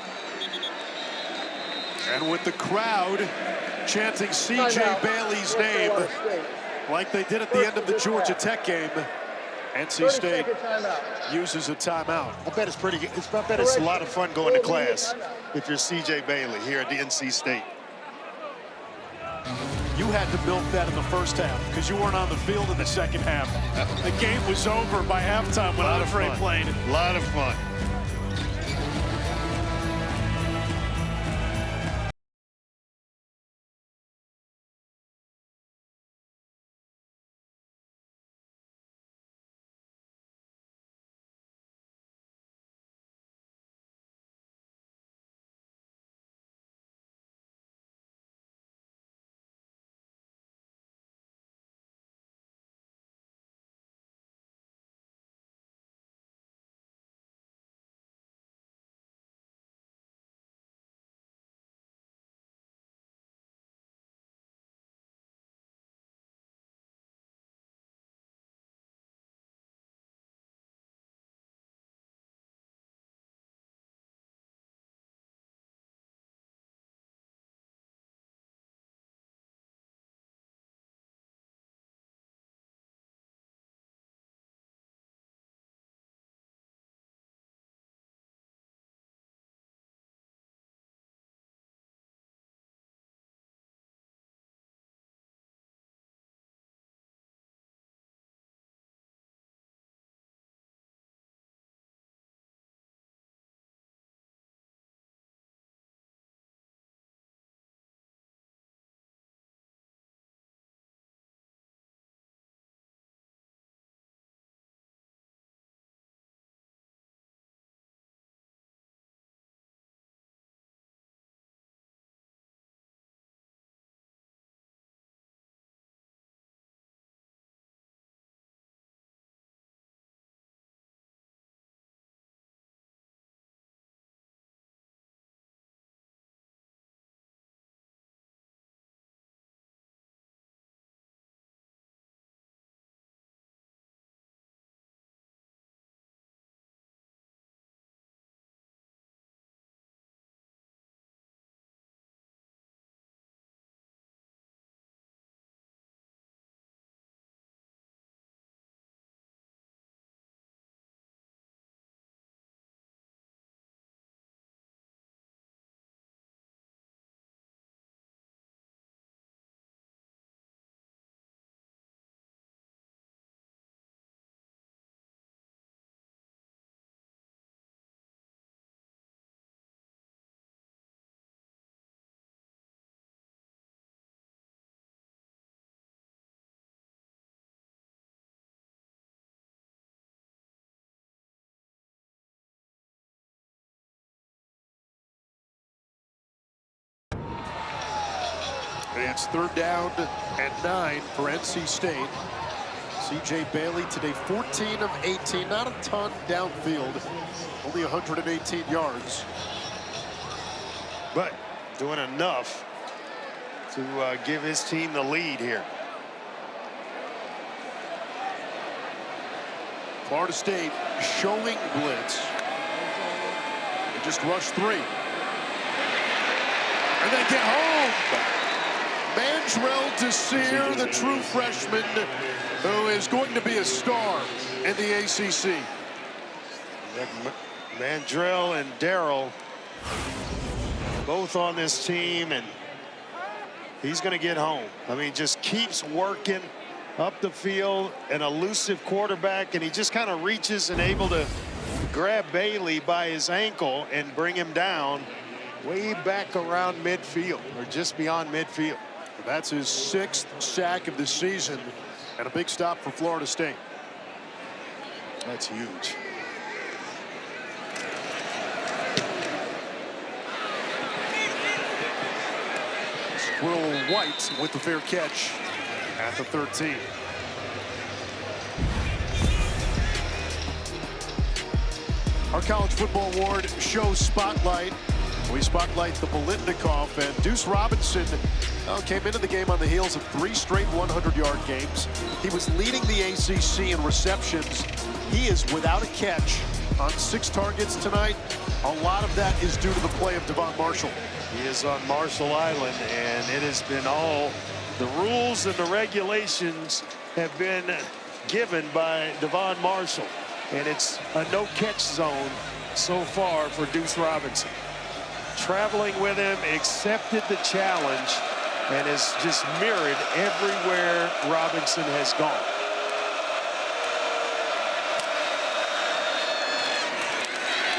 And with the crowd chanting C.J. Bailey's name like they did at the end of the Georgia Tech game, NC State uses a timeout. I bet it's a lot of fun going to class if you're C.J. Bailey here at the NC State. You had to milk that in the first half because you weren't on the field in the second half. The game was over by halftime when Andre played. A lot of fun. And it's 3rd down and 9 for NC State. C.J. Bailey today 14 of 18, not a ton downfield, only 118 yards. But doing enough to give his team the lead here. Florida State showing blitz. They just rushed 3. And they get home. Mandrell Desir, the true freshman, who is going to be a star in the ACC. Mandrell and Darrell both on this team, and he's going to get home. I mean, just keeps working up the field, an elusive quarterback, and he just kind of reaches and able to grab Bailey by his ankle and bring him down way back around midfield, or just beyond midfield. That's his 6th sack of the season, and a big stop for Florida State. That's huge. Squirrel White with the fair catch at the 13. Our college football award shows spotlight. We spotlight the Bolitnikov, and Deuce Robinson came into the game on the heels of 3 straight 100-yard games. He was leading the ACC in receptions. He is without a catch on 6 targets tonight. A lot of that is due to the play of Devon Marshall. He is on Marshall Island, and it has been all the rules and the regulations have been given by Devon Marshall, and it's a no-catch zone so far for Deuce Robinson. Traveling with him, accepted the challenge, and has just mirrored everywhere Robinson has gone.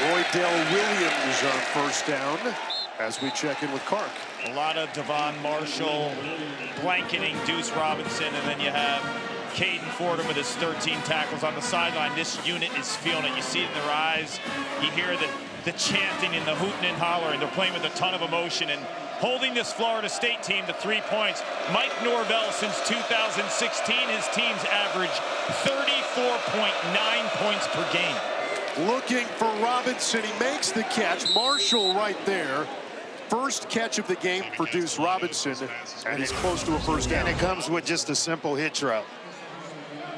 Roydell Williams on first down as we check in with Clark. A lot of Devon Marshall blanketing Deuce Robinson, and then you have Caden Fordham with his 13 tackles on the sideline. This unit is feeling it. You see it in their eyes. You hear the chanting and the hooting and hollering. They're playing with a ton of emotion and holding this Florida State team to 3 points. Mike Norvell, since 2016, his team's averaged 34.9 points per game. Looking for Robinson. He makes the catch. Marshall right there. First catch of the game for Deuce Robinson, and he's close to a first down. And it comes with just a simple hitch route.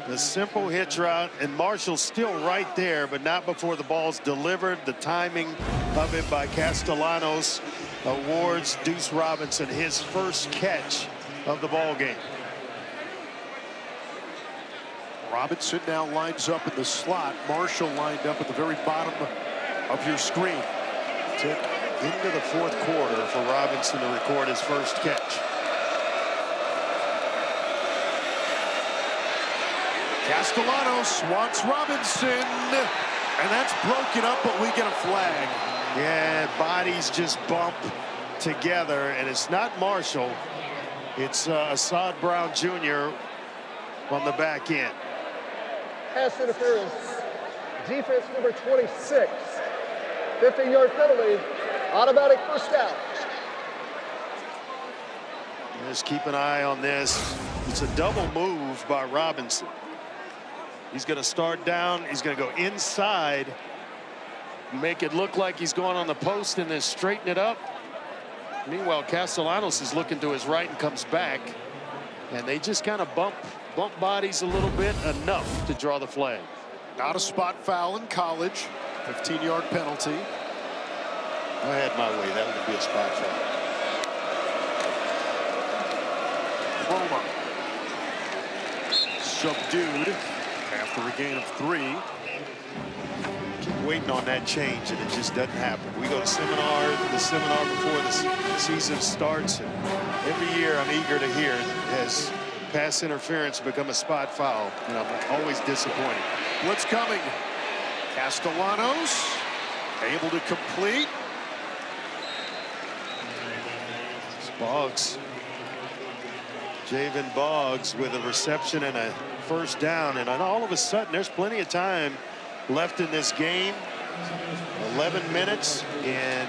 The simple hitch route, and Marshall's still right there, but not before the ball's delivered. The timing of it by Castellanos awards Deuce Robinson his first catch of the ball game. Robinson now lines up in the slot. Marshall lined up at the very bottom of your screen. Took into the 4th quarter for Robinson to record his first catch. Castellanos wants Robinson, and that's broken up, but we get a flag. Yeah, bodies just bump together, and it's not Marshall. It's Assad Brown Jr. on the back end. Pass interference, defense number 26, 15-yard penalty, automatic first down. Just keep an eye on this. It's a double move by Robinson. He's going to start down. He's going to go inside, make it look like he's going on the post, and then straighten it up. Meanwhile, Castellanos is looking to his right and comes back, and they just kind of bump bodies a little bit, enough to draw the flag. Not a spot foul in college. 15-yard penalty. I had my way. That would be a spot foul. Roma subdued after a gain of 3. Keep waiting on that change, and it just doesn't happen. We go to the seminar before the season starts, and every year I'm eager to hear, has pass interference become a spot foul? And I'm always disappointed. Blitz coming. Castellanos able to complete. Boggs. Javen Boggs with a reception and a first down, and all of a sudden there's plenty of time left in this game. 11 minutes, and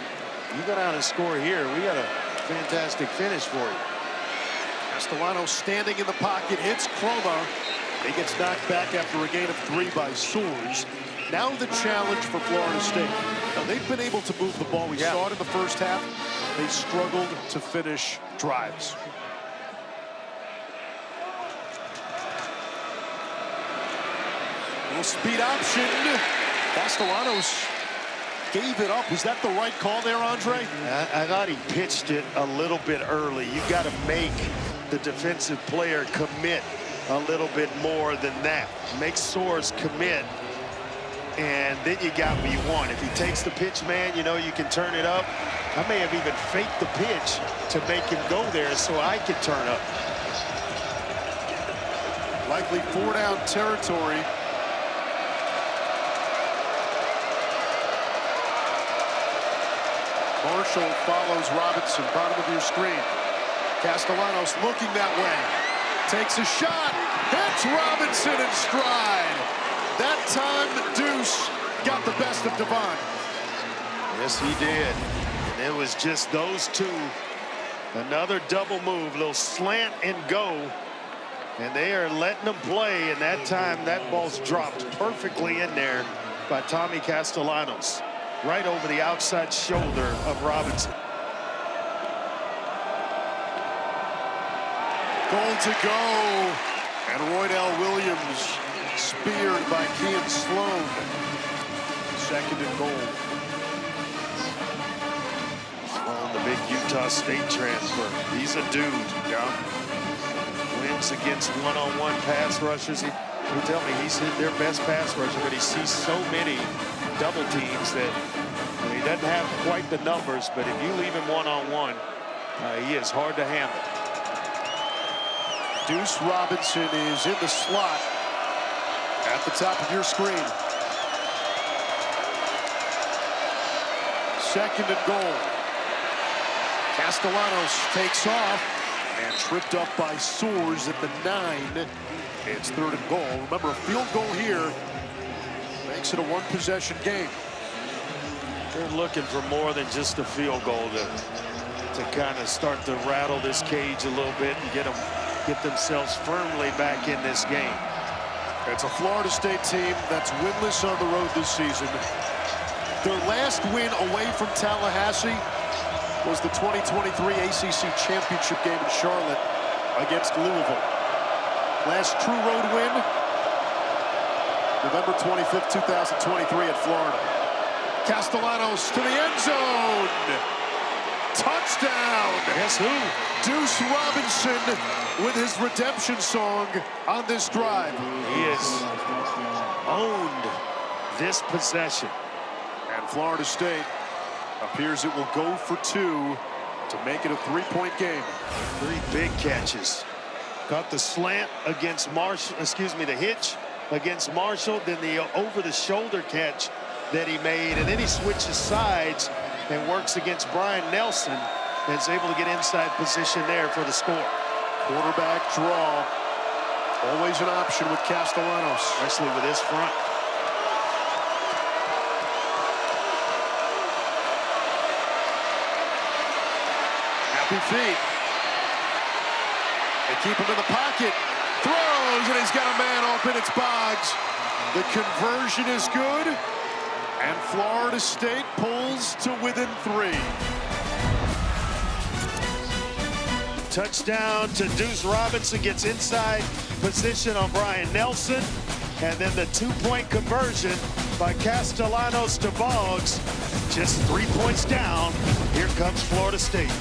you go down and score here. We got a fantastic finish for you. Castellanos standing in the pocket, hits Chroma, He gets knocked back after a gain of 3 by Soers. Now the challenge for Florida State. Now they've been able to move the ball. We saw it in the first half. They struggled to finish drives. Little speed option. Castellanos gave it up. Was that the right call there, Andre? I thought he pitched it a little bit early. You got to make the defensive player commit a little bit more than that. Make Soers commit, and then you got what you want. If he takes the pitch, man, you know you can turn it up. I may have even faked the pitch to make him go there so I could turn up. Likely 4-down territory. Marshall follows Robinson, bottom of your screen. Castellanos looking that way. Takes a shot, hits Robinson in stride. That time, Deuce got the best of Devon. Yes, he did. And it was just those two. Another double move, little slant and go. And they are letting them play, and that time that ball's dropped perfectly in there by Tommy Castellanos. Right over the outside shoulder of Robinson. Goal to go. And Roydell Williams speared by Kean Sloan. 2nd and goal. Sloan, the big Utah State transfer. He's a dude. Yeah. Wins against one-on-one pass rushers. You tell me he's their best pass rusher, but he sees so many double teams that he doesn't have quite the numbers, but if you leave him one-on-one, he is hard to handle. Deuce Robinson is in the slot at the top of your screen. 2nd and goal. Castellanos takes off and tripped up by Soers at the 9. It's 3rd and goal. Remember, a field goal here makes it a 1-possession game. They're looking for more than just a field goal to kind of start to rattle this cage a little bit and get themselves firmly back in this game. It's a Florida State team that's winless on the road this season. Their last win away from Tallahassee was the 2023 ACC Championship game in Charlotte against Louisville. Last true road win, November 25th, 2023 at Florida. Castellanos to the end zone. Touchdown. Guess who? Deuce Robinson with his redemption song on this drive. He has owned this possession. And Florida State appears it will go for 2 to make it a 3-point game. 3 big catches. Caught the slant against Marshall, the hitch against Marshall, then the over-the-shoulder catch that he made, and then he switches sides and works against Brian Nelson and is able to get inside position there for the score. Quarterback draw, always an option with Castellanos. Especially with his front. Happy feet. They keep him in the pocket. Throws, and he's got a man open. It's Boggs. The conversion is good. And Florida State pulls to within 3. Touchdown to Deuce Robinson, gets inside position on Brian Nelson. And then the 2-point conversion by Castellanos to Boggs. Just 3 points down. Here comes Florida State.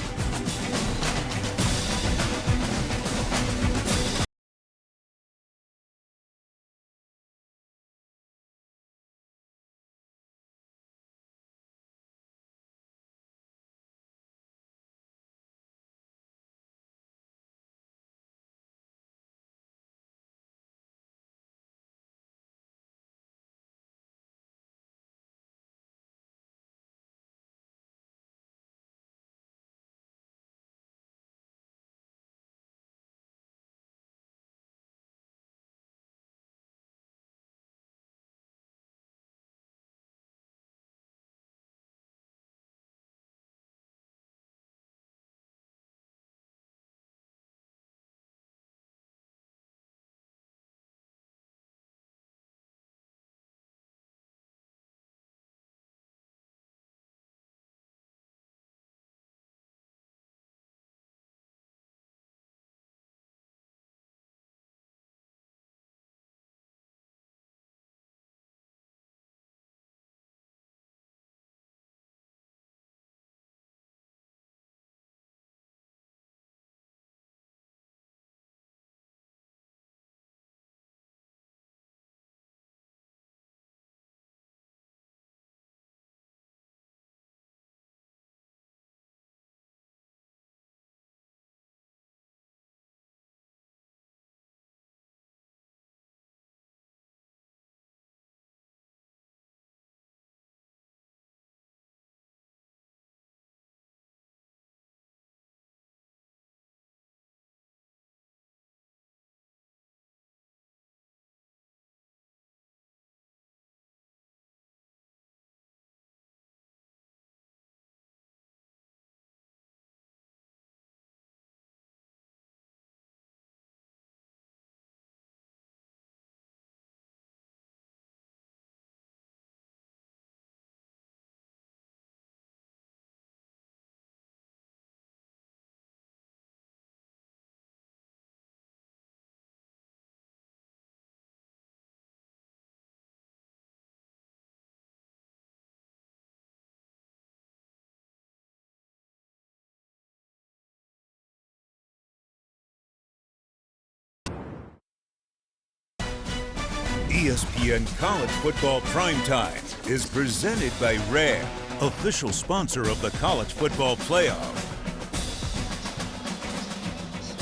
ESPN College Football Primetime is presented by Rare, official sponsor of the College Football Playoff.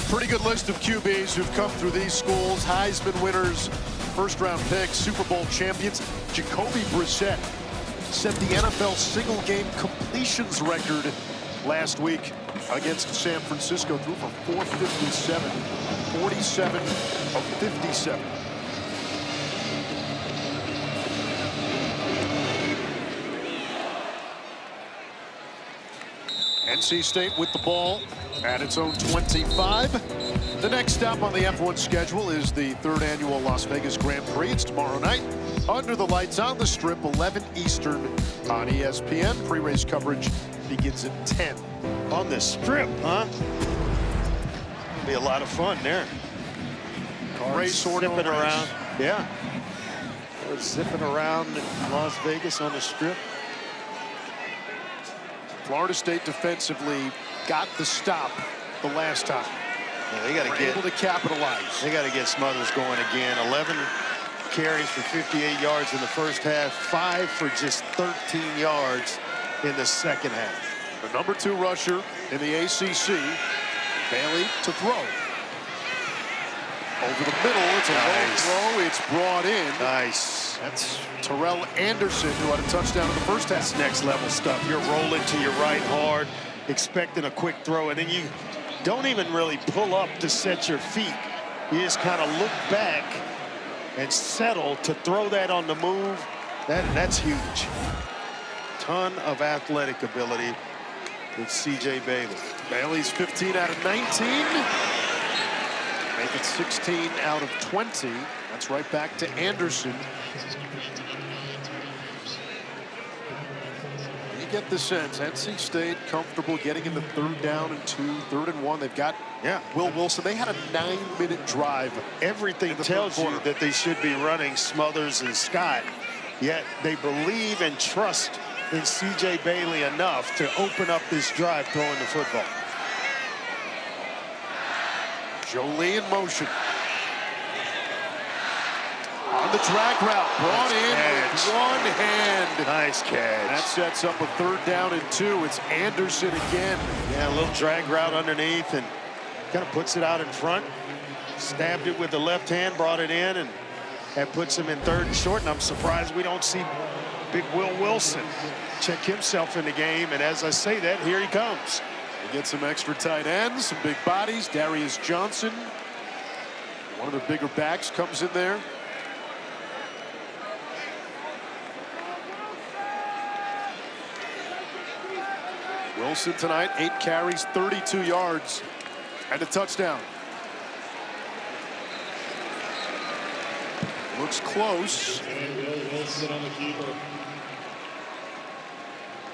Pretty good list of QBs who've come through these schools. Heisman winners, first-round picks, Super Bowl champions. Jacoby Brissett set the NFL single-game completions record last week against San Francisco. Threw for 457, 47 of 57. NC State with the ball at its own 25. The next stop on the F1 schedule is the third annual Las Vegas Grand Prix. It's tomorrow night. Under the lights on the Strip, 11 Eastern on ESPN. Pre-race coverage begins at 10. On the Strip, huh? Be a lot of fun there. Race zipping order around. Yeah. We're zipping around in Las Vegas on the Strip. Florida State defensively got the stop the last time. Yeah, they got to get able to capitalize. They got to get Smothers going again. 11 carries for 58 yards in the first half, 5 for just 13 yards in the second half. The number 2 rusher in the ACC, Bailey to throw. Over the middle, it's a long throw. It's brought in. Nice. That's Terrell Anderson, who had a touchdown in the first half. That's next level stuff. You're rolling to your right hard, expecting a quick throw, and then you don't even really pull up to set your feet. You just kind of look back and settle to throw that on the move. That's huge. Ton of athletic ability with C.J. Bailey. Bailey's 15 out of 19. Make it 16 out of 20. That's right back to Anderson. You get the sense NC State comfortable getting into third down and 2, 3rd and 1. They've got Will Wilson. They had a 9-minute drive. Everything tells you that they should be running Smothers and Scott, yet they believe and trust in C.J. Bailey enough to open up this drive throwing the football. Jolie in motion. On the drag route, brought in with one hand. Nice catch. That sets up a 3rd down and 2. It's Anderson again. Yeah, a little drag route underneath and kind of puts it out in front. Stabbed it with the left hand, brought it in, and that puts him in 3rd and short. And I'm surprised we don't see big Will Wilson check himself in the game. And as I say that, here he comes. They get some extra tight ends, some big bodies. Darius Johnson, one of the bigger backs, comes in there. Wilson tonight, 8 carries, 32 yards, and a touchdown. Looks close. Wilson on the keeper.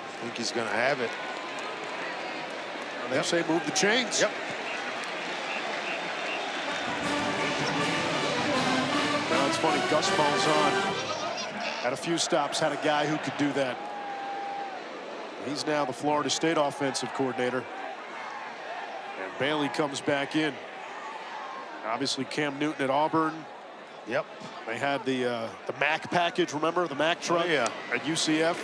I think he's going to have it. They say move the chains. Yep. Now it's funny, Gus Malzahn had a few stops, had a guy who could do that. He's now the Florida State offensive coordinator. And Bailey comes back in. Obviously Cam Newton at Auburn. Yep. They had the Mac package, remember? The Mac truck at UCF.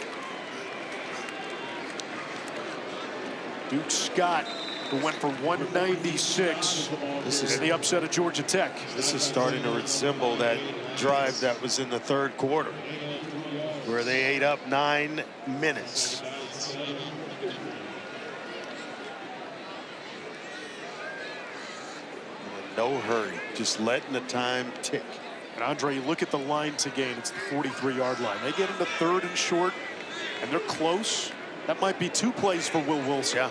Duke Scott, who went for 196 in the upset of Georgia Tech. This is starting to resemble that drive that was in the 3rd quarter, where they ate up 9 minutes. No hurry, just letting the time tick. And Andre, you look at the line to gain, it's the 43-yard line. They get into 3rd and short, and they're close. That might be 2 plays for Will Wilson. Yeah.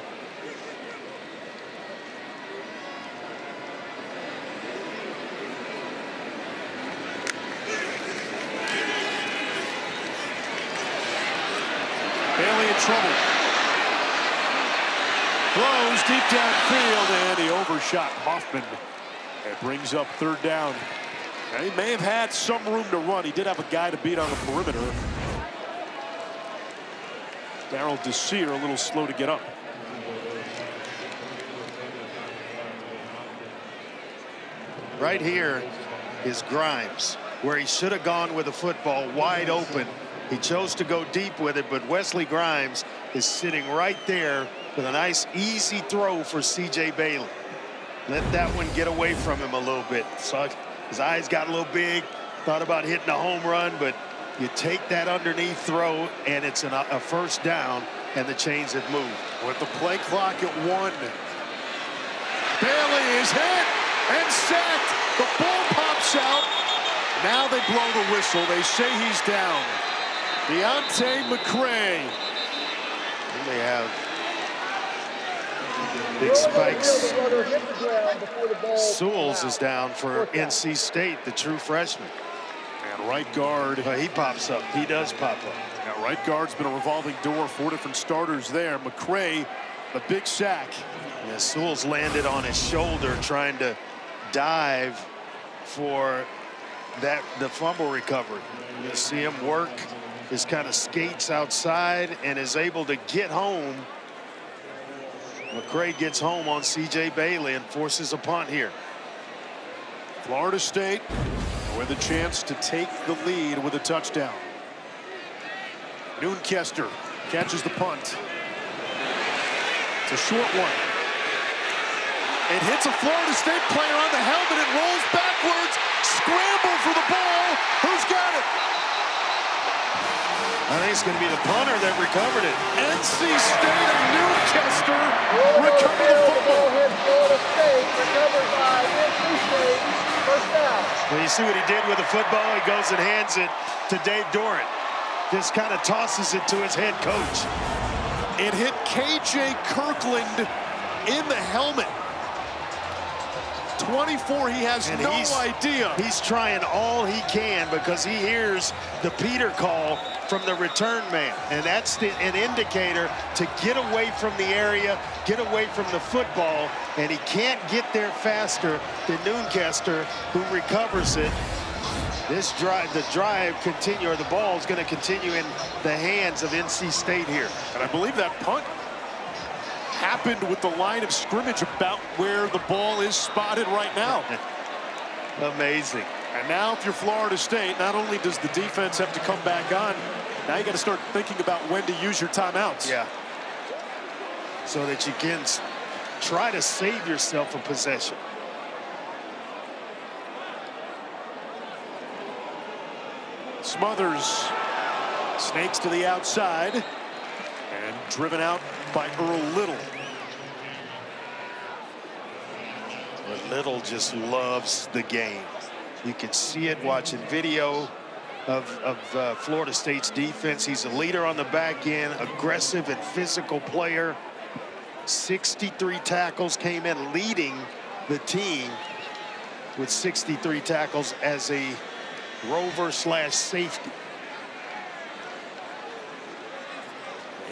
Bailey in trouble. Throws deep downfield, and he overshot Hoffman. It brings up 3rd down. And he may have had some room to run. He did have a guy to beat on the perimeter. Darrell Desir a little slow to get up. Right here is Grimes. where he should have gone with the football wide open. He chose to go deep with it, but Wesley Grimes is sitting right there with a nice easy throw for C.J. Bailey. Let that one get away from him a little bit. So his eyes got a little big, thought about hitting a home run, but you take that underneath throw and it's a first down, and the chains have moved. With the play clock at 1. Bailey is hit and sacked. The ball pops out. Now they blow the whistle. They say he's down. Deontay McCray. And they have big spikes. Sewells is down for NC State, the true freshman. And right guard. He pops up. He does pop up. Now right guard's been a revolving door. 4 different starters there. McCray, the big sack. Yeah, Sewells landed on his shoulder trying to dive for the fumble recovery. You see him work his kind of skates outside and is able to get home. McCray gets home on C.J. Bailey and forces a punt here. Florida State with a chance to take the lead with a touchdown. Noonkester catches the punt. It's a short one. It hits a Florida State player on the helmet. It rolls backwards. Scramble for the ball. Who's got it? I think it's going to be the punter that recovered it. NC State and Noonkester recover the football. Florida State recovered by NC State. First down. Well, you see what he did with the football? He goes and hands it to Dave Doran. Just kind of tosses it to his head coach. It hit KJ Kirkland in the helmet. 24, he has no idea. He's trying all he can because he hears the Peter call from the return man. And that's an indicator to get away from the area, get away from the football, and he can't get there faster than Noonkester, who recovers it. This drive, the ball is going to continue in the hands of NC State here. And I believe that punt happened with the line of scrimmage about where the ball is spotted right now. Amazing. And now if you're Florida State, not only does the defense have to come back on, now you got to start thinking about when to use your timeouts. Yeah. So that you can try to save yourself a possession. Smothers snakes to the outside and driven out by Earl Little. But Little just loves the game. You can see it watching video of Florida State's defense. He's a leader on the back end, aggressive and physical player. 63 tackles, came in leading the team with 63 tackles as a rover/safety.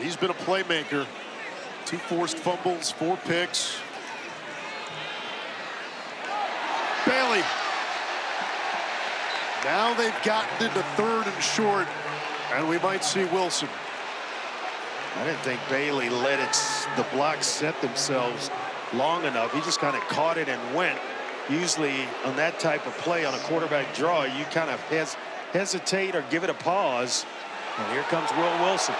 He's been a playmaker. 2 forced fumbles, 4 picks. Bailey. Now they've gotten into 3rd and short, and we might see Wilson. I didn't think Bailey let the blocks set themselves long enough. He just kind of caught it and went. Usually on that type of play on a quarterback draw, you kind of hesitate or give it a pause. And here comes Will Wilson.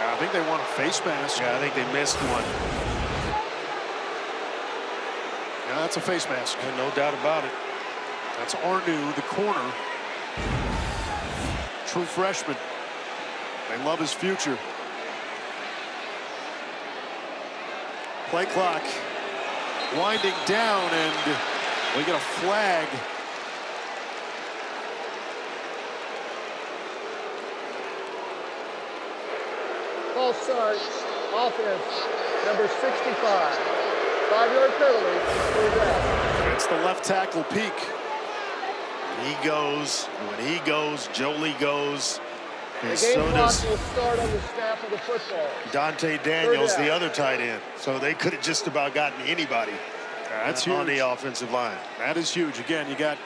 I think they want a face mask. Yeah, I think they missed one. Yeah, that's a face mask. Yeah, no doubt about it. That's Arnu, the corner. True freshman. They love his future. Play clock winding down, and we get a flag. False start, offense, number 65. 5-yard penalty, third down. It's the left tackle Peak. When he goes, Jolie goes. The And game so clock does will start on the snap of the football. Dante Daniels, the other tight end. So they could have just about gotten anybody That's on huge. the offensive line. That is huge. Again, you got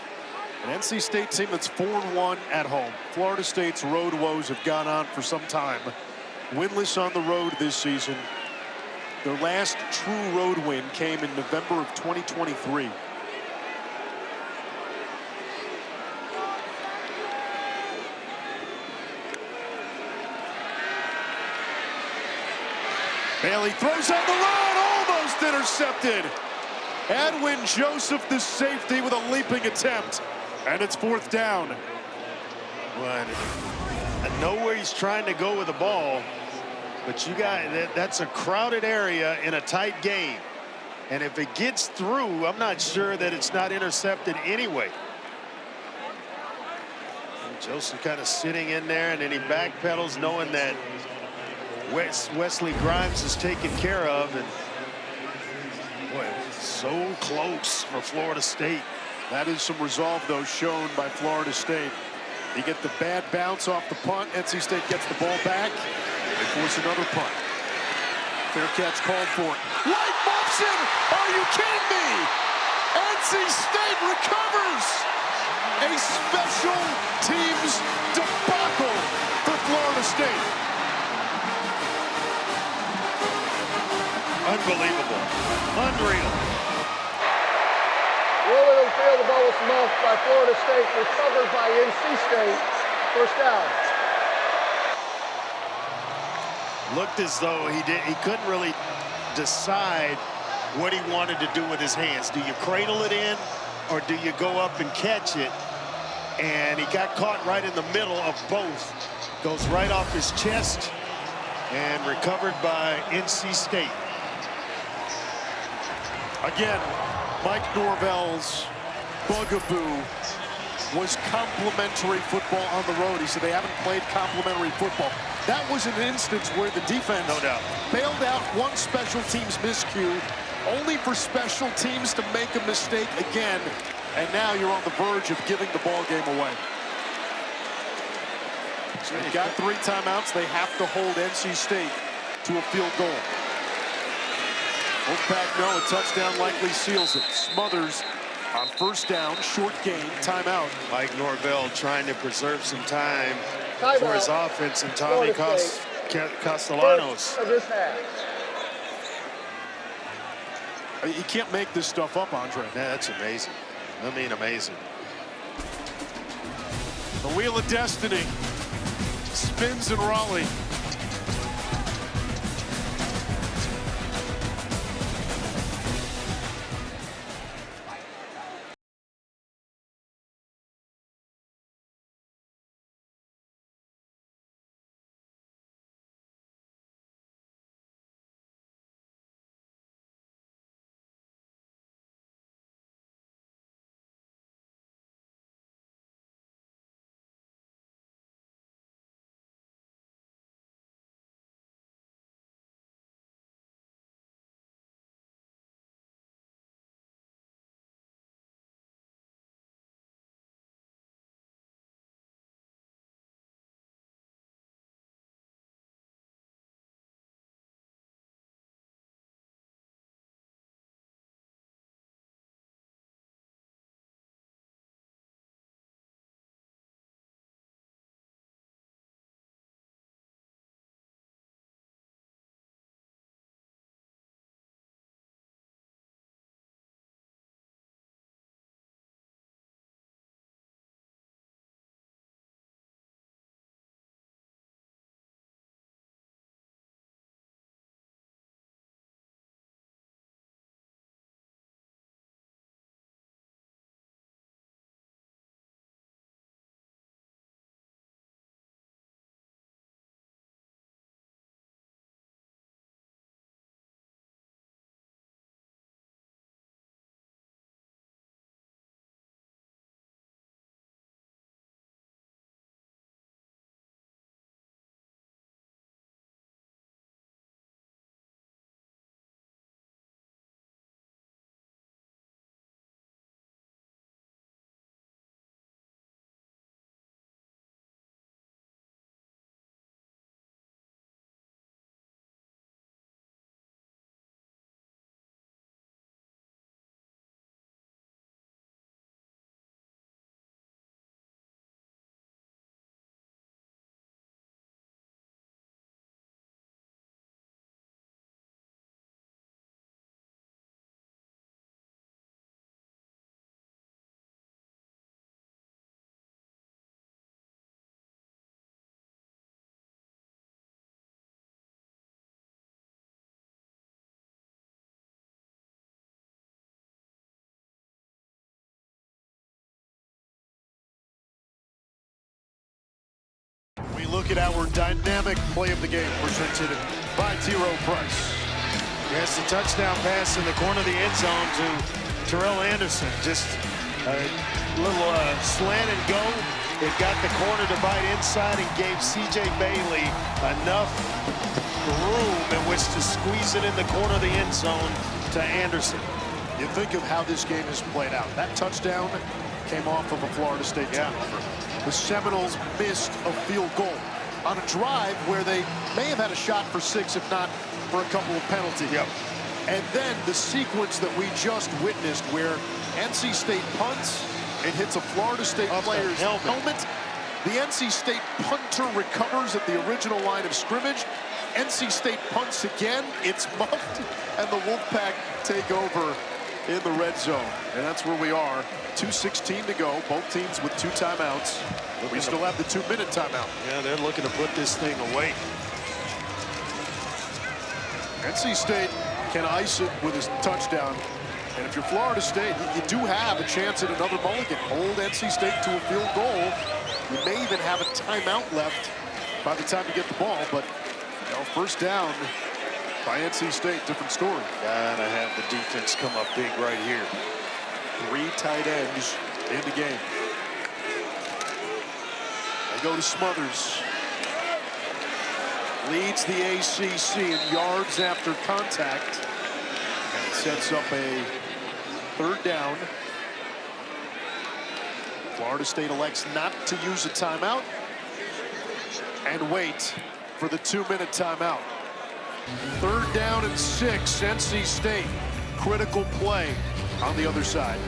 an NC State team that's 4-1 at home. Florida State's road woes have gone on for some time. Winless on the road this season. Their last true road win came in November of 2023. Bailey throws on the run, almost intercepted. Edwin Joseph, the safety, with a leaping attempt. And it's 4th down. Well, I know where he's trying to go with the ball, but you got that's a crowded area in a tight game. And if it gets through, I'm not sure that it's not intercepted anyway. And Joseph kind of sitting in there, and then he backpedals knowing that Wesley Grimes is taken care of. And boy, so close for Florida State. That is some resolve, though, shown by Florida State. You get the bad bounce off the punt. NC State gets the ball back. They force another punt. Fair catch called for. White bumps him! Are you kidding me? NC State recovers! A special teams debacle for Florida State. Unbelievable. Unreal. Rolling on the field, the ball was muffed by Florida State, recovered by NC State. 1st down. Looked as though he couldn't really decide what he wanted to do with his hands. Do you cradle it in, or do you go up and catch it? And he got caught right in the middle of both. Goes right off his chest and recovered by NC State. Again, Mike Norvell's bugaboo was complimentary football on the road. He said they haven't played complimentary football. That was an instance where the defense, no doubt, bailed out one special teams miscue, only for special teams to make a mistake again. And now you're on the verge of giving the ball game away. So they've got 3 timeouts. They have to hold NC State to a field goal. Wolfpack, no, a touchdown likely seals it. Smothers on 1st down, short gain, timeout. Mike Norvell trying to preserve some time for his offense, and Tommy Castellanos. Of this half. You can't make this stuff up, Andre. Yeah, that's amazing. I mean, amazing. The wheel of destiny spins in Raleigh. look at our dynamic play of the game presented by T-Row Price. Yes, the touchdown pass in the corner of the end zone to Terrell Anderson. Just a little slant and go. It got the corner to bite inside and gave C.J. Bailey enough room in which to squeeze it in the corner of the end zone to Anderson. You think of how this game has played out. That touchdown came off of a Florida State turnover. The Seminoles missed a field goal on a drive where they may have had a shot for 6, if not for a couple of penalties. Yep. And then the sequence that we just witnessed where NC State punts, it hits a Florida State player's helmet. The NC State punter recovers at the original line of scrimmage. NC State punts again, it's muffed, and the Wolfpack take over in the red zone. And that's where we are. 2:16 to go, both teams with 2 timeouts. We still have the 2-minute timeout. Yeah, they're looking to put this thing away. NC State can ice it with his touchdown. And if you're Florida State, you do have a chance at another mulligan. Hold NC State to a field goal. You may even have a timeout left by the time you get the ball. But you know, first down by NC State, different story. Gotta have the defense come up big right here. 3 tight ends in the game. They go to Smothers. Leads the ACC in yards after contact. And it sets up a 3rd down. Florida State elects not to use a timeout and wait for the 2-minute timeout. 3rd down and 6, NC State. Critical play on the other side.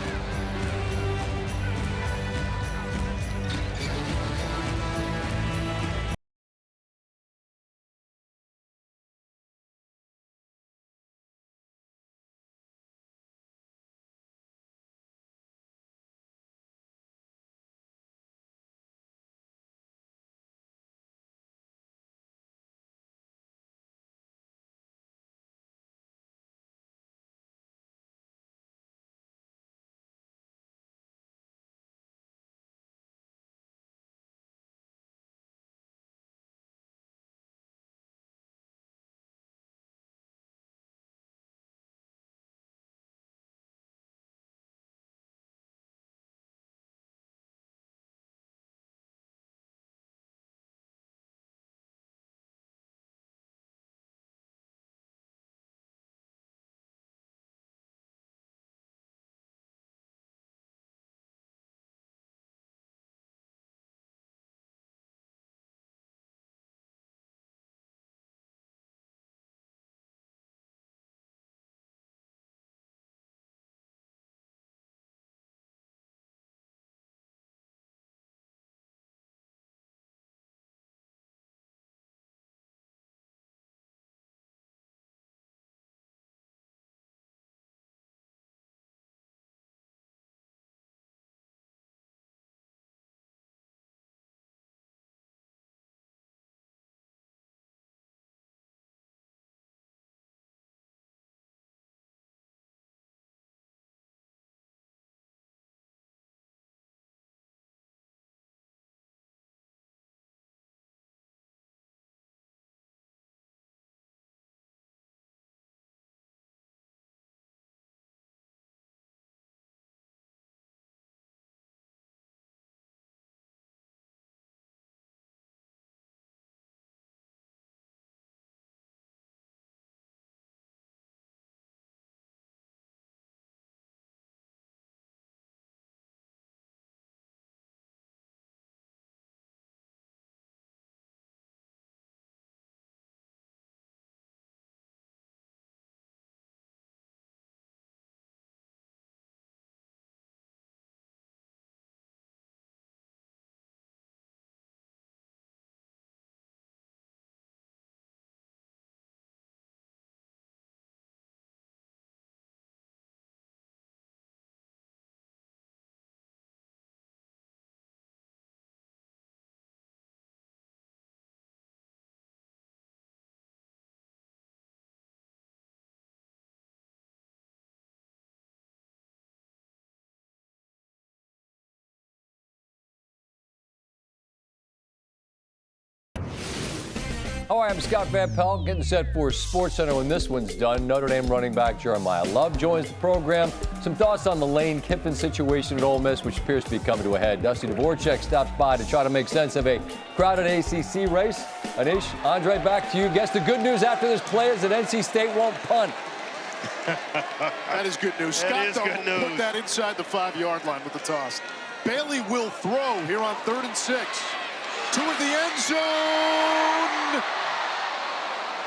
Hi, I'm Scott Van Pelt, getting set for SportsCenter when this one's done. Notre Dame running back Jeremiah Love joins the program. Some thoughts on the Lane Kiffin situation at Ole Miss, which appears to be coming to a head. Dusty Dvorak stops by to try to make sense of a crowded ACC race. Anish, Andre, back to you. Guess the good news after this play is that NC State won't punt. That is good news. Scott, though, will put that inside the 5-yard line with the toss. Bailey will throw here on 3rd and 6. Toward the end zone.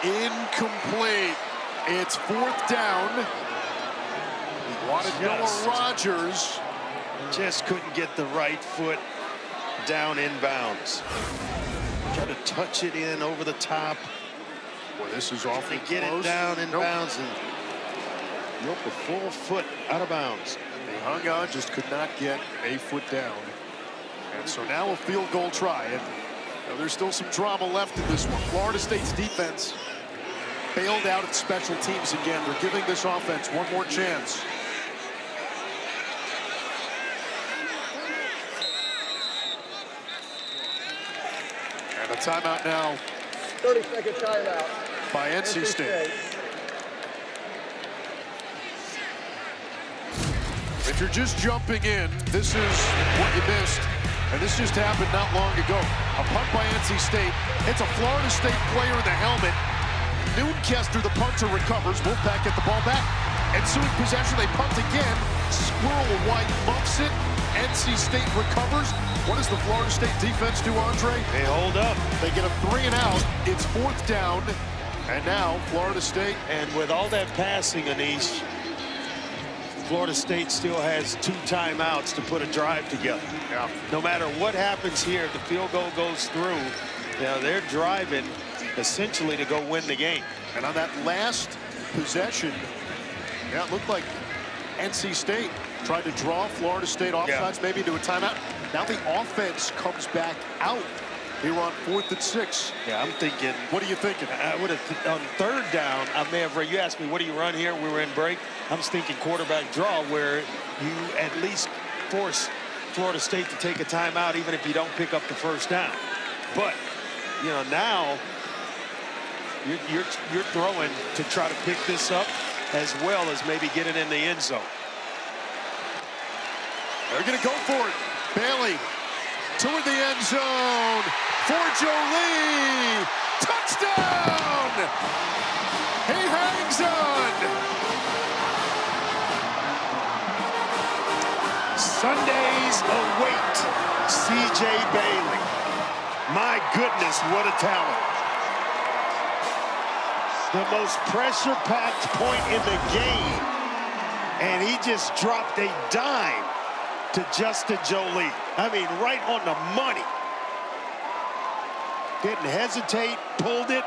Incomplete. It's 4th down. Wanted Noah Rogers. Just couldn't get the right foot down inbounds. Trying to touch it in over the top. Boy, this is awfully close. Get it down inbounds and nope, a full foot out of bounds. They hung on, just could not get a foot down. And so now a field goal try. And there's still some drama left in this one. Florida State's defense bailed out at special teams again. They're giving this offense one more chance. And a timeout now. 30-second timeout. By NC State. If you're just jumping in, this is what you missed. And this just happened not long ago. A punt by NC State. It's a Florida State player in the helmet. Noonkester, the punter, recovers. Wolfpack get the ball back. Ensuing possession, they punt again. Squirrel White muffs it. NC State recovers. What does the Florida State defense do, Andre? They hold up. They get a 3 and out. It's 4th down. And now Florida State. And with all that passing, Anish, Florida State still has 2 timeouts to put a drive together. Yeah. No matter what happens here, if the field goal goes through, they're driving essentially to go win the game. And on that last possession, it looked like NC State tried to draw Florida State offsides, maybe into a timeout. Now the offense comes back out here on 4th and 6. Yeah, I'm thinking. What are you thinking? I would have on 3rd down. I may have. You asked me, what do you run here? We were in break. I'm thinking quarterback draw, where you at least force Florida State to take a timeout, even if you don't pick up the 1st down. But now you're throwing to try to pick this up, as well as maybe get it in the end zone. They're going to go for it. Bailey toward the end zone for Jolie. Touchdown! He hangs on. Sundays await C.J. Bailey. My goodness, what a talent. The most pressure-packed point in the game. And he just dropped a dime to Justin Jolie. I mean, right on the money. Didn't hesitate, pulled it,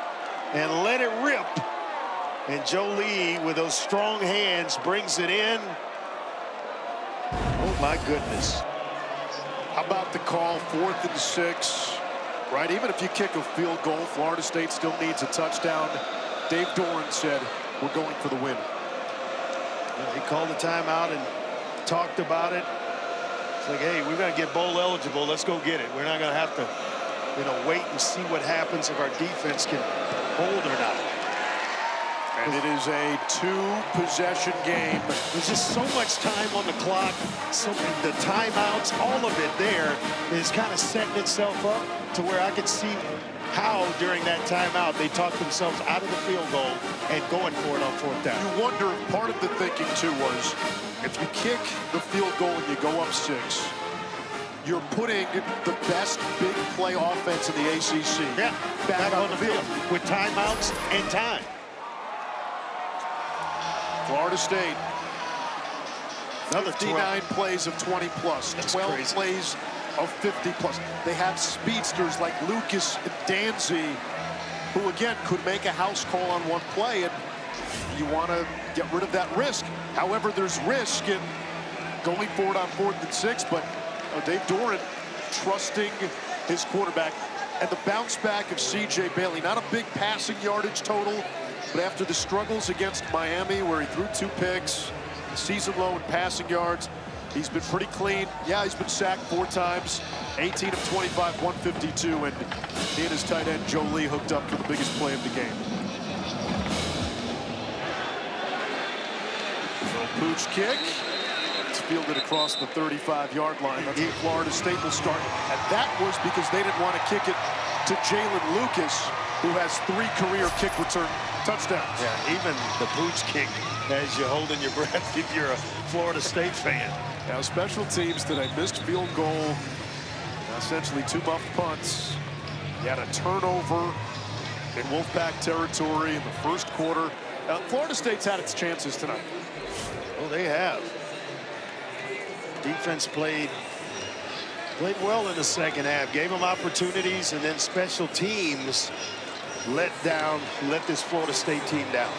and let it rip. And Jolie, with those strong hands, brings it in. Oh, my goodness. How about the call, 4th and 6, right? Even if you kick a field goal, Florida State still needs a touchdown. Dave Doran said, we're going for the win. He called the timeout and talked about it. It's like, hey, we're going to get bowl eligible. Let's go get it. We're not going to have to, wait and see what happens if our defense can hold or not. And it is a 2-possession game. There's just so much time on the clock. So the timeouts, all of it there is kind of setting itself up to where I could see how during that timeout they talked themselves out of the field goal and going for it on 4th down. You wonder, part of the thinking too was, if you kick the field goal and you go up 6, you're putting the best big play offense in the ACC back on the field with timeouts and time. Florida State, another 59 plays of 20+, That's 12 crazy. plays of 50+. They have speedsters like Lucas and Danzy, who again could make a house call on one play, and you want to get rid of that risk. However, there's risk in going forward on 4th and 6, but Dave Doran trusting his quarterback. And the bounce back of C.J. Bailey, not a big passing yardage total, but after the struggles against Miami, where he threw 2 picks, season low in passing yards, He's been pretty clean. Yeah, he's been sacked 4 times, 18 of 25, 152, and he and his tight end Joe Lee hooked up for the biggest play of the game. Little pooch kick. It's fielded across the 35-yard line. That's where Florida State will start. And that was because they didn't want to kick it to Jalen Lucas, who has 3 career kick return touchdowns. Yeah, even the pooch kick as you're holding your breath if you're a Florida State fan. Now, special teams today, missed field goal, essentially 2 muffed punts. You had a turnover in Wolfpack territory in the first quarter. Florida State's had its chances tonight. Oh, they have. Defense played well in the second half, gave them opportunities, and then special teams let this Florida State team down.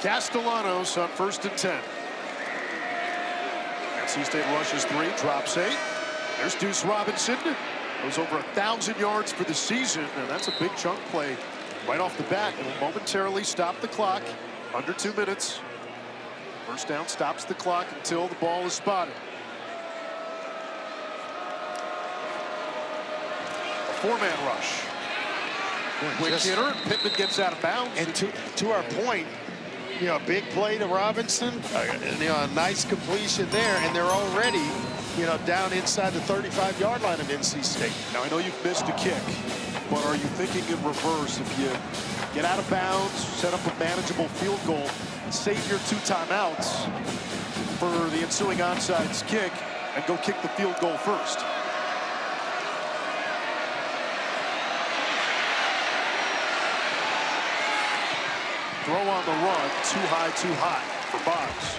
Castellanos on 1st and 10. NC State rushes 3, drops 8. There's Deuce Robinson. Goes over 1,000 yards for the season, and that's a big chunk play right off the bat. It'll momentarily stop the clock. Under 2 minutes. First down stops the clock until the ball is spotted. A 4-man rush. Quick hitter. Pittman gets out of bounds. And to our point, you know, a big play to Robinson, you know, a nice completion there, and they're already, you know, down inside the 35-yard line of NC State. Now, I know you've missed a kick, but are you thinking in reverse? If you get out of bounds, set up a manageable field goal, save your 2 timeouts for the ensuing onside kick, and go kick the field goal first. Throw on the run, too high for Boggs.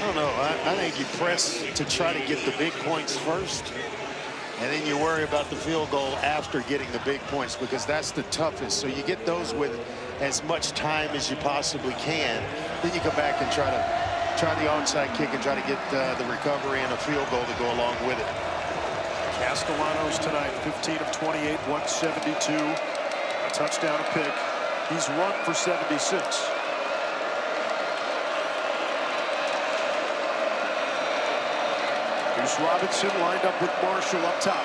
I don't know. I think you press to try to get the big points first, and then you worry about the field goal after getting the big points, because that's the toughest. So you get those with as much time as you possibly can. Then you come back and try the onside kick and try to get the recovery and a field goal to go along with it. Castellanos tonight, 15 of 28, 172, a touchdown, a pick. He's run for 76. Deuce Robinson lined up with Marshall up top.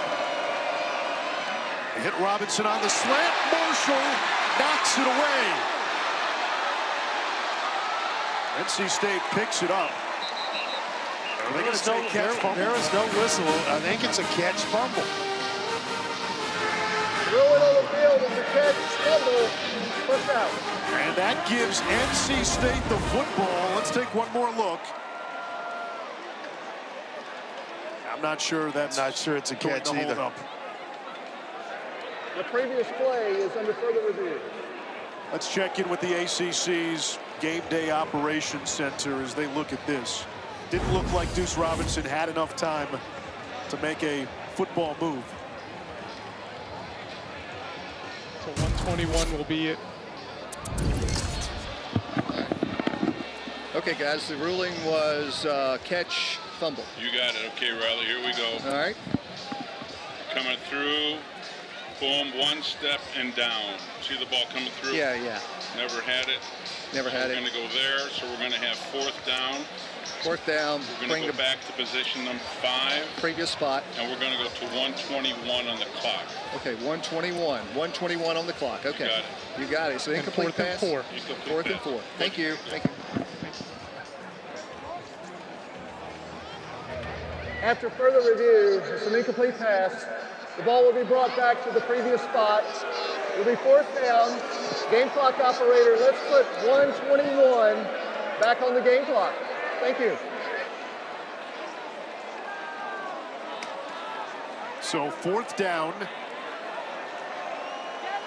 They hit Robinson on the slant. Marshall knocks it away. NC State picks it up. Are they going to say catch fumble? There is no whistle. I think it's a catch fumble. Ruling on the field is a catch fumble. First out. And that gives NC State the football. Let's take one more look. I'm not sure that's it's a catch either. The previous play is under further review. Let's check in with the ACC's Game Day Operations Center as they look at this. Didn't look like Deuce Robinson had enough time to make a football move. So 121 will be it. Okay, guys, the ruling was catch fumble. You got it. Okay, Riley, here we go. All right. Coming through. Boom, 1 step and down. See the ball coming through? Yeah, yeah. Never had it. Never had it. We're going to go there, so we're going to have 4th down. 4th down. We're going to go back to position number 5. Previous spot. And we're going to go to 121 on the clock. Okay, 121. 121 on the clock. Okay. You got it. You got it. So incomplete pass. 4th and 4. 4th and 4. Thank you. Thank you. After further review, it's an incomplete pass. The ball will be brought back to the previous spot. It will be 4th down. Game clock operator, let's put 121 back on the game clock. Thank you. So 4th down.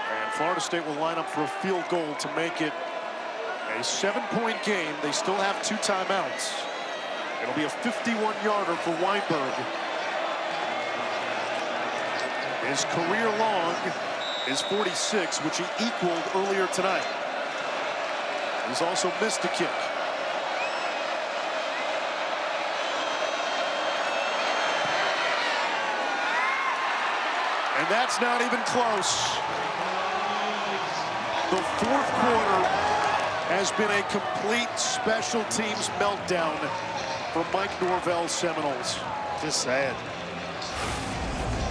And Florida State will line up for a field goal to make it a 7-point game. They still have 2 timeouts. It'll be a 51-yarder for Weinberg. His career long is 46, which he equaled earlier tonight. He's also missed a kick. And that's not even close. The 4th quarter, has been a complete special teams meltdown for Mike Norvell's Seminoles. Just sad.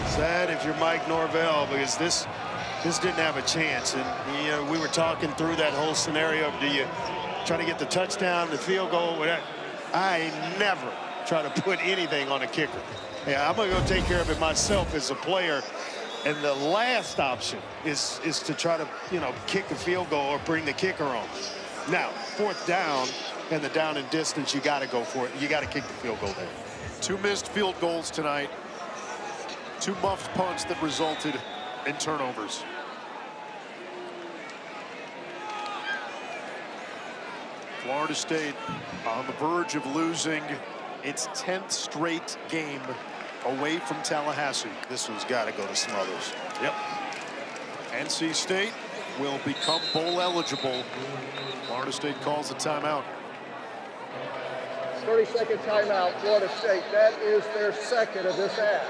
Sad if you're Mike Norvell, because this didn't have a chance. And you know, we were talking through that whole scenario. Do you try to get the touchdown, the field goal? I never try to put anything on a kicker. Yeah, I'm gonna go take care of it myself as a player. And the last option is to try to, you know, kick a field goal or bring the kicker on. Now, 4th down and the down and distance, you got to go for it. You got to kick the field goal there. 2 missed field goals tonight. 2 muffed punts that resulted in turnovers. Florida State on the verge of losing its 10th straight game away from Tallahassee. This one's got to go to Smothers. Yep. NC State will become bowl eligible. Florida State calls a timeout. 30-second timeout, Florida State. That is their second of this half.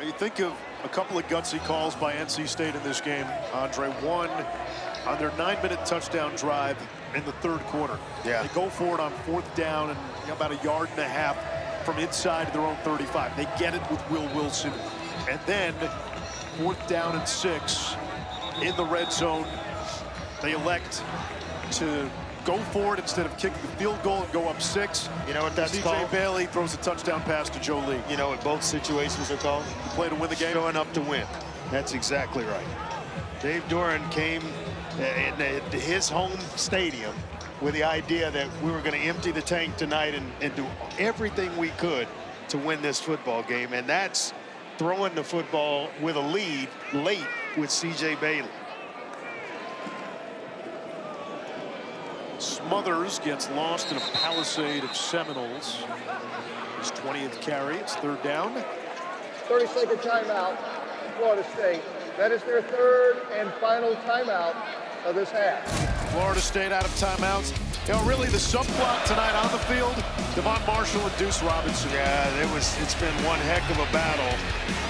You think of a couple of gutsy calls by NC State in this game, Andre. One on their 9-minute touchdown drive in the 3rd quarter. Yeah. They go for it on 4th down and about 1.5 yards from inside their own 35. They get it with Will Wilson. And then 4th down and 6 in the red zone. They elect to go for it instead of kicking the field goal and go up 6. You know what that's called? CJ Bailey throws a touchdown pass to Joe Lee. You know what both situations are called? You play to win the game. Showing up to win. That's exactly right. Dave Doran came in his home stadium with the idea that we were going to empty the tank tonight and do everything we could to win this football game. And that's throwing the football with a lead late with CJ Bailey. Smothers gets lost in a palisade of Seminoles. His 20th carry. It's 3rd down. 30-second timeout, Florida State. That is their 3rd and final timeout of this half. Florida State out of timeouts. You know, really the subplot tonight on the field, Devon Marshall and Deuce Robinson. Yeah, it's been one heck of a battle.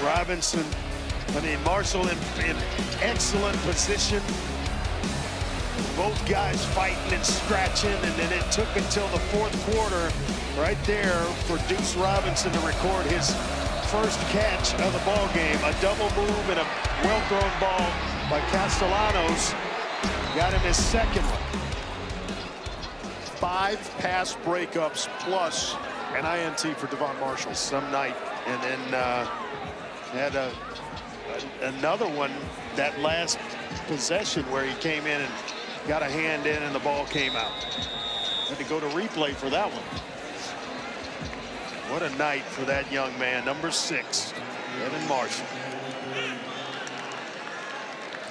Robinson, Marshall in excellent position. Both guys fighting and scratching, and then it took until the 4th quarter right there for Deuce Robinson to record his first catch of the ball game. A double move and a well-thrown ball by Castellanos. Got him his 2nd one. 5 pass breakups plus an INT for Devon Marshall. Some night. And then had another one that last possession where he came in and got a hand in and the ball came out. Had to go to replay for that one. What a night for that young man, number 6, Devon Marshall.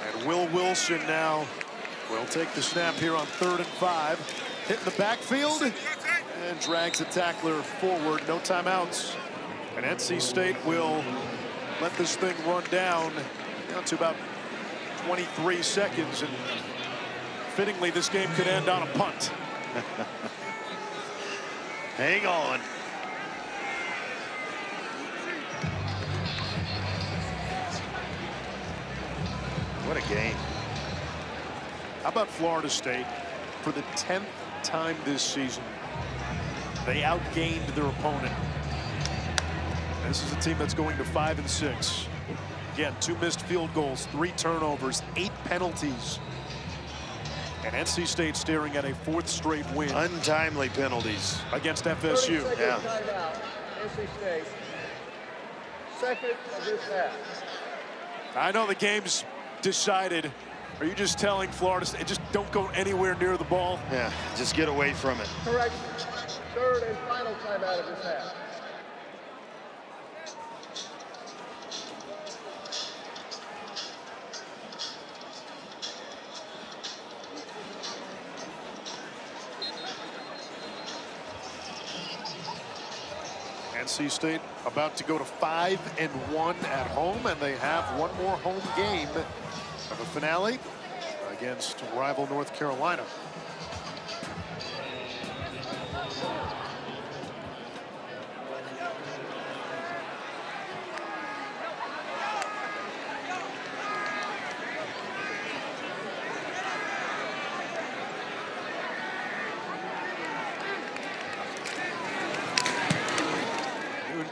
And Will Wilson now will take the snap here on 3rd and 5. Hitting the backfield and drags the tackler forward. No timeouts. And NC State will let this thing run down to about 23 seconds. And fittingly, this game could end on a punt. Hang on. What a game. How about Florida State? For the 10th time this season, they outgained their opponent. This is a team that's going to 5 and 6. Again, 2 missed field goals, 3 turnovers, 8 penalties. And NC State staring at a 4th straight win. Untimely penalties against FSU. Yeah. Timeout, NC State. 2nd of this half. I know the game's decided. Are you just telling Florida State, just don't go anywhere near the ball? Yeah, just get away from it. Correct. 3rd and final timeout of this half. NC State about to go to 5 and 1 at home, and they have one more home game of a finale against rival North Carolina.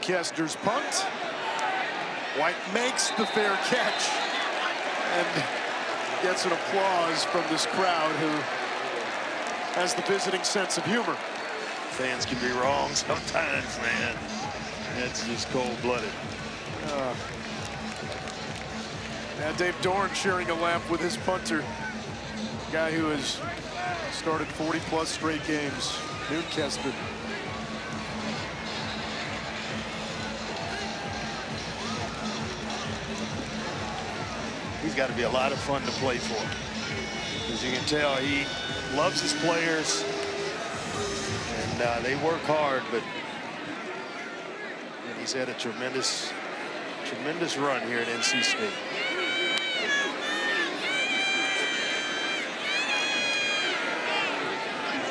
Kester's punt. White makes the fair catch and gets an applause from this crowd who has the visiting sense of humor. Fans can be wrong sometimes, man. It's just cold-blooded. Now Dave Dorn sharing a laugh with his punter. Guy who has started 40-plus straight games. Newt Kester. He's got to be a lot of fun to play for. As you can tell, he loves his players. And they work hard, but he's had a tremendous run here at NC State.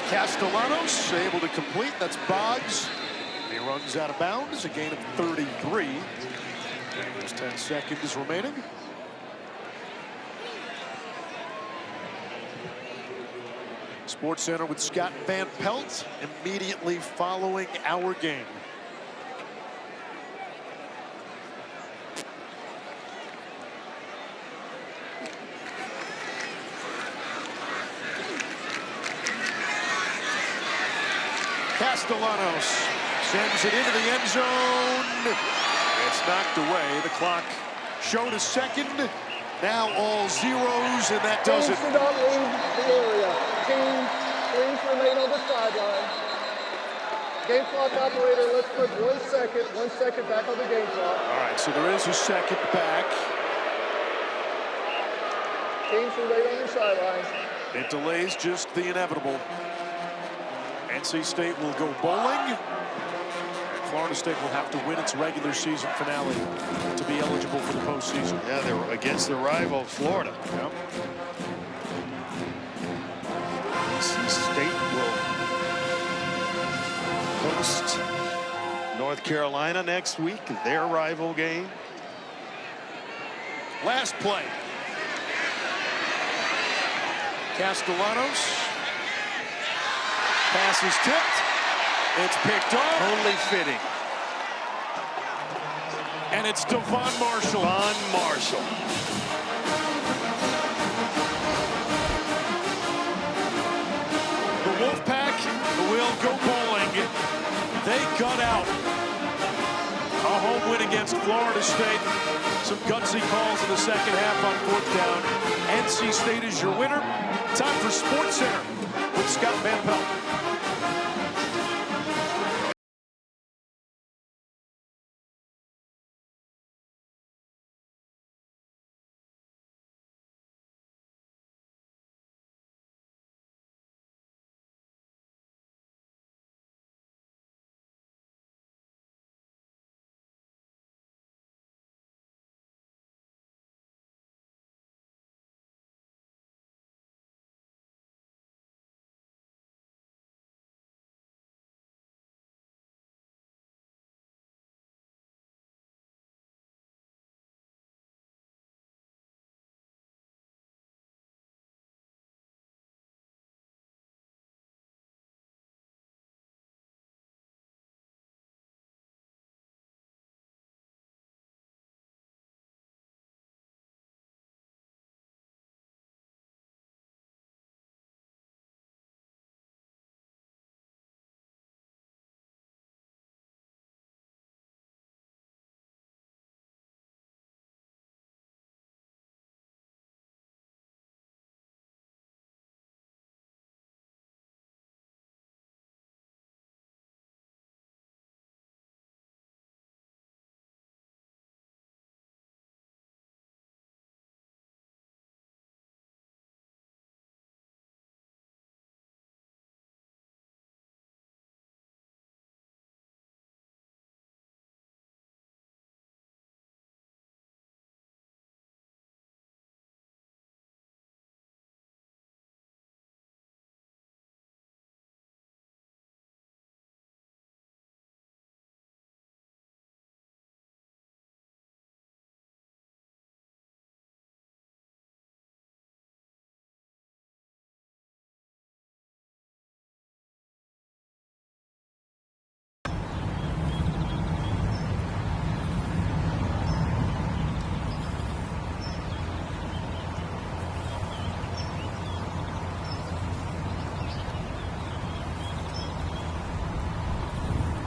Castellanos able to complete. That's Boggs. He runs out of bounds. A gain of 33. There's 10 seconds remaining. Sports Center with Scott Van Pelt immediately following our game. Castellanos sends it into the end zone. It's knocked away. The clock showed a second. Now all zeros, and that does it. Teams do not leave the area. Teams, please remain on the sideline. Game clock operator, let's put 1 second back on the game clock. All right, so there is a second back. Teams remain on your sidelines. It delays just the inevitable. NC State will go bowling. Florida State will have to win its regular season finale to be eligible for the postseason. Yeah, they're against the rival Florida. Yep. NC State will host North Carolina next week, their rival game. Last play. Castellanos. Pass is tipped. It's picked off. Only fitting. And it's Devon Marshall. Devon Marshall. The Wolfpack will go bowling. They got out. A home win against Florida State. Some gutsy calls in the second half on 4th down. NC State is your winner. Time for Sports Center with Scott Van Pelt.